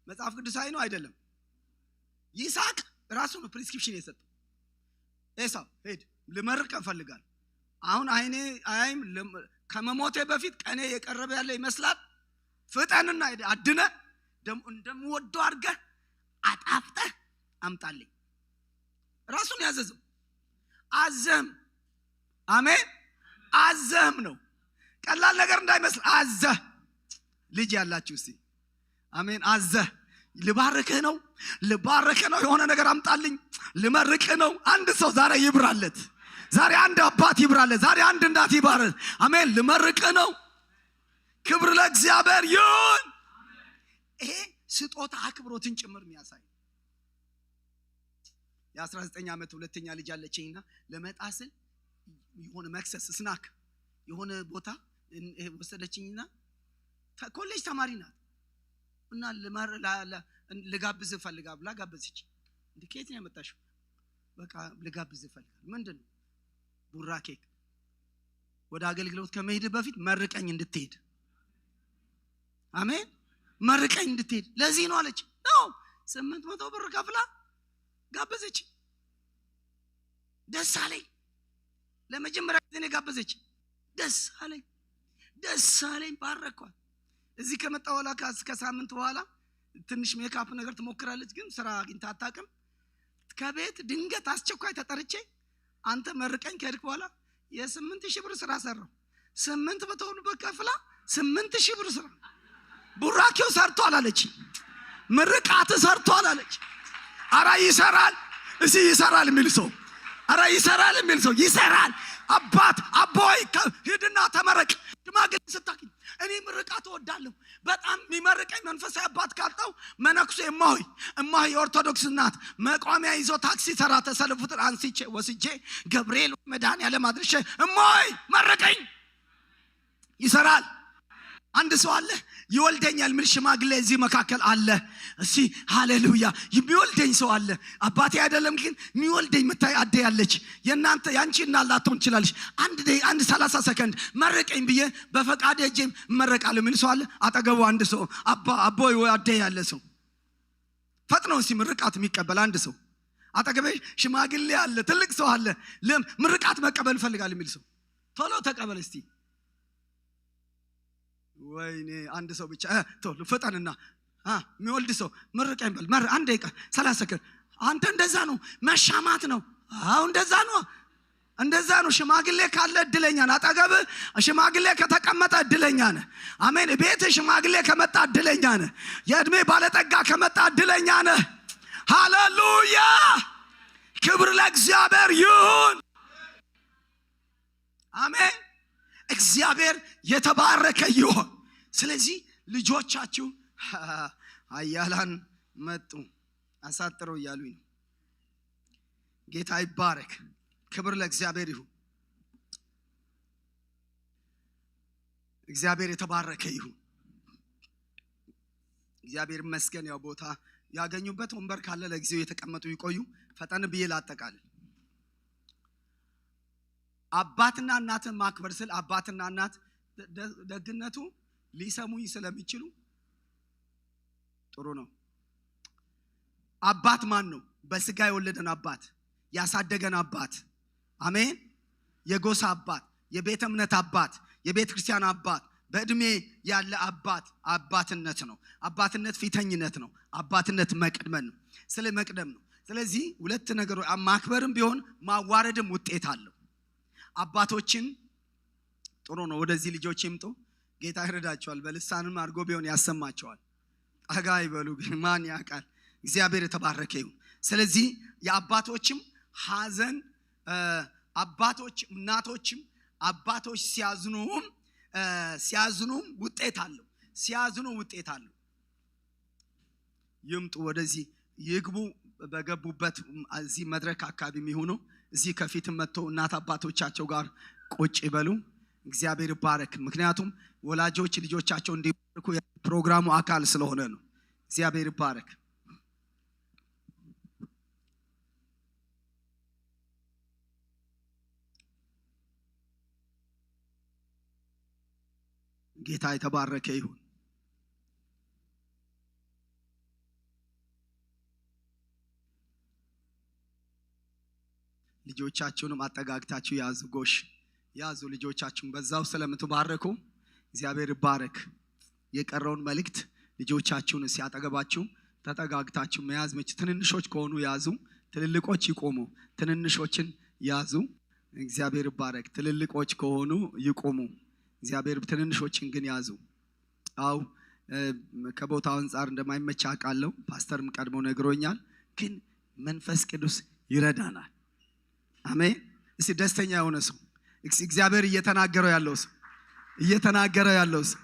መጽሐፍ ቅዱሳዊ ነው አይደለም ይስሐቅ ራሱ ነው ፕሪስክሪፕሽን የሰጠው ኤሳው ሄድ ለመረቀ ፈልጋለሁ አሁን አይም ከመሞቴ በፊት ቀኔ የቀረበ ያለ ይመስላል ፍጠንና አድነ እንደምወደው አድርገህ አጣፍጠህ አምጣልኝ ራሱን ያዘዘው አዘም አሜን አዘም ነው ቀላል ነገር እንዳይመስል አዘህ ልጅ ያላችሁ እስቲ አሜን አዘህ ልባርክህ ነው የሆነ ነገር አምጣልኝ ልመርቅህ ነው አንድ ሰው ዛሬ ይብራለት ዛሬ አንድ አባት ይብራለት ዛሬ አንድ እናት ይባረክ አሜን ልመርቅህ ነው ክብር ለእግዚአብሔር ይሁን ይሄ ስጦታ አክብሮትን ጭምር የሚያሳይ የ19 ዓመት ሁለተኛ ልጅ አለችኝና ለመጣስል የሆነ መክሰስ ስናክ የሆነ ቦታ ወሰደችኝና ኮሌጅ ተማሪ ናት እና ልጋብዝ ፈልጋ ብላ ጋበዘች እንዴ ከየት ነው ያመጣሽው በቃ ልጋብዝ ፈልጋ ምንድነው ቡራኬ ወደ አገልግሎት ከመሄድ በፊት መርቀኝ እንድትሄድ አሜን መርቀኝ እንድትሄድ ለዚህ ነው አለች ነው 800 ብር ከፍላ ጋበዘች ደስ አለኝ ለመጀመሪያ ጊዜ ነው ጋበዘች ደስ አለኝ ባረኳት እዚህ ከመጣ በኋላ ከሳምንት በኋላ ትንሽ ሜካፕ ነገር ትሞክራለች ግን ስራ አግኝታ አታውቅም ከቤት ድንገት አስቸኳይ ተጠርቼ አንተ መርቀኝ ከሄድክ በኋላ የ8000 ብር ስራ ሰራው 800 ብር ከፍላ 8000 ብር ስራ ቡራኬው ሰርቷል አለች ምርቃት ሰርቷል አለች አራ ይሰራል እዚህ ይሰራል የሚል ሰው አረ ይሰራል የሚል ሰው ይሰራል። አባት አቦይ ሂድና ተመረቅ። ሽማግሌ ስታገኝ እኔ ምርቃት እወዳለሁ በጣም የሚመርቀኝ መንፈሳዊ አባት ካጣው መነኩሴ እማሆይ የኦርቶዶክስ እናት መቋሚያ ይዞ ታክሲ ተራ ተሰልፉትን አንስቼ ወስጄ ገብርኤል መድኃኔዓለም አድርሼ እማሆይ መረቀኝ ይሰራል። አንድ ሰው አለ ይወልደኛል ምን ሽማግሌ እዚህ መካከል አለ። እሺ ሃሌሉያ የሚወልደኝ ሰው አለ። አባቴ አይደለም ግን የሚወልደኝ መታይ አደ ያለች የናንተ ያንቺና ላትሆን ይችላልሽ። አንድ 30 ሰከንድ መረቀኝ ብዬ በፈቃድ እጄም መረቃለሁ ምን ሰው አለ። አጠገቡ አንድ ሰው አቦይ አደ ያለ ሰው ፈጥኖ ሲምርቃት የሚቀበል አንድ ሰው አጠገቤ ሽማግሌ አለ ትልቅ ሰው አለ ምርቃት መቀበል ፈልጋል የሚል ሰው ቶሎ ተቀበል እስቲ። ወይኔ አንድ ሰው ብቻ ቶሎ ፈጣንና የሚወልድ ሰው መርቀኝ በል አንድ ደቂቃ 30 ሰከንድ። አንተ እንደዛ ነው መሻማት ነው። አው እንደዛ ነው። ሽማግሌ ካለ እድለኛ ነህ። አጠገብ ሽማግሌ ከተቀመጠ እድለኛ ነህ። አሜን። ቤት ሽማግሌ ከመጣ እድለኛ ነህ። የእድሜ ባለጠጋ ከመጣ እድለኛ ነህ። ሃሌሉያ ክብር ለእግዚአብሔር ይሁን። አሜን። እግዚአብሔር የተባረከ ይሁን። ስለዚህ ልጆቻችሁ አያላን መጡ አሳጥረው እያሉኝ ነው። ጌታ ይባረክ። ክብር ለእግዚአብሔር ይሁን። እግዚአብሔር የተባረከ ይሁን። እግዚአብሔር ይመስገን። ያው ቦታ ያገኙበት ወንበር ካለ ለጊዜው የተቀመጡ ይቆዩ። ፈጠን ብዬ ላጠቃልል። አባትና እናትን ማክበር ስል አባትና እናት ደግነቱ ሊሰሙኝ ስለሚችሉ ጥሩ ነው። አባት ማን ነው? በስጋ የወለደን አባት፣ ያሳደገን አባት። አሜን። የጎሳ አባት፣ የቤተ እምነት አባት፣ የቤተ ክርስቲያን አባት፣ በእድሜ ያለ አባት አባትነት ነው። አባትነት ፊተኝነት ነው። አባትነት መቅደም ነው። ስለ መቅደም ነው። ስለዚህ ሁለት ነገሮች ማክበርም ቢሆን ማዋረድም ውጤት አለው። አባቶችን ጥሩ ነው። ወደዚህ ልጆች ይምጡ። ጌታ ይረዳቸዋል። በልሳንም አድርጎ ቢሆን ያሰማቸዋል። ጠጋ ይበሉ። ማን ያውቃል? እግዚአብሔር የተባረከ ይሁን። ስለዚህ የአባቶችም ሐዘን አባቶች እናቶችም አባቶች ሲያዝኑም ውጤት አለው። ሲያዝኑ ውጤት አለው። ይምጡ፣ ወደዚህ ይግቡ። በገቡበት እዚህ መድረክ አካባቢ የሚሆኑ እዚህ ከፊት መጥተው እናት አባቶቻቸው ጋር ቁጭ ይበሉ። እግዚአብሔር ይባረክ። ምክንያቱም ወላጆች ልጆቻቸው እንዲባረኩ ፕሮግራሙ አካል ስለሆነ ነው። እግዚአብሔር ይባረክ። ጌታ የተባረከ ይሁን። ልጆቻችሁንም አጠጋግታችሁ ያዙ። ጎሽ ያዙ ልጆቻችሁን። በዛው ስለምትባረኩ እግዚአብሔር ይባረክ። የቀረውን መልእክት ልጆቻችሁን ሲያጠገባችሁ ተጠጋግታችሁ መያዝ መች ትንንሾች ከሆኑ ያዙ፣ ትልልቆች ይቆሙ። ትንንሾችን ያዙ። እግዚአብሔር ይባረክ። ትልልቆች ከሆኑ ይቆሙ። እግዚአብሔር ትንንሾችን ግን ያዙ። አው ከቦታው አንፃር እንደማይመች አውቃለሁ። ፓስተርም ቀድሞ ነግሮኛል። ግን መንፈስ ቅዱስ ይረዳናል። አሜን። እስቲ ደስተኛ የሆነ ሰው እግዚአብሔር እየተናገረው ያለው ሰው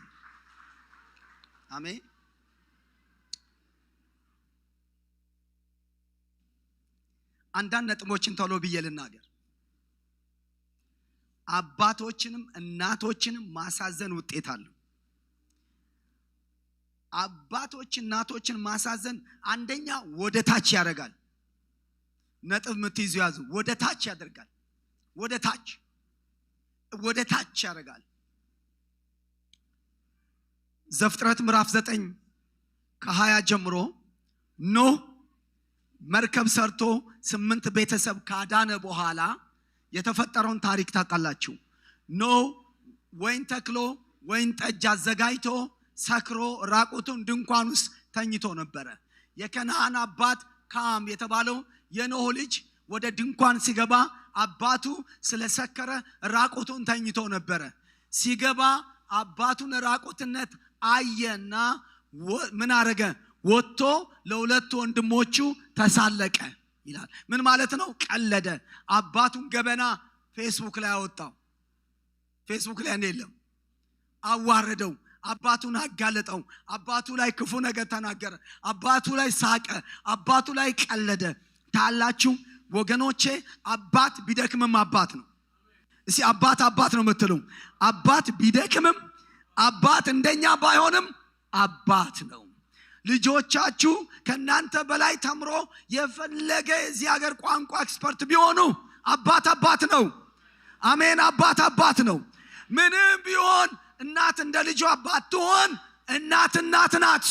አሜን። አንዳንድ ነጥቦችን ቶሎ ብዬ ልናገር። አባቶችንም እናቶችንም ማሳዘን ውጤት አለው። አባቶች እናቶችን ማሳዘን አንደኛ ወደ ታች ያደርጋል። ነጥብ ምትይዙ ያዙ። ወደ ታች ያደርጋል። ወደ ታች ያደርጋል። ዘፍጥረት ምዕራፍ 9 ከ20 ጀምሮ ኖህ መርከብ ሰርቶ 8 ቤተሰብ ካዳነ በኋላ የተፈጠረውን ታሪክ ታውቃላችሁ። ኖህ ወይን ተክሎ ወይን ጠጅ አዘጋጅቶ ሰክሮ ራቁቱን ድንኳን ውስጥ ተኝቶ ነበረ። የከነዓን አባት ካም የተባለው የኖህ ልጅ ወደ ድንኳን ሲገባ አባቱ ስለሰከረ ራቁቱን ተኝቶ ነበረ። ሲገባ አባቱን ራቁትነት አየና ምን አረገ? ወጥቶ ለሁለት ወንድሞቹ ተሳለቀ። ይላል። ምን ማለት ነው? ቀለደ። አባቱን ገበና ፌስቡክ ላይ አወጣው። ፌስቡክ ላይ የለም። አዋረደው። አባቱን አጋለጠው። አባቱ ላይ ክፉ ነገር ተናገረ። አባቱ ላይ ሳቀ። አባቱ ላይ ቀለደ። ታላችሁ ወገኖቼ፣ አባት ቢደክምም አባት ነው። እስቲ አባት ነው የምትሉ፣ አባት ቢደክምም አባት እንደኛ ባይሆንም አባት ነው። ልጆቻችሁ ከናንተ በላይ ተምሮ የፈለገ የዚህ ሀገር ቋንቋ ኤክስፐርት ቢሆኑ አባት ነው። አሜን። አባት ነው። ምንም ቢሆን እናት እንደ ልጇ ባትሆን እናት ናት።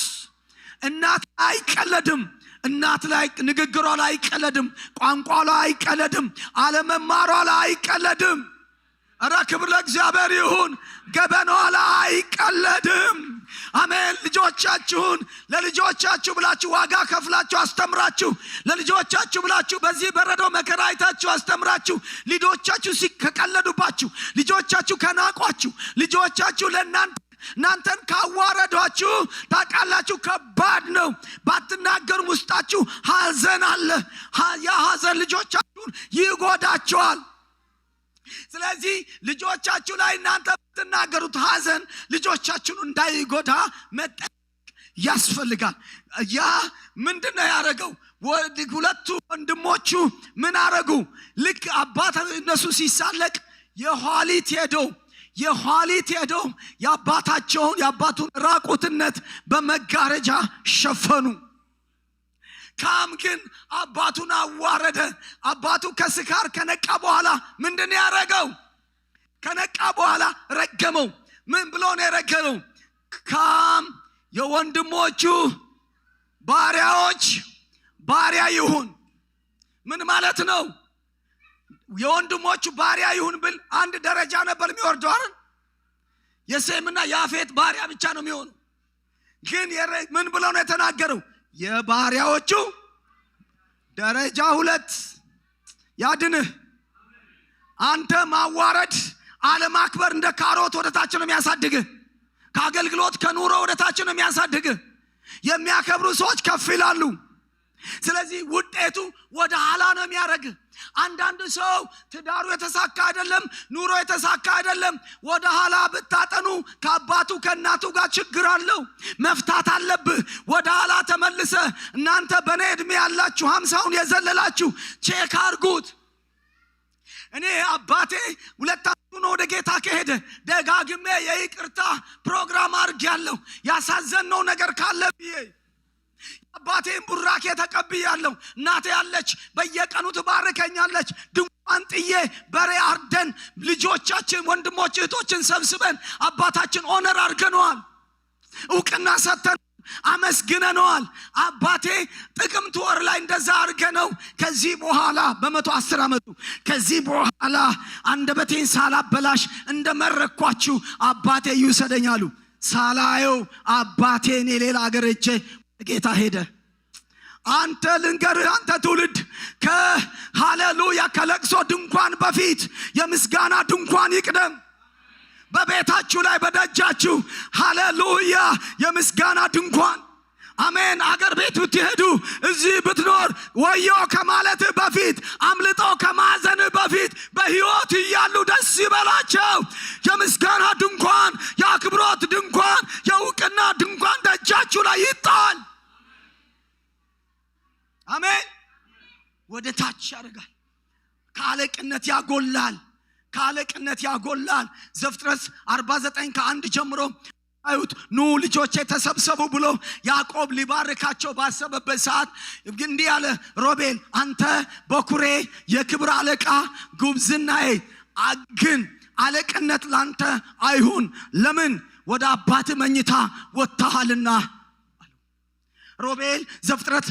እናት አይቀለድም። እናት ላይ ንግግሯ ላይ አይቀለድም። ቋንቋ ላይ አይቀለድም። አለመማሯ ላይ አይቀለድም። ኧረ ክብር ለእግዚአብሔር ይሁን። ገበናዋ ላይ አይቀለድም። አሜን። ለልጆቻችሁ ብላችሁ ዋጋ ከፍላችሁ አስተምራችሁ፣ ለልጆቻችሁ ብላችሁ በዚህ በረዶ መከራ አይታችሁ አስተምራችሁ፣ ልጆቻችሁ ከቀለዱባችሁ፣ ልጆቻችሁ ከናቋችሁ፣ ልጆቻችሁ እናንተን ካዋረዷችሁ ታውቃላችሁ፣ ከባድ ነው። ባትናገሩም ውስጣችሁ ሐዘን አለ። ያ ሐዘን ልጆቻችሁን ይጎዳቸዋል። ስለዚህ ልጆቻችሁ ላይ እናንተ ብትናገሩት ሐዘን ልጆቻችሁን እንዳይጎዳ መጠንቀቅ ያስፈልጋል። ያ ምንድነው ያደረገው? ሁለቱ ወንድሞቹ ምን አረጉ? ልክ አባት እነሱ ሲሳለቅ የኋሊት ሄደው የአባቱን ራቁትነት በመጋረጃ ሸፈኑ። ካም ግን አባቱን አዋረደ። አባቱ ከስካር ከነቃ በኋላ ምንድን ያደረገው? ከነቃ በኋላ ረገመው። ምን ብሎ ነው የረገመው? ካም የወንድሞቹ ባሪያ ይሁን። ምን ማለት ነው? የወንድሞቹ ባሪያ ይሁን ብል አንድ ደረጃ ነበር የሚወርደው አይደል? የሴምና የአፌት ባሪያ ብቻ ነው የሚሆኑ። ግን ምን ብሎ ነው የተናገረው? የባሪያዎቹ ደረጃ 2 ያድንህ። አንተ ማዋረድ አለማክበር እንደ ካሮት ወደታች ነው የሚያሳድግህ። ከአገልግሎት ከኑሮ ወደታች ነው የሚያሳድግህ። የሚያከብሩ ሰዎች ከፍ ይላሉ። ስለዚህ ውጤቱ ወደ ኋላ ነው የሚያደርግህ። አንዳንድ ሰው ትዳሩ የተሳካ አይደለም፣ ኑሮ የተሳካ አይደለም። ወደ ኋላ ብታጠኑ ከአባቱ ከእናቱ ጋር ችግር አለው፣ መፍታት አለብህ። ወደ ኋላ ተመልሰ እናንተ በኔ ዕድሜ ያላችሁ 50ውን የዘለላችሁ ቼክ አርጉት። እኔ አባቴ 2 ዓመቱ ነው ወደ ጌታ ከሄደ። ደጋግሜ የይቅርታ ፕሮግራም አድርጌያለሁ። ያሳዘነው ነገር ካለ ብዬ አባቴን ቡራኬ ተቀብያለሁ። እናቴ ያለች በየቀኑ ትባርከኛለች። ድንኳን ጥዬ በሬ አርደን ልጆቻችን፣ ወንድሞች፣ እህቶችን ሰብስበን አባታችን ኦነር አድርገነዋል። እውቅና ሰጥተን አመስግነነዋል። አባቴ ጥቅምት ወር ላይ እንደዛ አድርገነው ከዚህ በኋላ በ110 ዓመቱ ከዚህ በኋላ አንደበቴን ሳላበላሽ እንደመረኳችሁ አባቴ ይውሰደኛሉ። ሳላየው አባቴን የሌላ አገር እጄ ጌታ ሄደ። አንተ ልንገርህ፣ አንተ ትውልድ ከሃሌሉያ ከለቅሶ ድንኳን በፊት የምስጋና ድንኳን ይቅደም። በቤታችሁ ላይ በደጃችሁ ሃሌሉያ የምስጋና ድንኳን። አሜን። አገር ቤት ብትሄዱ እዚህ ብትኖር ወዮ ከማለት በፊት አምልጦ ከማዘን በፊት በሕይወት እያሉ ደስ ይበላቸው። የምስጋና ድንኳን፣ የአክብሮት ድንኳን፣ የእውቅና ድንኳን ደጃችሁ ላይ ይጣል። አሜን። ወደ ታች ያደርጋል። ከአለቅነት ያጎላል። ዘፍጥረት 49 ከ1 ጀምሮ አዩት። ኑ ልጆቼ ተሰብሰቡ ብሎ ያዕቆብ ሊባርካቸው ባሰበበት ሰዓት እንዲህ ያለ፣ ሮቤል አንተ በኩሬ የክብር አለቃ ጉብዝናዬ፣ ግን አለቅነት ላንተ አይሁን። ለምን? ወደ አባት መኝታ ወጥተሃልና። ሮቤል ዘፍጥረት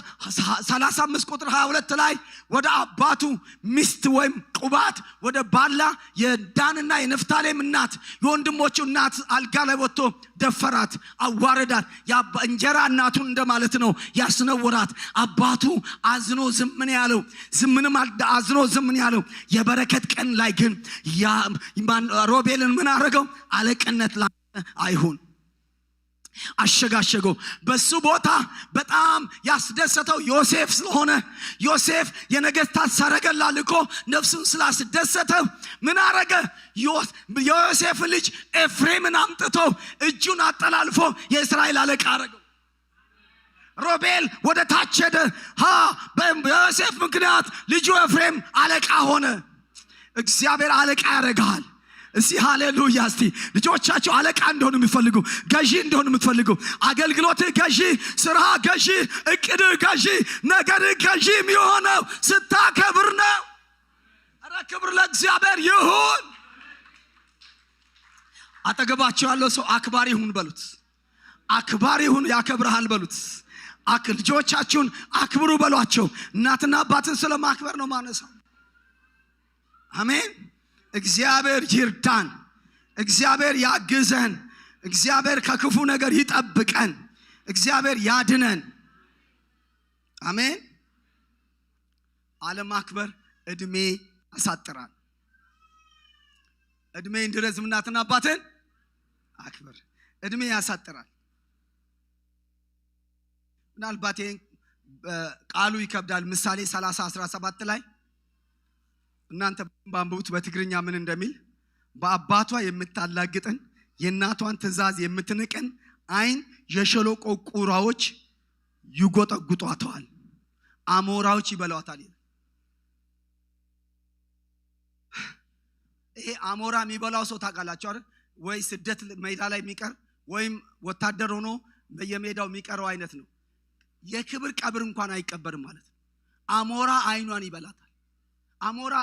35 ቁጥር 22 ላይ ወደ አባቱ ሚስት ወይም ቁባት ወደ ባላ የዳንና የነፍታሌም እናት የወንድሞቹ እናት አልጋ ላይ ወጥቶ ደፈራት፣ አዋረዳት። እንጀራ እናቱን እንደማለት ነው ያስነወራት። አባቱ አዝኖ ዝምን ያለው የበረከት ቀን ላይ ግን ሮቤልን ምን አረገው? አለቅነት ላንተ አይሁን። አሸጋሸገው። በሱ ቦታ በጣም ያስደሰተው ዮሴፍ ስለሆነ ዮሴፍ የነገስታት ሰረገላ ልኮ ነፍሱን ስላስደሰተው ምን አረገ? የዮሴፍ ልጅ ኤፍሬምን አምጥቶ እጁን አጠላልፎ የእስራኤል አለቃ አረገው። ሮቤል ወደ ታች ሄደ። በዮሴፍ ምክንያት ልጁ ኤፍሬም አለቃ ሆነ። እግዚአብሔር አለቃ ያረጋል። እስቲ ሃሌሉያ። እስቲ ልጆቻችሁ አለቃ እንደሆኑ የሚፈልጉ ገዢ እንደሆኑ የምትፈልጉ አገልግሎት ገዢ፣ ስራ ገዢ፣ እቅድ ገዢ፣ ነገር ገዢ የሚሆነው ስታከብር ነው። ኧረ ክብር ለእግዚአብሔር ይሁን። አጠገባቸው ያለው ሰው አክባሪ ይሁን በሉት። አክባሪ ይሁን፣ ያከብርሃል በሉት። ልጆቻችሁን አክብሩ በሏቸው። እናትና አባትን ስለማክበር ነው ማነሳው። አሜን። እግዚአብሔር ይርዳን። እግዚአብሔር ያግዘን። እግዚአብሔር ከክፉ ነገር ይጠብቀን። እግዚአብሔር ያድነን። አሜን። አለማክበር እድሜ ያሳጥራል። እድሜ እንዲረዝም እናትና አባትን አክብር። እድሜ ያሳጥራል። ምናልባት ቃሉ ይከብዳል። ምሳሌ 30:17 ላይ እናንተ ባንቡት በትግርኛ ምን እንደሚል በአባቷ የምታላግጥን የእናቷን ትእዛዝ የምትንቅን አይን የሸለቆ ቁራዎች ይጎጠጉጧታል፣ አሞራዎች ይበሏታል። ይሄ አሞራ የሚበላው ሰው ታውቃላችሁ አይደል? ወይ ስደት ሜዳ ላይ የሚቀር ወይም ወታደር ሆኖ በየሜዳው የሚቀረው አይነት ነው። የክብር ቀብር እንኳን አይቀበርም ማለት ነው። አሞራ አይኗን ይበላታል። አሞራ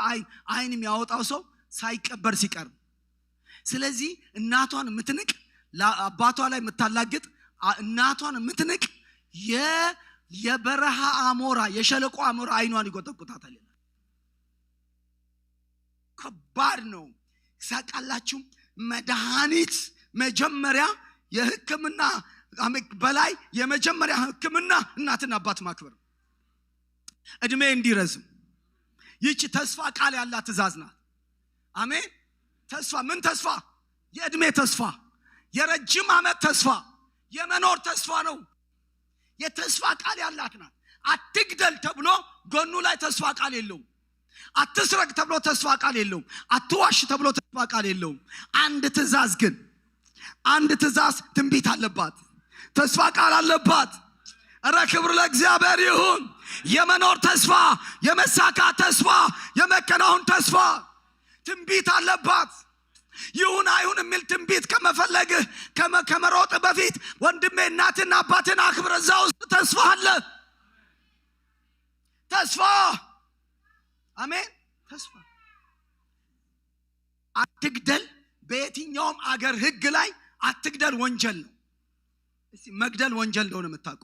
አይን የሚያወጣው ሰው ሳይቀበር ሲቀር። ስለዚህ እናቷን የምትንቅ አባቷ ላይ የምታላግጥ እናቷን የምትንቅ የበረሃ አሞራ የሸለቆ አሞራ አይኗን ይጎጠጉጣታል። ከባድ ነው። ሳቃላችሁ መድኃኒት መጀመሪያ የሕክምና በላይ የመጀመሪያ ሕክምና እናትና አባት ማክበር፣ እድሜ እንዲረዝም። ይህች ተስፋ ቃል ያላት ትእዛዝ ናት። አሜን። ተስፋ ምን ተስፋ? የእድሜ ተስፋ፣ የረጅም ዓመት ተስፋ፣ የመኖር ተስፋ ነው። የተስፋ ቃል ያላት ናት። አትግደል ተብሎ ጎኑ ላይ ተስፋ ቃል የለውም። አትስረቅ ተብሎ ተስፋ ቃል የለውም። አትዋሽ ተብሎ ተስፋ ቃል የለውም። አንድ ትእዛዝ ግን አንድ ትእዛዝ ትንቢት አለባት፣ ተስፋ ቃል አለባት። ኧረ ክብር ለእግዚአብሔር ይሁን። የመኖር ተስፋ፣ የመሳካት ተስፋ፣ የመከናወን ተስፋ ትንቢት አለባት። ይሁን አይሁን የሚል ትንቢት ከመፈለግህ ከመሮጥ በፊት ወንድሜ እናትና አባትን አክብር። እዛ ውስጥ ተስፋ አለ። ተስፋ አሜን። ተስፋ አትግደል። በየትኛውም አገር ህግ ላይ አትግደል ወንጀል ነው። እስቲ መግደል ወንጀል እንደሆነ የምታውቁ፣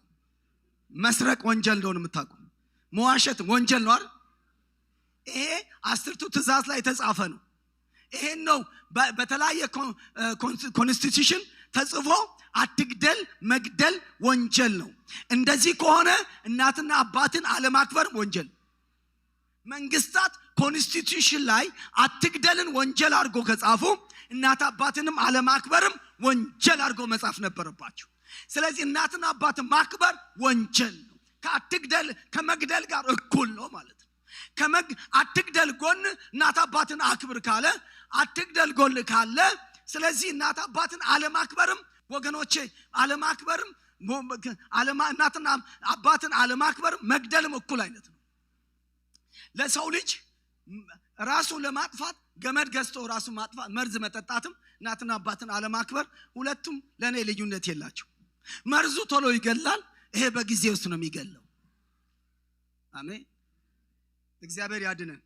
መስረቅ ወንጀል እንደሆነ የምታውቁ፣ መዋሸት ወንጀል ነው አይደል? ይሄ 10ቱ ትእዛዝ ላይ የተጻፈ ነው። ይሄን ነው በተለያየ ኮንስቲቱሽን ተጽፎ አትግደል፣ መግደል ወንጀል ነው። እንደዚህ ከሆነ እናትና አባትን አለማክበር ወንጀል። መንግስታት ኮንስቲቱሽን ላይ አትግደልን ወንጀል አድርጎ ከጻፉ እናት አባትንም አለማክበርም ወንጀል አድርጎ መጻፍ ነበረባቸው። ስለዚህ እናትና አባትን ማክበር ወንጀል ነው። ከአትግደል ከመግደል ጋር እኩል ነው ማለት ነው። አትግደል ጎን እናት አባትን አክብር ካለ አትግደል ጎን ካለ፣ ስለዚህ እናት አባትን አለማክበርም ወገኖቼ አለማክበርም እናትና አባትን አለማክበርም መግደልም እኩል አይነት ነው። ለሰው ልጅ ራሱን ለማጥፋት ገመድ ገዝቶ ራሱን ማጥፋት፣ መርዝ መጠጣትም እናትና አባትን አለማክበር፣ ሁለቱም ለኔ ልዩነት የላቸው። መርዙ ቶሎ ይገላል፣ ይሄ በጊዜ ውስጥ ነው የሚገለው። አሜን። እግዚአብሔር ያድነን።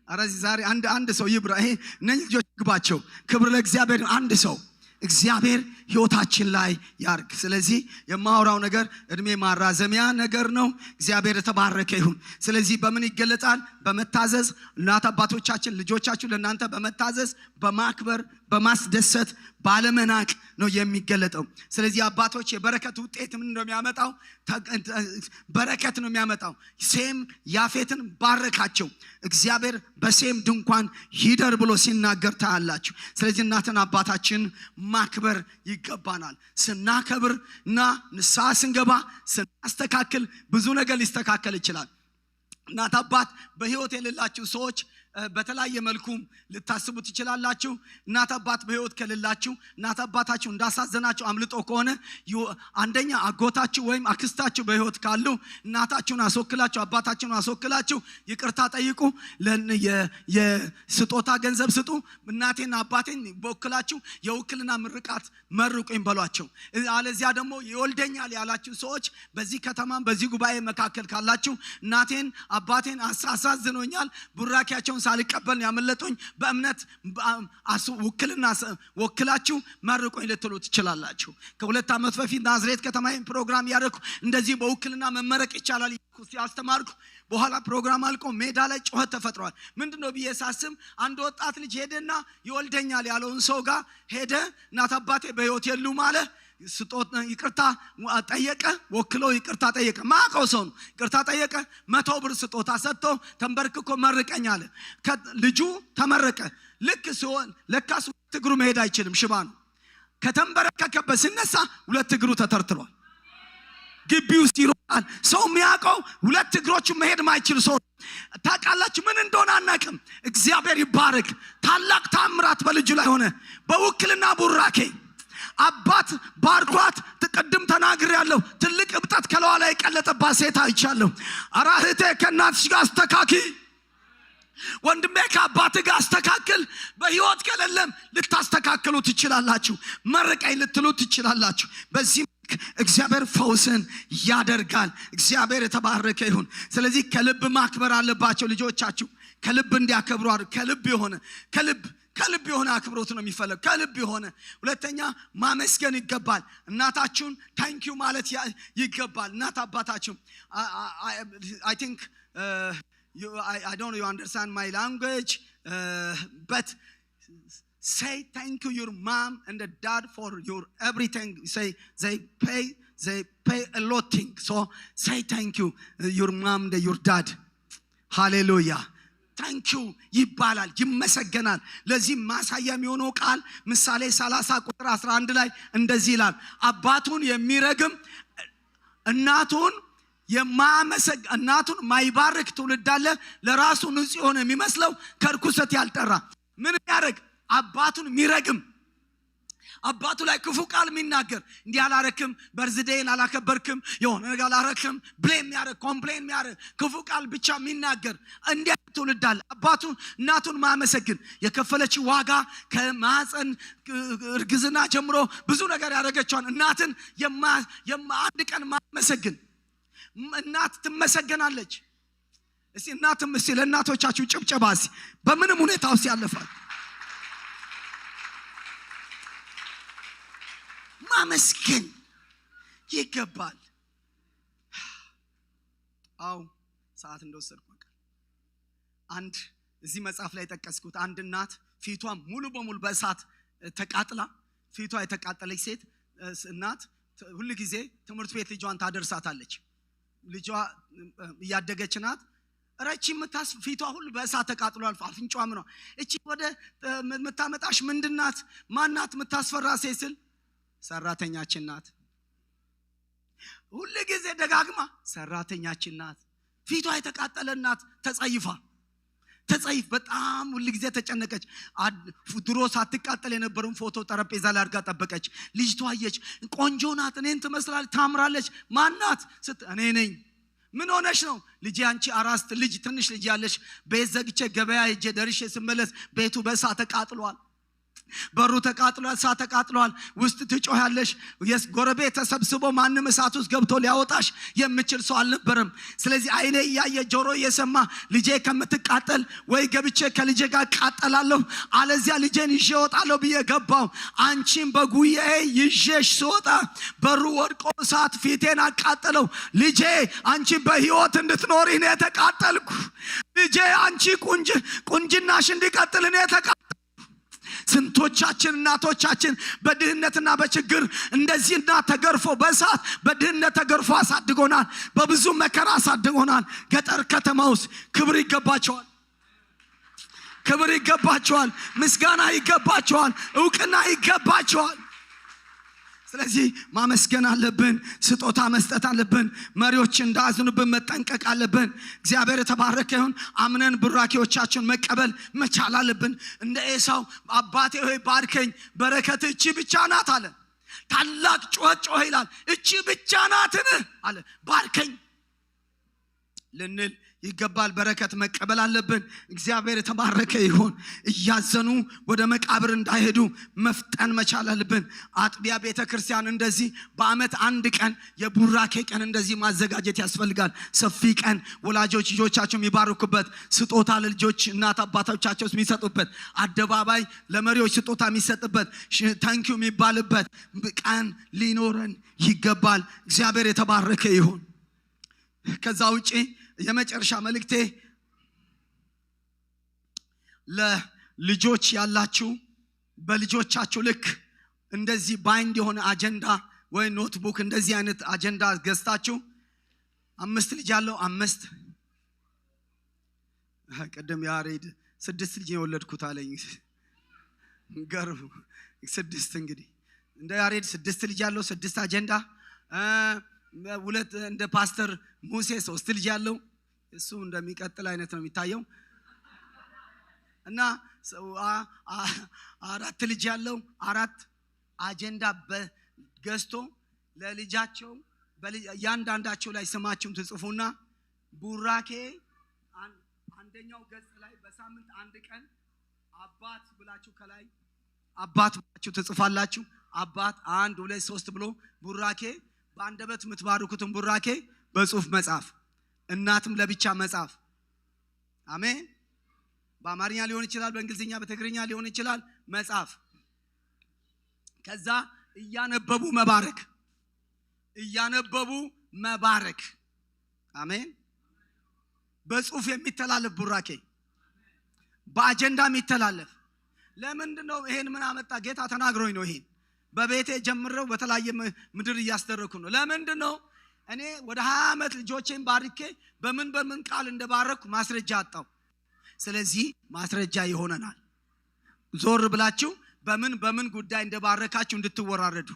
አረዚ ዛሬ አንድ ሰው ይብራ። ይሄ እነዚህ ልጆች ግባቸው። ክብር ለእግዚአብሔር። አንድ ሰው እግዚአብሔር ህይወታችን ላይ ያርግ። ስለዚህ የማወራው ነገር እድሜ ማራዘሚያ ነገር ነው። እግዚአብሔር የተባረከ ይሁን። ስለዚህ በምን ይገለጣል? በመታዘዝ። እናት አባቶቻችን ልጆቻችሁ ለእናንተ በመታዘዝ በማክበር በማስደሰት ባለመናቅ ነው የሚገለጠው። ስለዚህ አባቶች የበረከት ውጤት ምን እንደሚያመጣው በረከት ነው የሚያመጣው። ሴም ያፌትን ባረካቸው። እግዚአብሔር በሴም ድንኳን ይደር ብሎ ሲናገር ታያላችሁ። ስለዚህ እናትና አባታችን ማክበር ይገባናል። ስናከብር እና ንስሐ ስንገባ ስናስተካክል ብዙ ነገር ሊስተካከል ይችላል። እናት አባት በህይወት የሌላችሁ ሰዎች በተለያየ መልኩ ልታስቡ ትችላላችሁ። እናት አባት በህይወት ከሌላችሁ እናት አባታችሁ እንዳሳዘናችሁ አምልጦ ከሆነ አንደኛ አጎታችሁ ወይም አክስታችሁ በህይወት ካሉ እናታችሁን አስወክላችሁ አባታችሁን አስወክላችሁ ይቅርታ ጠይቁ። የስጦታ ገንዘብ ስጡ። እናቴና አባቴን በወክላችሁ የውክልና ምርቃት መርቁኝ በሏቸው። አለዚያ ደግሞ ይወልደኛል ያላችሁ ሰዎች በዚህ ከተማም በዚህ ጉባኤ መካከል ካላችሁ እናቴን አባቴን አሳዝኖኛል ቡራኪያቸውን ሳልቀበል ያመለጡኝ በእምነት ውክልና ወክላችሁ መርቆኝ ልትሉ ትችላላችሁ። ከ2 ዓመት በፊት ናዝሬት ከተማዬን ፕሮግራም ያደረኩ እንደዚህ በውክልና መመረቅ ይቻላል ያስተማርኩ። በኋላ ፕሮግራም አልቆ ሜዳ ላይ ጩኸት ተፈጥሯል። ምንድነው ብዬ ሳስብ አንድ ወጣት ልጅ ሄደና ይወልደኛል ያለውን ሰው ጋር ሄደ። እናት አባቴ በህይወት የሉም አለ። ይቅርታ ጠየቀ። ወክሎ ይቅርታ ጠየቀ። ማቀው ሰው ነው። ይቅርታ ጠየቀ። 100 ብር ስጦታ ሰጥቶ ተንበርክኮ መርቀኝ አለ። ልጁ ተመረቀ። ልክ ሲሆን ለካስ 2 እግሩ መሄድ አይችልም፣ ሽባ ነው። ከተንበረከከበት ሲነሳ 2 እግሩ ተተርትሯል። ግቢ ውስጥ ይሮጣል። ሰው የሚያውቀው 2 እግሮቹ መሄድ ማይችል ሰው ታውቃላችሁ። ምን እንደሆነ አናውቅም። እግዚአብሔር ይባረክ። ታላቅ ታምራት በልጁ ላይ ሆነ። በውክልና ቡራኬ አባት ባርኳት። ተቀድም ተናግር ያለው ትልቅ እብጠት ከለዋ ላይ ቀለጠባት ሴት አይቻለሁ። አራህቴ ከናትሽ ጋር አስተካኪ፣ ወንድሜ ከአባት ጋር አስተካክል። በህይወት ከሌለም ልታስተካክሉ ትችላላችሁ። መርቀኝ ልትሉ ትችላላችሁ። በዚህ እግዚአብሔር ፈውስን ያደርጋል። እግዚአብሔር የተባረከ ይሁን። ስለዚህ ከልብ ማክበር አለባቸው ልጆቻችሁ። ከልብ እንዲያከብሩ ከልብ የሆነ አክብሮት ነው የሚፈልግ። ከልብ የሆነ ሁለተኛ ማመስገን ይገባል። እናታችሁን ታንክ ዩ ማለት ይገባል። እናት አባታችሁ I think I don't know you understand my language but say thank you your mom and the dad for your everything. Say they pay a lot thing. So say thank you your mom and your dad. Hallelujah. ታንክ ዩ ይባላል፣ ይመሰገናል። ለዚህ ማሳያ የሚሆነው ቃል ምሳሌ 30 ቁጥር 11 ላይ እንደዚህ ይላል። አባቱን የሚረግም እናቱን ማይባርክ ትውልድ አለ። ለራሱ ንጹህ ሆነ የሚመስለው ከርኩሰት ያልጠራ። ምን ያደርግ? አባቱን የሚረግም አባቱ ላይ ክፉ ቃል የሚናገር እንዲህ አላረክም፣ በርዝዴን አላከበርክም፣ የሆነ ነገር አላረክም፣ ብሌም የሚያደርግ ኮምፕሌን የሚያደርግ ክፉ ቃል ብቻ የሚናገር እንዲህ ትውልድ አለ። አባቱን እናቱን ማመሰግን የከፈለችው ዋጋ ከማህፀን እርግዝና ጀምሮ ብዙ ነገር ያደረገችዋን እናትን አንድ ቀን ማመሰግን። እናት ትመሰገናለች። እስቲ እናትም እስቲ ለእናቶቻችሁ ጭብጨባ። በምንም ሁኔታ ውስጥ ያለፋል ማመስገን ይገባል። አው ሰዓት እንደወሰድኩ አንድ እዚህ መጽሐፍ ላይ ተቀስኩት። አንድ እናት ፊቷ ሙሉ በሙሉ በእሳት ተቃጥላ ፊቷ የተቃጠለች ሴት እናት ሁሉ ጊዜ ትምህርት ቤት ልጇን ታደርሳታለች። ልጇ ያደገች ናት። ረቺ ፊቷ ሁሉ በእሳት ተቃጥሏል። አፍንጫዋ ምኗ እቺ ወደ መታመጣሽ ምንድናት? ማናት ምታስፈራ ሴት ስል ሰራተኛችን ናት። ሁሉ ጊዜ ደጋግማ ሰራተኛችን ናት። ፊቷ የተቃጠለ ናት። ተጸይፍ በጣም ሁሉ ጊዜ ተጨነቀች። ድሮ ሳትቃጠል የነበረውን ፎቶ ጠረጴዛ ላይ አድርጋ ጠበቀች። ልጅቷ አየች፣ ቆንጆ ናት፣ እኔን ትመስላለች፣ ታምራለች። ማናት? እኔ ነኝ። ምን ሆነሽ ነው? ልጄ አንቺ አራስት ልጅ ትንሽ ልጅ ያለሽ ቤት ዘግቼ ገበያ ሄጄ ደርሼ ስመለስ ቤቱ በእሳት ተቃጥሏል። በሩ ተቃጥሏል፣ እሳት ተቃጥሏል። ውስጥ ትጮሃለሽ። ጎረቤት ተሰብስቦ ማንም እሳት ውስጥ ገብቶ ሊያወጣሽ የሚችል ሰው አልነበረም። ስለዚህ አይኔ እያየ ጆሮ እየሰማ ልጄ ከምትቃጠል ወይ ገብቼ ከልጄ ጋር ቃጠላለሁ አለዚያ ልጄን ይዤ እወጣለሁ ብዬ ገባው። አንቺን በጉያዬ ይዤሽ ስወጣ በሩ ወድቆ እሳት ፊቴን አቃጠለው። ልጄ አንቺ በህይወት እንድትኖሪ እኔ ተቃጠልኩ። ልጄ አንቺ ቁንጅናሽ እንዲቀጥል እኔ ተቃጠልኩ። ስንቶቻችን እናቶቻችን በድህነትና በችግር እንደዚህና ተገርፎ በእሳት በድህነት ተገርፎ አሳድጎናል። በብዙ መከራ አሳድጎናል። ገጠር ከተማ ውስጥ ክብር ይገባቸዋል። ክብር ይገባቸዋል። ምስጋና ይገባቸዋል። እውቅና ይገባቸዋል። ስለዚህ ማመስገን አለብን። ስጦታ መስጠት አለብን። መሪዎች እንዳያዝኑብን መጠንቀቅ አለብን። እግዚአብሔር የተባረከ ይሁን። አምነን ቡራኬዎቻችን መቀበል መቻል አለብን። እንደ ኤሳው አባቴ ሆይ ባርከኝ፣ በረከት እቺ ብቻ ናት አለ። ታላቅ ጩኸት ጮኸ ይላል። እቺ ብቻ ናትን አለ። ባርከኝ ልንል ይገባል። በረከት መቀበል አለብን። እግዚአብሔር የተባረከ ይሁን። እያዘኑ ወደ መቃብር እንዳይሄዱ መፍጠን መቻል አለብን። አጥቢያ ቤተክርስቲያን እንደዚህ በአመት አንድ ቀን የቡራኬ ቀን እንደዚህ ማዘጋጀት ያስፈልጋል። ሰፊ ቀን ወላጆች ልጆቻቸው የሚባርኩበት፣ ስጦታ ለልጆች እናት አባቶቻቸው የሚሰጡበት፣ አደባባይ ለመሪዎች ስጦታ የሚሰጥበት፣ ታንኪዩ የሚባልበት ቀን ሊኖረን ይገባል። እግዚአብሔር የተባረከ ይሁን። ከዛ ውጪ የመጨረሻ መልእክቴ ለልጆች ያላችሁ በልጆቻችሁ ልክ እንደዚህ ባይንድ የሆነ አጀንዳ ወይ ኖትቡክ እንደዚህ አይነት አጀንዳ ገዝታችሁ 5 ልጅ ያለው 5 ቀደም ያሬድ 6 ልጅ የወለድኩት አለኝ ገርም 6 እንግዲህ እንደ ያሬድ 6 ልጅ ያለው 6 አጀንዳ ሁለት እንደ ፓስተር ሙሴ 3 ልጅ ያለው እሱ እንደሚቀጥል አይነት ነው የሚታየው እና 4 ልጅ ያለው 4 አጀንዳ በገዝቶ ለልጃቸው ያንዳንዳቸው ላይ ስማችሁን ትጽፉና ቡራኬ አንደኛው ገጽ ላይ በሳምንት አንድ ቀን አባት ብላችሁ ከላይ አባት ብላችሁ ትጽፋላችሁ። አባት 1 2 3 ብሎ ቡራኬ በአንደበት የምትባርኩትን ቡራኬ በጽሁፍ መጻፍ፣ እናትም ለብቻ መጻፍ። አሜን። በአማርኛ ሊሆን ይችላል፣ በእንግሊዝኛ በትግርኛ ሊሆን ይችላል መጻፍ። ከዛ እያነበቡ መባረክ። አሜን። በጽሁፍ የሚተላለፍ ቡራኬ፣ በአጀንዳ የሚተላለፍ። ለምንድነው ይሄን ምን አመጣ? ጌታ ተናግሮኝ ነው። ይሄን በቤቴ ጀምረው በተለያየ ምድር እያስተረኩ ነው። ለምንድነው እኔ ወደ 20 ዓመት ልጆቼን ባርኬ በምን ቃል እንደባረኩ ማስረጃ አጣው። ስለዚህ ማስረጃ ይሆነናል። ዞር ብላችሁ በምን ጉዳይ እንደባረካችሁ እንድትወራረዱ።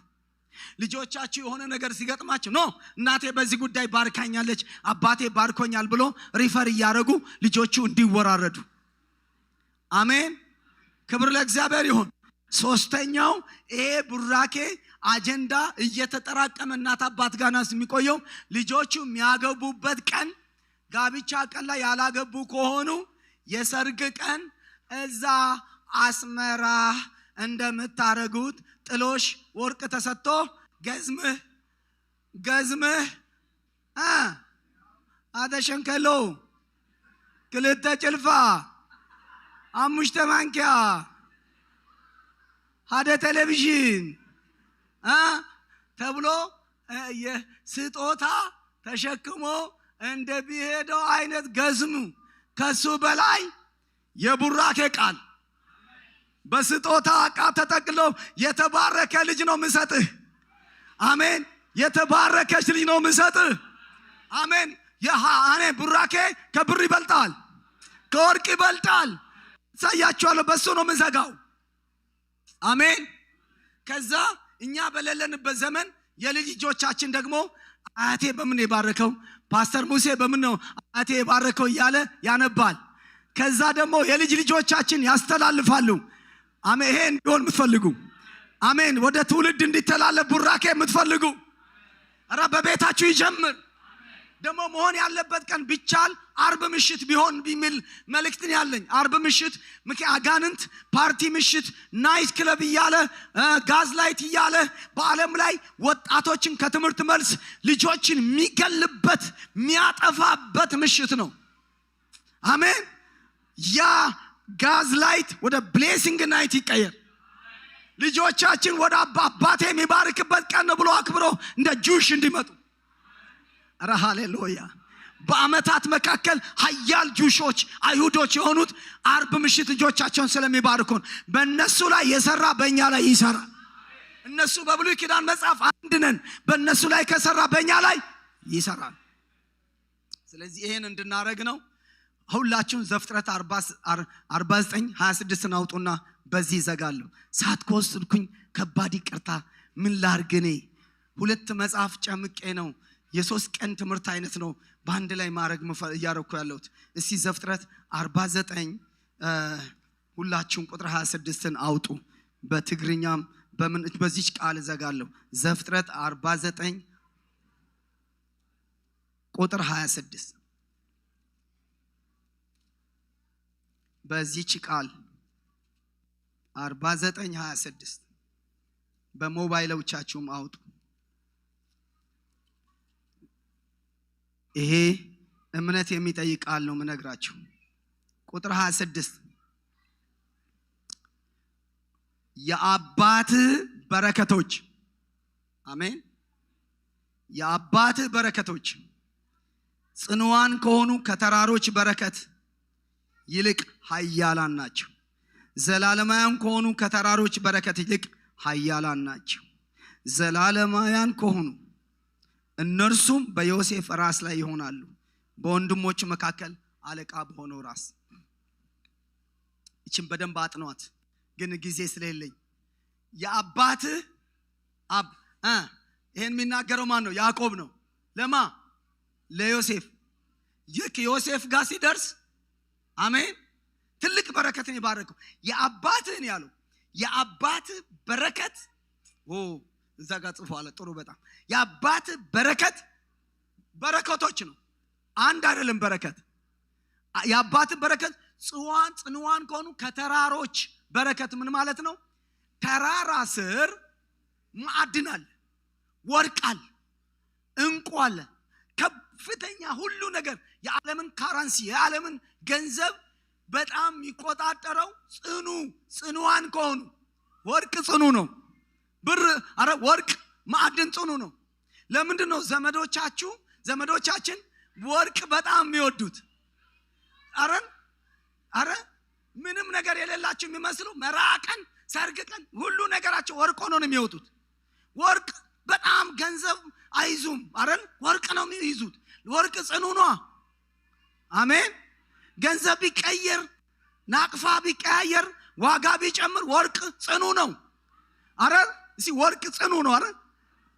ልጆቻችሁ የሆነ ነገር ሲገጥማችሁ ነው እናቴ በዚህ ጉዳይ ባርካኛለች አባቴ ባርኮኛል ብሎ ሪፈር ያደርጉ ልጆቹ እንዲወራረዱ። አሜን። ክብር ለእግዚአብሔር ይሁን። ሶስተኛው ይሄ ቡራኬ አጀንዳ እየተጠራቀመ እናት አባት ጋር ነው የሚቆየው። ልጆቹ የሚያገቡበት ቀን ጋብቻ ቀን ላይ ያላገቡ ከሆኑ የሰርግ ቀን እዛ አስመራ እንደምታረጉት ጥሎሽ ወርቅ ተሰጥቶ ገዝምህ አተሸንከሎ ክልተ ጭልፋ 5 ማንኪያ ሀደ ቴሌቪዥን ተብሎ የስጦታ ተሸክሞ እንደሚሄደው አይነት ገዝሙ። ከሱ በላይ የቡራኬ ቃል በስጦታ ዕቃ ተጠቅሎ የተባረከ ልጅ ነው ምሰጥህ። አሜን። የተባረከች ልጅ ነው ምሰጥህ። አሜን። አኔ ቡራኬ ከብር ይበልጣል፣ ከወርቅ ይበልጣል። ሳያችኋለሁ። በሱ ነው ምዘጋው። አሜን። ከዛ እኛ በሌለንበት ዘመን የልጅ ልጆቻችን ደግሞ አያቴ በምን የባረከው ፓስተር ሙሴ በምን ነው አያቴ የባረከው እያለ ያነባል። ከዛ ደግሞ የልጅ ልጆቻችን ያስተላልፋሉ። አሜን። ይሄ እንዲሆን የምትፈልጉ አሜን፣ ወደ ትውልድ እንዲተላለፍ ቡራኬ የምትፈልጉ ኧረ በቤታችሁ ይጀምር። ደግሞ መሆን ያለበት ቀን ቢቻል አርብ ምሽት ቢሆን ቢሚል መልእክትን ያለኝ። አርብ ምሽት አጋንንት ፓርቲ ምሽት ናይት ክለብ እያለ ጋዝ ላይት እያለ በዓለም ላይ ወጣቶችን ከትምህርት መልስ ልጆችን የሚገልበት የሚያጠፋበት ምሽት ነው። አሜን። ያ ጋዝ ላይት ወደ ብሌሲንግ ናይት ይቀየር። ልጆቻችን ወደ አባቴ የሚባርክበት ቀን ብሎ አክብሮ እንደ ጁሽ እንዲመጡ። ኧረ ሃሌሉያ። በአመታት መካከል ኃያል ጁሾች አይሁዶች የሆኑት አርብ ምሽት ልጆቻቸውን ስለሚባርኩን በእነሱ ላይ የሰራ በእኛ ላይ ይሰራል። እነሱ በብሉይ ኪዳን መጽሐፍ አንድ ነን፣ በእነሱ ላይ ከሰራ በእኛ ላይ ይሰራል። ስለዚህ ይሄን እንድናረግ ነው። ሁላችሁም ዘፍጥረት 49:26 አውጡና በዚህ ዘጋለሁ። ሳትኮስልኩኝ ከባድ ይቅርታ ምን ላርግ እኔ 2 መጽሐፍ ጨምቄ ነው። የ3 ቀን ትምህርት አይነት ነው በአንድ ላይ ማድረግ እያረኩ ያለሁት። እስቲ ዘፍጥረት 49 ሁላችሁም ቁጥር 26ን አውጡ። በትግርኛም በዚህ ቃል ዘጋለሁ። ዘፍጥረት 49 ቁጥር 26 በዚህ ቃል 49:26 በሞባይሎቻችሁም አውጡ። ይሄ እምነት የሚጠይቅ ቃል ነው ምነግራችሁ። ቁጥር 26 የአባት በረከቶች አሜን። የአባት በረከቶች ጽኑዋን ከሆኑ ከተራሮች በረከት ይልቅ ኃያላን ናቸው። ዘላለማውያን ከሆኑ ከተራሮች በረከት ይልቅ ኃያላን ናቸው። ዘላለማውያን ከሆኑ እነርሱም በዮሴፍ ራስ ላይ ይሆናሉ፣ በወንድሞቹ መካከል አለቃ በሆነው ራስ። እቺን በደንብ አጥኗት፣ ግን ጊዜ ስለሌለኝ የአባት አብ ይሄን የሚናገረው ማን ነው? ያዕቆብ ነው። ለማ ለዮሴፍ። ዮሴፍ ጋር ሲደርስ አሜን ትልቅ በረከትን ይባረከው። የአባትህን ያለው የአባት በረከት እዛ ጋር ጽፏል። ጥሩ በጣም የአባት በረከት በረከቶች ነው፣ አንድ አይደለም። በረከት የአባት በረከት ጽኑዋን ከሆኑ ከተራሮች በረከት ምን ማለት ነው? ተራራ ስር ማዕድን አለ፣ ወርቅ አለ፣ እንቁ አለ፣ ከፍተኛ ሁሉ ነገር የዓለምን ካረንሲ የዓለምን ገንዘብ በጣም የሚቆጣጠረው ጽኑዋን ከሆኑ ወርቅ ጽኑ ነው። ብር ወርቅ ማዕድን ጽኑ ነው። ለምንድን ነው ዘመዶቻችን ወርቅ በጣም የሚወዱት? ምንም ነገር የሌላቸው የሚመስሉ መራቀን ሰርግ ቀን ሁሉ ነገራቸው ወርቅ ሆኖ ነው የሚወጡት። ወርቅ በጣም ገንዘብ አይዙም ወርቅ ነው የሚይዙት። ወርቅ ጽኑ ነው። አሜን። ገንዘብ ቢቀየር ናቅፋ ቢቀያየር ዋጋ ቢጨምር ወርቅ ጽኑ ነው። ወርቅ ጽኑ ነው።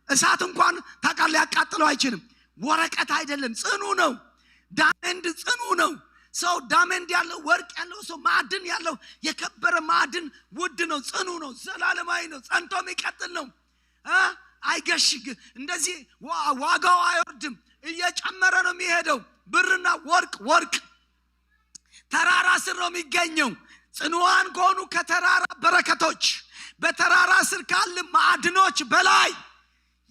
እሳት እንኳን ታቃል ያቃጥለው አይችልም። ወረቀት አይደለም፣ ጽኑ ነው። ዳይመንድ ጽኑ ነው። ሰው ዳይመንድ ያለው ወርቅ ያለው ሰው ማዕድን ያለው የከበረ ማዕድን ውድ ነው፣ ጽኑ ነው፣ ዘላለማዊ ነው፣ ጸንቶ የሚቀጥል ነው። አይገሽግ እንደዚህ ዋጋው አይወርድም፣ እየጨመረ ነው የሚሄደው። ብርና ወርቅ ተራራ ስር ነው የሚገኘው። ጽኑዋን ከሆኑ ከተራራ በረከቶች በተራራ ስር ካለ ማዕድኖች በላይ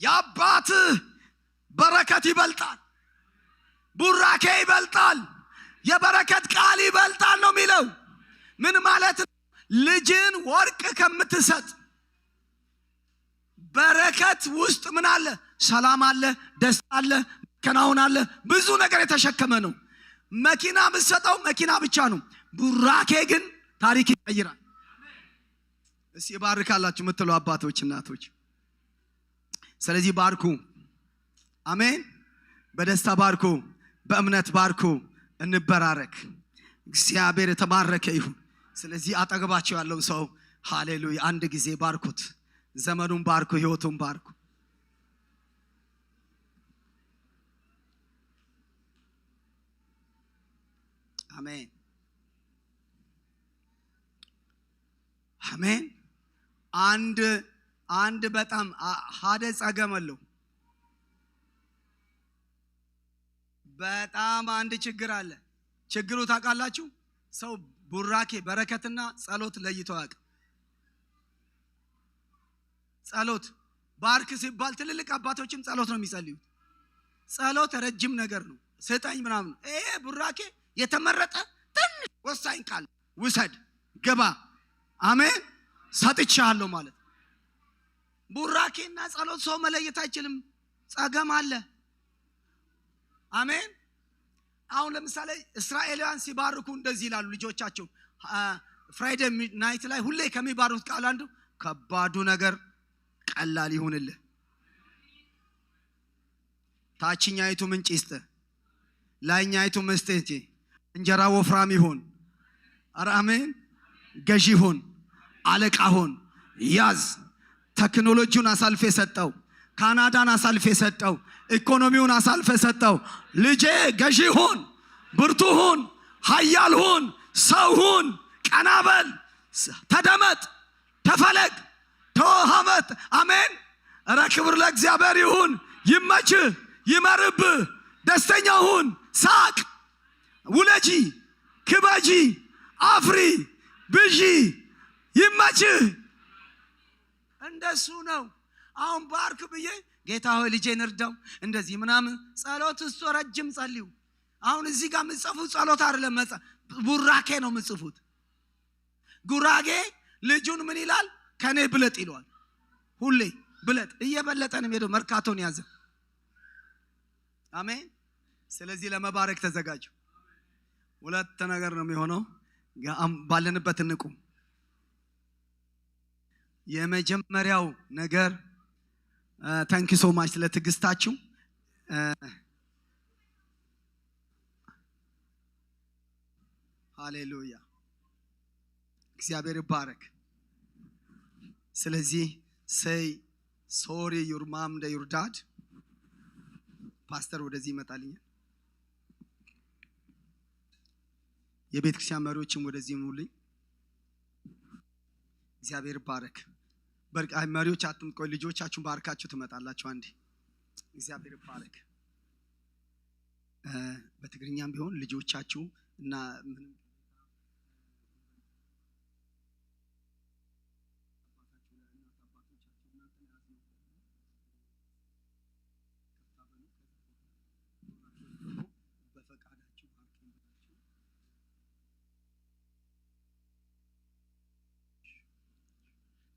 የአባት በረከት ይበልጣል፣ ቡራኬ ይበልጣል፣ የበረከት ቃል ይበልጣል ነው የሚለው። ምን ማለት ነው? ልጅን ወርቅ ከምትሰጥ በረከት ውስጥ ምን አለ? ሰላም አለ፣ ደስታ አለ፣ መከናወን አለ። ብዙ ነገር የተሸከመ ነው። መኪና የምትሰጠው መኪና ብቻ ነው። ቡራኬ ግን ታሪክ ይቀይራል። እስቲ ባርካላችሁ የምትሉ አባቶች እናቶች፣ ስለዚህ ባርኩ። አሜን። በደስታ ባርኩ፣ በእምነት ባርኩ፣ እንበራረክ። እግዚአብሔር የተባረከ ይሁን። ስለዚህ አጠገባቸው ያለው ሰው ሃሌሉያ አንድ ጊዜ ባርኩት። ዘመኑን ባርኩ፣ ህይወቱን ባርኩ። አሜን አሜን። አንድ በጣም ሀደ ጸገመለው በጣም አንድ ችግር አለ። ችግሩ ታውቃላችሁ? ሰው ቡራኬ በረከትና ጸሎት ለይቶ ያውቅ። ጸሎት ባርክ ሲባል ትልልቅ አባቶችም ጸሎት ነው የሚጸልዩት። ጸሎት ረጅም ነገር ነው፣ ስጠኝ ምናምን። ይሄ ቡራኬ የተመረጠ ትንሽ ወሳኝ ቃል ውሰድ፣ ግባ፣ አሜን ሰጥቻለሁ ማለት። ቡራኬና ጸሎት ሰው መለየት አይችልም። ጸገም አለ። አሜን። አሁን ለምሳሌ እስራኤላውያን ሲባርኩ እንደዚህ ይላሉ ልጆቻቸው ፍራይዴ ናይት ላይ ሁሌ ከሚባሩት ቃል አንዱ ከባዱ ነገር ቀላል ይሁንልህ ታችኛይቱ ምንጭ ይስጥ ላይኛይቱ መስጠት እንጀራ ወፍራም ይሁን አሜን ገዢ ሁን አለቃ ሁን ያዝ ቴክኖሎጂውን አሳልፈ ሰጠው ካናዳን አሳልፈ ሰጠው ኢኮኖሚውን አሳልፈ ሰጠው ልጄ ገዢ ሁን ብርቱ ሁን ኃያል ሁን ሰው ሁን ቀናበል ተደመጥ ተፈለግ ተወሃመት አሜን ረክብር ለእግዚአብሔር ይሁን ይመች ይመርብ ደስተኛ ሁን ሳቅ ውለጂ ክበጂ አፍሪ ብጂ ይመች እንደሱ ነው አሁን ባርክ ብዬ ጌታ ሆይ ልጄን እርዳው እንደዚህ ምናምን ጸሎት እሱ ረጅም ጸልዩ አሁን እዚህ ጋር ምጽፉት ጸሎት አይደለም ቡራኬ ነው ምጽፉት ጉራጌ ልጁን ምን ይላል ከኔ ብለጥ ይሏል ሁሌ ብለጥ እየበለጠንም ሄዶ መርካቶን ያዘ አሜን ስለዚህ ለመባረክ ተዘጋጁ ሁለት ነገር ነው የሚሆነው ባለንበት እንቁም የመጀመሪያው ነገር ታንክ ዩ ሶ ማች ለትግስታችሁ ሃሌሉያ እግዚአብሔር ይባረክ ስለዚህ say sorry your mom and your dad ፓስተር ወደዚህ ይመጣልኛል የቤተ ክርስቲያን መሪዎችም ወደዚህ ሙሉኝ እግዚአብሔር ይባረክ በርካይ መሪዎች አትምቆይ ልጆቻችሁን ባርካችሁ ትመጣላችሁ አንዴ እግዚአብሔር ይባረክ በትግርኛም ቢሆን ልጆቻችሁ እና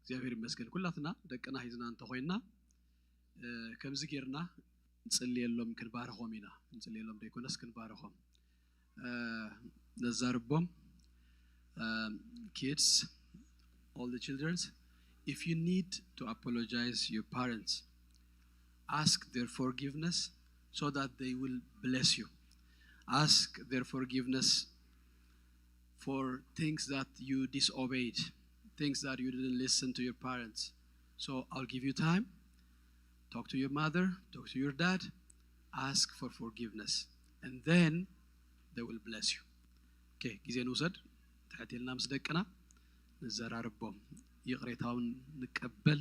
እግዚአብሔር ይመስገን ኩላትና ደቀና ሂዝና አንተ ሆይና ከምዚ ጌርና እንጽልየሎም ክንባረኾም ኢና እንጽልየሎም ደይኮነስ ክንባረኾም ነዛርቦም kids all the children if you need to apologize your parents ask their forgiveness so that they will bless you ask their forgiveness for things that you disobeyed things that you didn't listen to your parents so I'll give you time talk to your mother talk to your dad ask for forgiveness and then they will bless you okay ጊዜን ውሰድ ታቴልና መስደቅና ነዘራርቦም ይቅሬታውን ንቀበል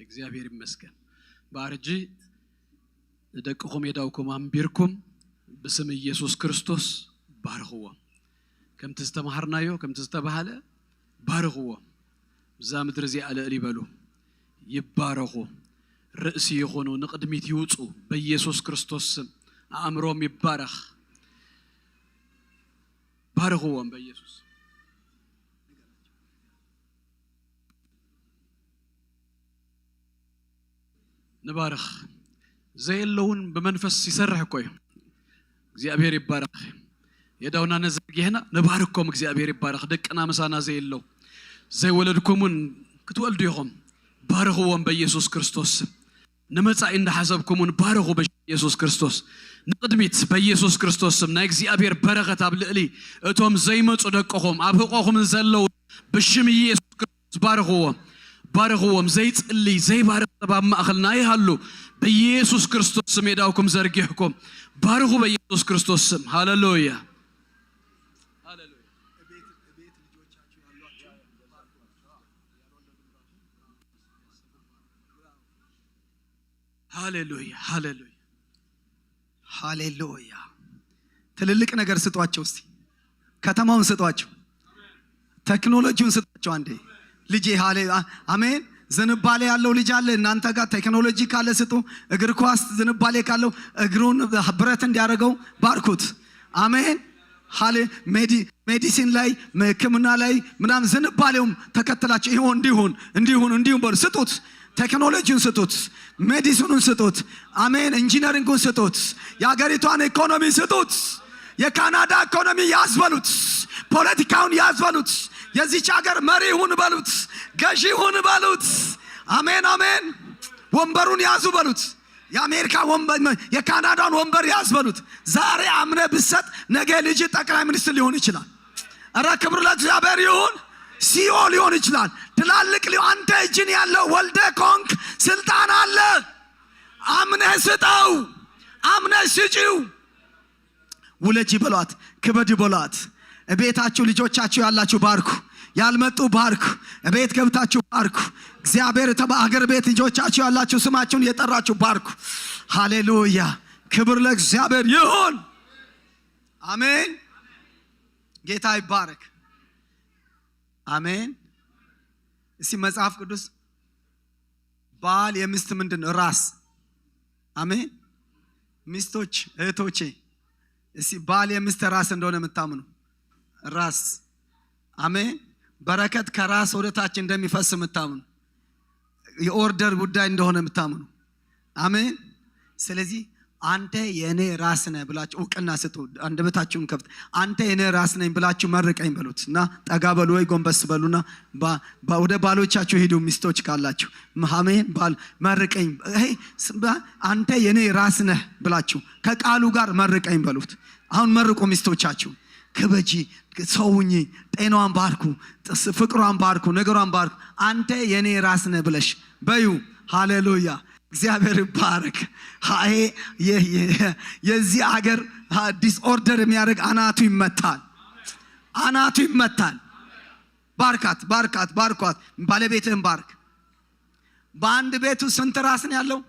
እግዚአብሔር ይመስገን ባርጂ ደቅኹም የዳውኩም አንቢርኩም በስም ኢየሱስ ክርስቶስ ባርኹዎ ከም ተስተማህርናዮ ከም ተስተባሃለ ባርኹዎ ዛምድር እዚ አለል ይበሉ ይባረኹ ርእሲ ይኹኑ ንቅድሚት ይውጹ በኢየሱስ ክርስቶስ ስም አእምሮም ይባረኽ ባርኹዎም በኢየሱስ نبارخ زي اللون بمنفس يسرح كوي እግዚአብሔር ይባረክ የዳውና ነዘርጊ هنا نبارككم እግዚአብሔር ይባረክ ደቅና መሳና زي اللو زي ولدكمون ክትወልዱ ይኹም ባረኹዎም በኢየሱስ ክርስቶስ ንመጻኢ እንደሐሰብኩሙን ባረኹ በኢየሱስ ክርስቶስ ንቅድሚት በኢየሱስ ክርስቶስ ስም ናይ እግዚአብሔር በረከት ኣብ ልዕሊ እቶም ዘይመጹ ደቅኹም ኣብ ህቆኹም ዘለው በሽም ኢየሱስ ክርስቶስ ባረኹዎም ባረኹዎም ዘይጽልይ ዘይባረኽ ተባብ ማእኸልና ይሃሉ በኢየሱስ ክርስቶስ ስም የዳውኩም ዘርጊሕኩም ባረኹ በኢየሱስ ክርስቶስ ስም ሃሌሉያ ሃሌሉያ ሃሌሉያ ሃሌሉያ ትልልቅ ነገር ስጧቸው እስቲ ከተማውን ስጧቸው ቴክኖሎጂውን ስጧቸው አንዴ ልጄ ሃሌ አሜን ዝንባሌ ያለው ልጅ አለ እናንተ ጋር ቴክኖሎጂ ካለ ስጡ። እግር ኳስ ዝንባሌ ካለው እግሩን ብረት እንዲያደርገው ባርኩት። አሜን። ሜዲሲን ላይ ሕክምና ላይ ምናምን ዝንባሌውም ተከተላችሁ ይሁን እንዲሁን በሉ። ስጡት። ቴክኖሎጂውን ስጡት። ሜዲሲኑን ስጡት። አሜን። ኢንጂነሪንጉን ስጡት። የሀገሪቷን ኢኮኖሚ ስጡት። የካናዳ ኢኮኖሚ ያዝበሉት። ፖለቲካውን ያዝበሉት። የዚች ሀገር መሪ ሁን በሉት። ገዢ ሁን በሉት። አሜን አሜን። ወንበሩን ያዙ በሉት። የአሜሪካ ወንበር የካናዳን ወንበር ያዝ በሉት። ዛሬ አምነ ብሰጥ ነገ ልጅ ጠቅላይ ሚኒስትር ሊሆን ይችላል። አረ ክብር ለእግዚአብሔር ይሁን። ሲኦ ሊሆን ይችላል። ትላልቅ አንተ እጅን ያለው ወልደ ኮንክ ስልጣን አለ። አምነ ስጠው። አምነ ስጪው። ውለጂ በሏት። ክበድ በሏት። ቤታችሁ ልጆቻችሁ ያላችሁ ባርኩ። ያልመጡ ባርኩ። ቤት ገብታችሁ ባርኩ። እግዚአብሔር አገር ቤት ልጆቻችሁ ያላችሁ ስማችሁን የጠራችሁ ባርኩ። ሃሌሉያ። ክብር ለእግዚአብሔር ይሁን። አሜን። ጌታ ይባረክ። አሜን። እስቲ መጽሐፍ ቅዱስ ባል የሚስት ምንድን ነው? ራስ። አሜን። ሚስቶች እህቶቼ እስቲ ባል የሚስት ራስ እንደሆነ የምታምኑ ራስ። አሜን። በረከት ከራስ ወደ ታች እንደሚፈስ የምታምኑ የኦርደር ጉዳይ እንደሆነ የምታምኑ አሜን። ስለዚህ አንተ የኔ ራስ ነህ ብላችሁ እውቅና ስጡ። አንደበታችሁን ከፍት አንተ የኔ ራስ ነኝ ብላችሁ መርቀኝ በሉትና ጠጋ በሉ ወይ ጎንበስ በሉና ወደ ባሎቻችሁ ሄዱ። ሚስቶች ካላችሁ አሜን። ባል መርቀኝ፣ አንተ የኔ ራስ ነህ ብላችሁ ከቃሉ ጋር መርቀኝ በሉት። አሁን መርቁ ሚስቶቻችሁ። ክበጂ፣ ሰውኝ፣ ጤናዋን ባርኩ፣ ፍቅሯን ባርኩ፣ ነገሯን ባርኩ። አንተ የኔ ራስ ነህ ብለሽ በዩ። ሃሌሉያ። እግዚአብሔር ይባረክ። የዚህ አገር ዲስኦርደር የሚያደርግ አናቱ ይመታል። አናቱ ይመታል። ባርካት፣ ባርካት፣ ባርኳት። ባለቤትህን ባርክ። በአንድ ቤቱ ስንት ራስ ነው ያለው?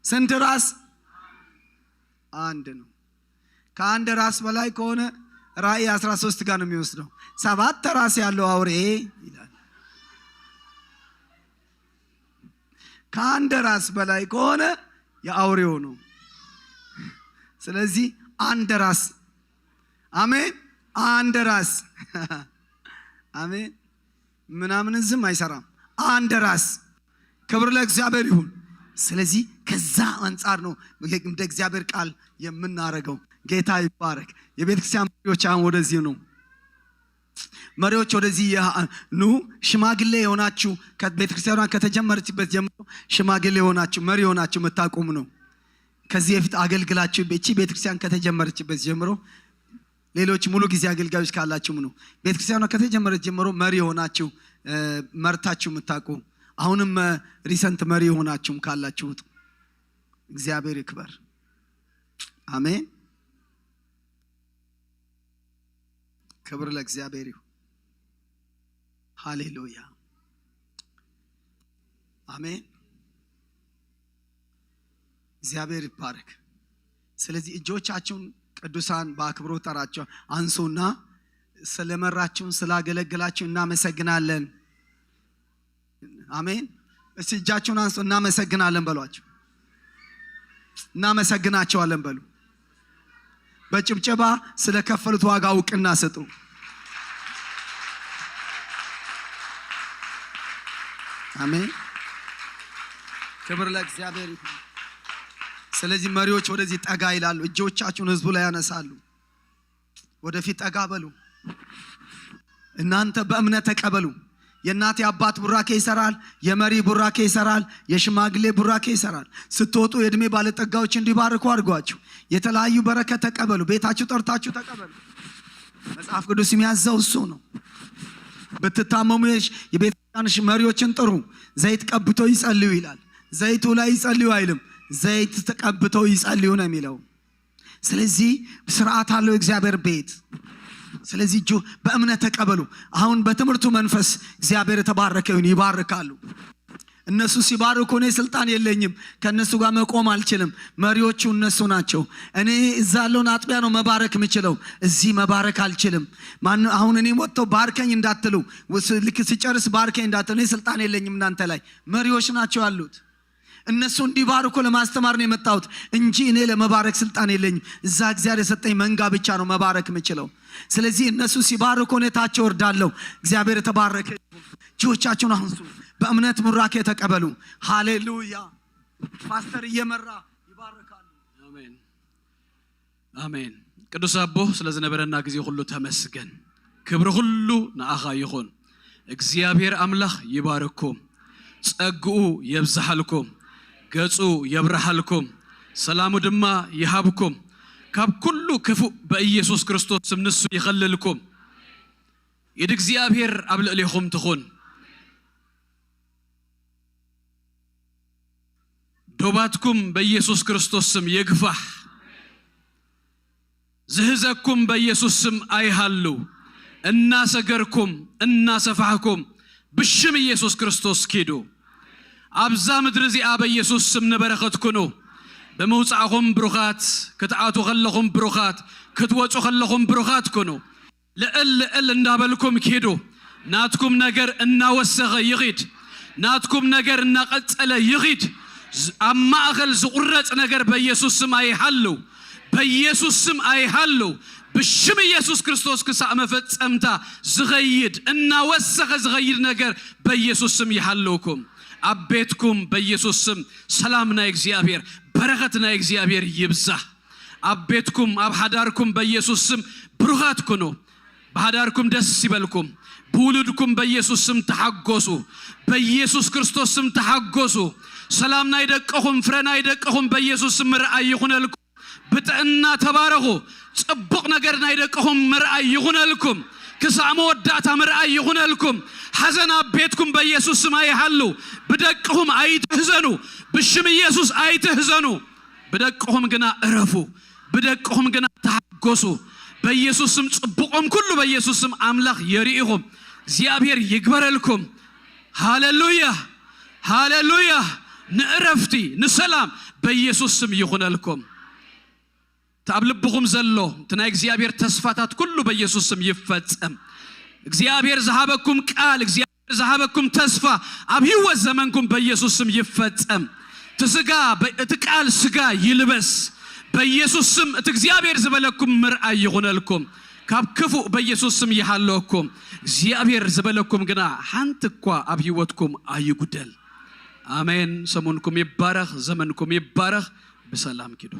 ስንት ራስ? አንድ ነው። ከአንድ ራስ በላይ ከሆነ ራእይ 13 ጋር ነው የሚወስደው። 7 ራስ ያለው አውሬ ይላል። ከአንድ ራስ በላይ ከሆነ የአውሬው ነው። ስለዚህ አንድ ራስ። አሜን። አንድ ራስ። አሜን። ምናምን ዝም አይሰራም። አንድ ራስ። ክብር ለእግዚአብሔር ይሁን። ስለዚህ ከዛ አንጻር ነው እንደ እግዚአብሔር ቃል የምናረገው። ጌታ ይባረክ። የቤተ ክርስቲያን መሪዎች አሁን ወደዚህ ነው። መሪዎች ወደዚህ ኑ። ሽማግሌ የሆናችሁ ቤተ ክርስቲያኗ ከተጀመረችበት ጀምሮ ሽማግሌ የሆናችሁ መሪ የሆናችሁ መታቆም ነው። ከዚህ በፊት አገልግላችሁ እቺ ቤተ ክርስቲያን ከተጀመረችበት ጀምሮ ሌሎች ሙሉ ጊዜ አገልጋዮች ካላችሁም ነው። ቤተ ክርስቲያኗ ከተጀመረች ጀምሮ መሪ የሆናችሁ መርታችሁ መታቆም። አሁንም ሪሰንት መሪ የሆናችሁም ካላችሁ እግዚአብሔር ይክበር። አሜን። ክብር ለእግዚአብሔር ይሁን። ሃሌሉያ። አሜን። እግዚአብሔር ይባረክ። ስለዚህ እጆቻችሁን ቅዱሳን በአክብሮት ጠራቸው አንሱና ስለመራችሁን ስላገለግላችሁ እናመሰግናለን። አሜን። እስቲ እጃችሁን አንሱ። እናመሰግናለን በሏቸው። እናመሰግናቸዋለን በሉ። በጭብጨባ ስለከፈሉት ዋጋ እውቅና ስጡ። አሜን። ክብር ለእግዚአብሔር ይሁን። ስለዚህ መሪዎች ወደዚህ ጠጋ ይላሉ። እጆቻችሁን ህዝቡ ላይ ያነሳሉ። ወደፊት ጠጋ በሉ። እናንተ በእምነት ተቀበሉ። የእናት የአባት ቡራኬ ይሰራል። የመሪ ቡራኬ ይሰራል። የሽማግሌ ቡራኬ ይሰራል። ስትወጡ የእድሜ ባለጠጋዎች እንዲባርኩ አድርጓችሁ የተለያዩ በረከት ተቀበሉ። ቤታችሁ ጠርታችሁ ተቀበሉ። መጽሐፍ ቅዱስ የሚያዘው እሱ ነው። ብትታመሙ የቤተክርስቲያን መሪዎችን ጥሩ። ዘይት ቀብቶ ይጸልዩ ይላል። ዘይቱ ላይ ይጸልዩ አይልም። ዘይት ተቀብተው ይጸልዩ ነው የሚለው። ስለዚህ ስርዓት አለው እግዚአብሔር ቤት። ስለዚህ በእምነት ተቀበሉ። አሁን በትምህርቱ መንፈስ እግዚአብሔር የተባረከውን ይባርካሉ። እነሱ ሲባርኩ እኔ ስልጣን የለኝም ከነሱ ጋር መቆም አልችልም መሪዎቹ እነሱ ናቸው እኔ እዛ ያለውን አጥቢያ ነው መባረክ የምችለው እዚህ መባረክ አልችልም ማን አሁን እኔ ወጥቶ ባርከኝ እንዳትሉ ልክ ሲጨርስ ባርከኝ እንዳትሉ እኔ ስልጣን የለኝም እናንተ ላይ መሪዎች ናቸው ያሉት እነሱ እንዲባርኩ ለማስተማር ነው የመጣሁት እንጂ እኔ ለመባረክ ስልጣን የለኝም እዛ እግዚአብሔር የሰጠኝ መንጋ ብቻ ነው መባረክ የምችለው ስለዚህ እነሱ ሲባርኩ እኔ ታች ወርዳለሁ እግዚአብሔር ተባረከ እጆቻችሁን አንሱ በእምነት ሙራኬ ተቀበሉ ሃሌሉያ ፓስተር እየመራ ይባርካሉ አሜን አሜን ቅዱስ አቦ ስለዚህ ነበረና ጊዜ ሁሉ ተመስገን ክብር ሁሉ ንአኻ ይሁን እግዚአብሔር አምላክ ይባርኩም ጸግኡ ይብዛሐልኩም ገጹ ይብራሃልኩም ሰላሙ ድማ ይሃብኩም ካብ ኩሉ ክፉ በኢየሱስ ክርስቶስ ስም ንሱ ይኸልልኩም ኢድ እግዚአብሔር ኣብ ልዕሊኹም ትኹን ዶባትኩም በኢየሱስ ክርስቶስ ስም ይግፋሕ ዝህዘኩም በኢየሱስ ስም አይሃሉ እናሰገርኩም እናሰፋሕኩም ብሽም ኢየሱስ ክርስቶስ ኪዱ አብዛ ምድር እዚኣ በኢየሱስ ስም ንበረኸትኩኑ በመውፃዕኹም ብሩኻት ክትኣቱ ከለኹም ብሩኻት ክትወፁ ከለኹም ብሩኻት ኩኑ ልዕል እንዳበልኩም ኪዱ ናትኩም ነገር እናወሰኸ ይኺድ ናትኩም ነገር እናቐፀለ ይኺድ ኣብ ማእኸል ዝቁረፅ ነገር በኢየሱስ ስም አይሃሉ በኢየሱስ ስም አይሃሉ ብሽም ኢየሱስ ክርስቶስ ክሳዕ መፈጸምታ ዝኸይድ እናወሰኸ ዝኸይድ ነገር በኢየሱስ ስም ይሃለውኩም አቤትኩም በኢየሱስ ስም ሰላምና እግዚአብሔር በረከትና እግዚአብሔር ይብዛሕ አቤትኩም ኣብ ሓዳርኩም በኢየሱስ ስም ብሩኻት ኩኑ በሓዳርኩም ደስ ይበልኩም ብውሉድኩም በኢየሱስ ስም ተሓጎሱ በኢየሱስ ክርስቶስ ስም ተሓጎሱ ሰላምና ይደቀኹም ፍረና ይደቀኹም በኢየሱስ ስም ርአይ ይኹነልኩም ብጥዕና ተባረኹ ጽቡቕ ነገርና ይደቀኹም ርአይ ይኹነልኩም ክሳዕ መወዳእታ ምርአይ ይኹነልኩም ሐዘን አቤትኩም በኢየሱስ ስም አይሃሉ ብደቅኹም አይትህዘኑ ብሽም ኢየሱስ አይትህዘኑ ብደቅኹም ግና እረፉ ብደቅኹም ግና ተሓጎሱ በኢየሱስ ስም ጽቡቆም ኩሉ በኢየሱስ ስም አምላክ የሪኢኹም እግዚአብሔር ይግበረልኩም ሃሌሉያ ሃሌሉያ ንዕረፍቲ ንሰላም በኢየሱስ ስም ይኹነልኩም ታብ ልብኹም ዘሎ ትናይ እግዚአብሔር ተስፋታት ኩሉ በኢየሱስ ስም ይፈጸም እግዚአብሔር ዝሃበኩም ቃል እግዚአብሔር ዝሃበኩም ተስፋ ኣብ ህይወት ዘመንኩም በኢየሱስ ስም ይፈጸም ትስጋ በእትቃል ስጋ ይልበስ በኢየሱስ ስም እግዚአብሔር ዝበለኩም ምርአይ ይኹነልኩም ካብ ክፉ በኢየሱስ ስም ይሃለኩም እግዚአብሔር ዝበለኩም ግና ሓንትኳ ኣብ ህይወትኩም አይጉደል አሜን ሰሙንኩም ይባረኽ ዘመንኩም ይባረኽ በሰላም ኪዱ